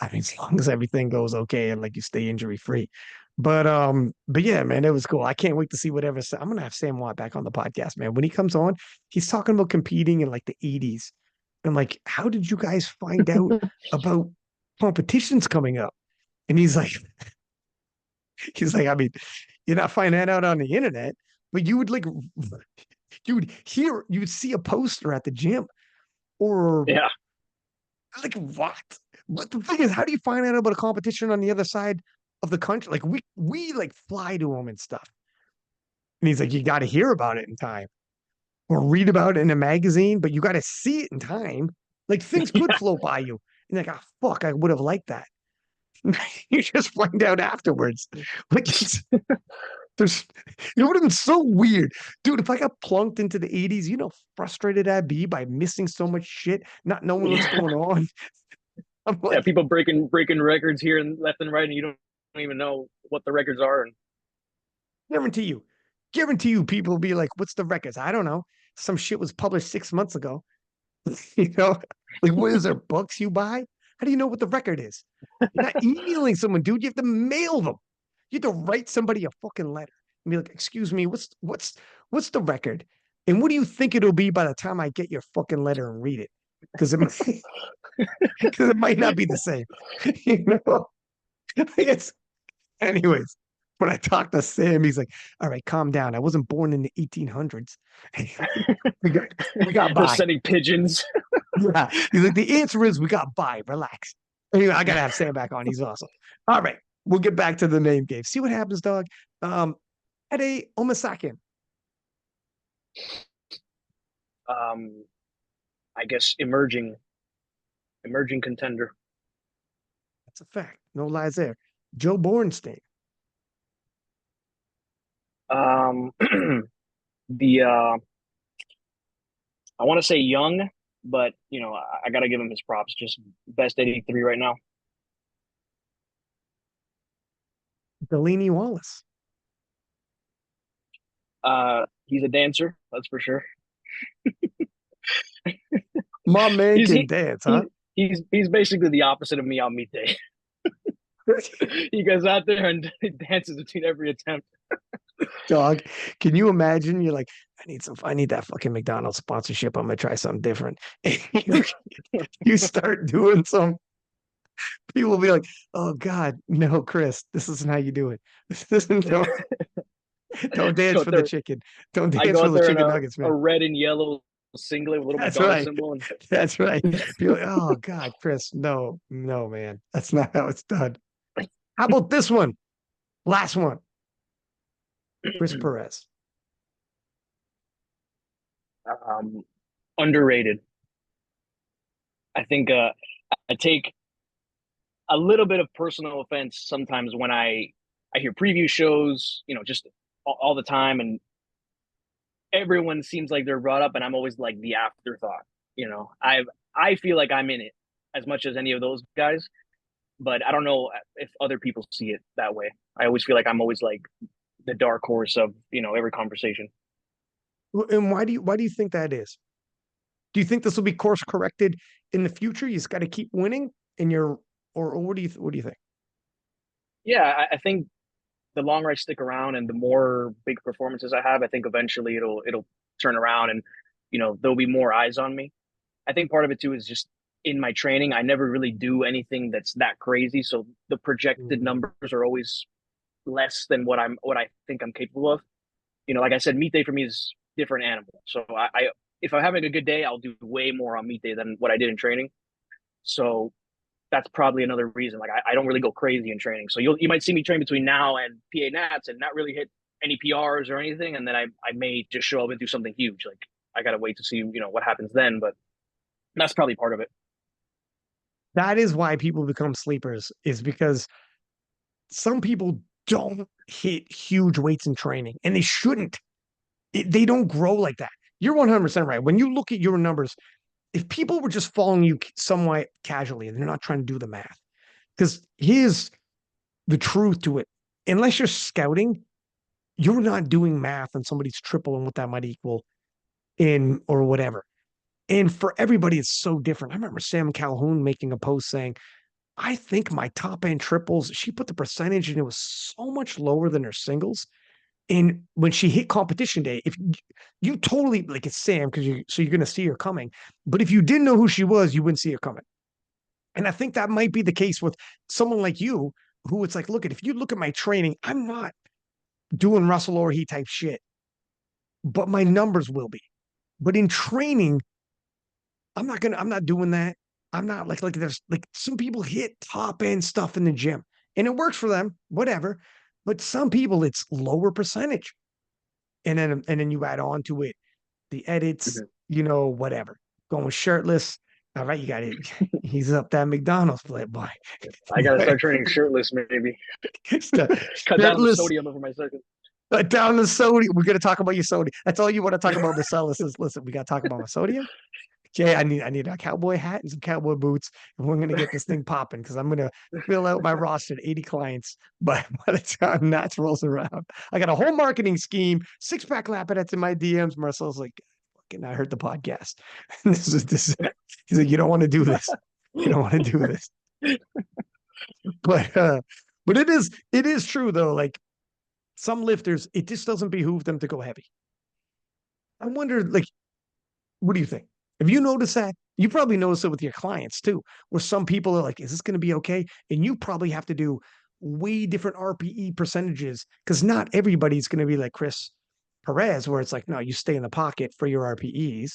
I mean, as long as everything goes okay and like you stay injury free. But yeah, man, it was cool. I can't wait to see whatever. I'm gonna have Sam Watt back on the podcast, man. When he comes on, he's talking about competing in like the 80s. And like, how did you guys find out about competitions coming up? And he's like, I mean, you're not finding that out on the internet, but you would like you would see a poster at the gym or Yeah, like what? But the thing is, how do you find out about a competition on the other side of the country? Like we like fly to them and stuff. And he's like, you got to hear about it in time or read about it in a magazine, but you got to see it in time. Like things could yeah, float by you. And like, ah, fuck, I would have liked that. You just find out afterwards. Like there's it would have been so weird. Dude, if I got plunked into the 80s, you know frustrated I'd be by missing so much shit, not knowing what's yeah, going on. I'm yeah. like, People breaking records here and left and right, and you don't even know what the records are. And guarantee you, people will be like, what's the records? I don't know. Some shit was published 6 months ago. You know, like what is there books you buy? How do you know what the record is? You're not emailing someone, dude. You have to mail them. You have to write somebody a fucking letter and be like, excuse me, what's the record? And what do you think it'll be by the time I get your fucking letter and read it? Because because it might not be the same. You know, it's anyways. When I talked to Sam, he's like, "All right, calm down. I wasn't born in the 1800s. we got we got they're by." sending pigeons. Yeah. He's like, the answer is we got by. Relax. Anyway, I gotta have Sam back on. He's awesome. All right. We'll get back to the name game. See what happens, dog. Ade Omasakin. um, I guess emerging contender. That's a fact. No lies there. Joe Bornstein. Um, the I want to say young, but I got to give him his props. Just best 83 right now. Delaney Wallace. He's a dancer, that's for sure. My man He's can he, dance, huh? he he's basically the opposite of me on meet day. He goes out there and dances between every attempt. Dog, can you imagine? You're like, I need that fucking McDonald's sponsorship. I'm gonna try something different. And you start doing some, people will be like, oh God, no, Chris, this isn't how you do it. This isn't don't dance Go out for the there, chicken. Don't I dance go for out the there in chicken nuggets, a man. red and yellow singlet with a little That's McDonald's right. symbol, and That's right. Be like, oh God, Chris, no, no, man. That's not how it's done. How about this one? Last one. Chris Perez. um, underrated. I think I take a little bit of personal offense sometimes when I hear preview shows, just all the time, and everyone seems like they're brought up, and I'm always like the afterthought. I feel like I'm in it as much as any of those guys, but I don't know if other people see it that way. I always feel like I'm always like the dark horse of every conversation. And why do you think that is? Do you think this will be course corrected in the future? You just got to keep winning, and or what do you think? Yeah, I think the longer I stick around and the more big performances I have, I think eventually it'll turn around, and there'll be more eyes on me. I think part of it too is just in my training, I never really do anything that's that crazy, so the projected Mm. numbers are always less than what I think I'm capable of. Like I said, meet day for me is different animal. So I if I'm having a good day, I'll do way more on meet day than what I did in training. So that's probably another reason. Like I don't really go crazy in training. So you might see me train between now and PA Nats and not really hit any PRs or anything, and then I may just show up and do something huge. Like I gotta wait to see what happens then, but that's probably part of it. That is why people become sleepers, is because some people don't hit huge weights in training, and they shouldn't. They don't grow like that. You're 100% right. When you look at your numbers, if people were just following you somewhat casually and they're not trying to do the math, because here's the truth to it. Unless you're scouting, you're not doing math on somebody's triple and what that might equal in or whatever. And for everybody, it's so different. I remember Sam Calhoun making a post saying, I think my top end triples, she put the percentage and it was so much lower than her singles. And when she hit competition day, if you totally like it's Sam, because you're gonna see her coming. But if you didn't know who she was, you wouldn't see her coming. And I think that might be the case with someone like you, who it's like, look at if you look at my training, I'm not doing Russell or he type shit, but my numbers will be. But in training, I'm not doing that. I'm not like there's like some people hit top end stuff in the gym and it works for them, whatever. But some people it's lower percentage. And then you add on to it the edits, Mhm. whatever. Going shirtless. All right, you got it. He's up that McDonald's plate, boy. I gotta start training shirtless, maybe. Cut down on the Shirtless sodium over my second. down the sodium. We're gonna talk about your sodium. That's all you want to talk about, Marcellus. Is listen, we gotta talk about my sodium. Okay, I need a cowboy hat and some cowboy boots, and we're gonna get this thing popping because I'm gonna fill out my roster at 80 clients by the time Nats rolls around. I got a whole marketing scheme, 6-pack Lapidats in my DMs. Marcel's like, fucking, I heard the podcast. This is he's like, you don't want to do this. You don't want to do this. But but it is true though. Like some lifters, it just doesn't behoove them to go heavy. I wonder, like, what do you think? Have you noticed that? You probably notice it with your clients too, where some people are like, is this going to be okay? And you probably have to do way different RPE percentages because not everybody's going to be like Chris Perez, where it's like, no, you stay in the pocket for your RPEs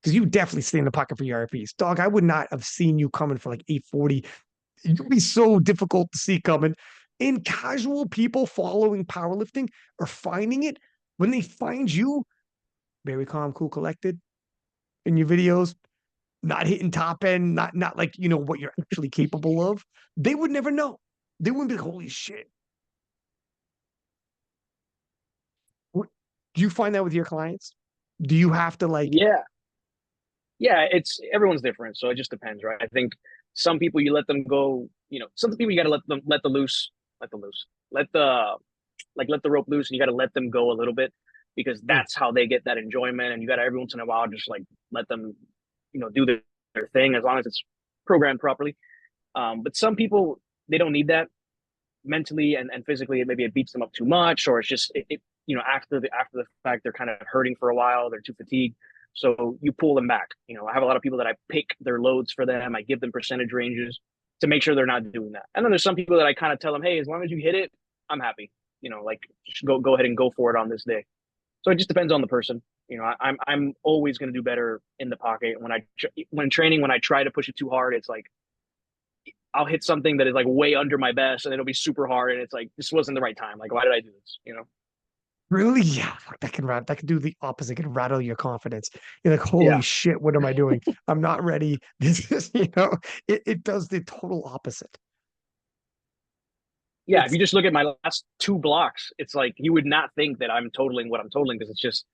because you definitely stay in the pocket for your RPEs. Dog, I would not have seen you coming for like 840. You'd be so difficult to see coming. And casual people following powerlifting are finding it when they find you very calm, cool, collected in your videos, not hitting top end, not like what you're actually capable of, they would never know. They wouldn't be like, holy shit. Do you find that with your clients? Do you have to like Yeah, yeah. It's everyone's different, so it just depends, right? I think some people you let them go. Some people you got to let the loose, let the let the rope loose, and you got to let them go a little bit because mm, that's how they get that enjoyment. And you got to every once in a while just like let them, do their thing as long as it's programmed properly. But some people they don't need that mentally and physically. Maybe it beats them up too much, or it's just after the fact they're kind of hurting for a while. They're too fatigued. So you pull them back. I have a lot of people that I pick their loads for them. I give them percentage ranges to make sure they're not doing that. And then there's some people that I kind of tell them, hey, as long as you hit it, I'm happy. Like just go ahead and go for it on this day. So it just depends on the person. I'm always going to do better in the pocket when training. When I try to push it too hard, it's like I'll hit something that is like way under my best, and it'll be super hard, and it's like this wasn't the right time. Like why did I do this? really? Yeah, that can do the opposite. It can rattle your confidence. You're like, holy Yeah, shit, what am I doing? I'm not ready. This is, it does the total opposite. yeah. If It's you just look at my last two blocks, it's like you would not think that I'm totaling what I'm totaling because it's just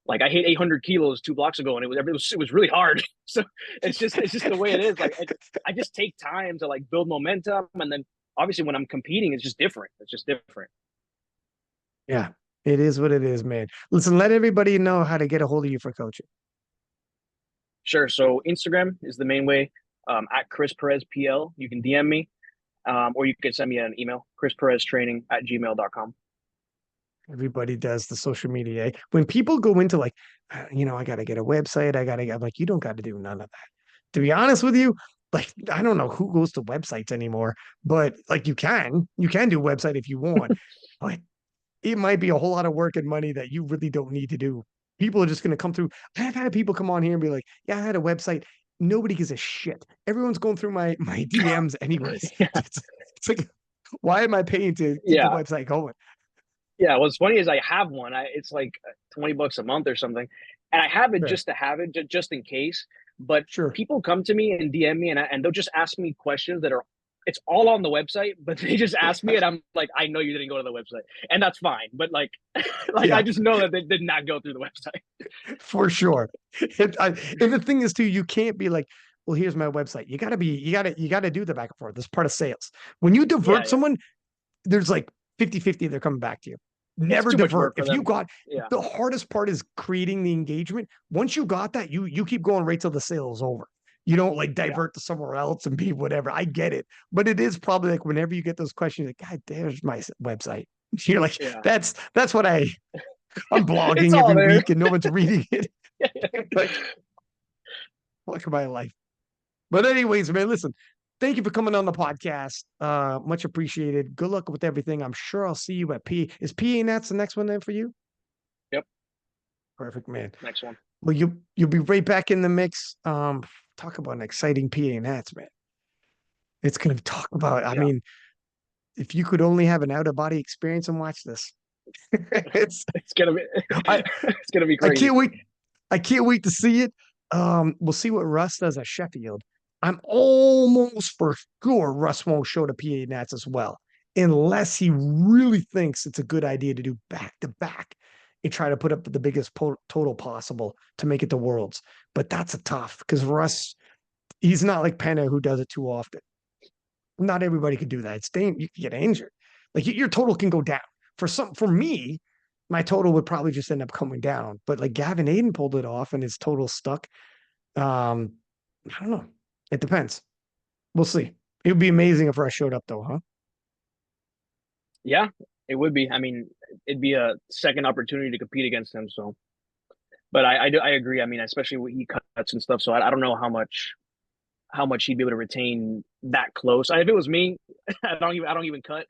like I hit 800 kilos 2 blocks ago, and it was really hard. So it's just the way it is. Like I just take time to like build momentum, and then obviously when I'm competing, it's just different. It's just different. yeah, it is what it is, man. Listen, let everybody know how to get a hold of you for coaching. Sure. So Instagram is the main way. At Chris Perez PL, you can DM me, or you can send me an email, chrispereztraining@gmail.com. Everybody does the social media. When people go into like, I got to get a website. I'm like, you don't got to do none of that. To be honest with you, like, I don't know who goes to websites anymore, but like you can do a website if you want, but it might be a whole lot of work and money that you really don't need to do. People are just going to come through. I've had people come on here and be like, yeah, I had a website. Nobody gives a shit. Everyone's going through my DMs anyways. Yeah. It's like, why am I paying to keep the Yeah. website going? Yeah. What's funny is I have one. It's like $20 a month or something, and I have it Fair. just to have it, just in case. But Sure. people come to me and DM me, and they'll just ask me questions that are it's all on the website, but they just asked me, and I'm like, I know you didn't go to the website, and that's fine. But like, like I Yeah, just know that they did not go through the website. for sure. And the thing is too, you can't be like, well, here's my website. You gotta do the back and forth. This part of sales. When you Yeah, divert yeah, someone, there's like 50-50 they're coming back to you. it's Never too much divert. work for If you them. got Yeah, the hardest part is creating the engagement. Once you got that, you keep going right till the sale is over. You don't like yeah, divert to somewhere else and be whatever. I get it. But it is probably like whenever you get those questions, like, God, there's my website. You're like, yeah. that's what I'm It's blogging all every there. week and no one's reading it. Like, look at my life. But anyways, man, listen, thank you for coming on the podcast. Much appreciated. Good luck with everything. I'm sure I'll see you at P. Is PA Nats the next one then for you? Yep. Perfect, man. Next one. Well, you'll be right back in the mix. Talk about an exciting PA Nats, man. It's gonna talk about. I Yeah, mean, if you could only have an out of body experience and watch this, it's it's gonna be I it's gonna be I crazy. can't wait. I can't wait to see it. We'll see what Russ does at Sheffield. I'm almost for sure Russ won't show the PA Nats as well, unless he really thinks it's a good idea to do back to back and try to put up the biggest total possible to make it to Worlds. But that's a tough because Russ, he's not like Penna who does it too often. Not everybody could do that. You can get injured. Like your total can go down. For me, my total would probably just end up coming down. But like Gavin Aiden pulled it off and his total stuck. Um, I don't know. It depends. We'll see. It would be amazing if Russ showed up though, huh? Yeah, it would be. I mean, it'd be a second opportunity to compete against him. So, but I agree. I mean, especially when he cuts and stuff. So I don't know how much he'd be able to retain that close. If it was me, I don't even cut.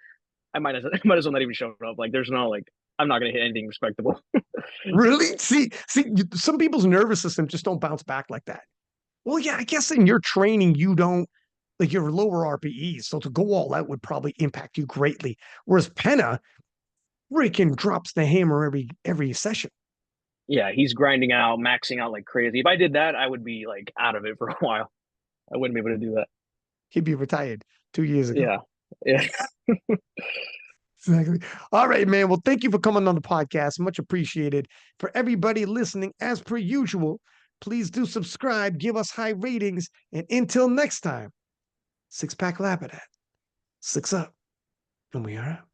I might as well not even show up. Like there's no like I'm not gonna hit anything respectable. Really? Some people's nervous system just don't bounce back like that. Well, yeah, I guess in your training, you don't like your lower RPEs. So to go all out would probably impact you greatly. Whereas Penna freaking drops the hammer every session. Yeah, he's grinding out, maxing out like crazy. If I did that, I would be like out of it for a while. I wouldn't be able to do that. He'd be retired 2 years ago. Yeah. Yeah. Exactly. All right, man. Well, thank you for coming on the podcast. Much appreciated. For everybody listening, as per usual, please do subscribe, give us high ratings, and until next time, six pack Lapadat, six up, and we are out.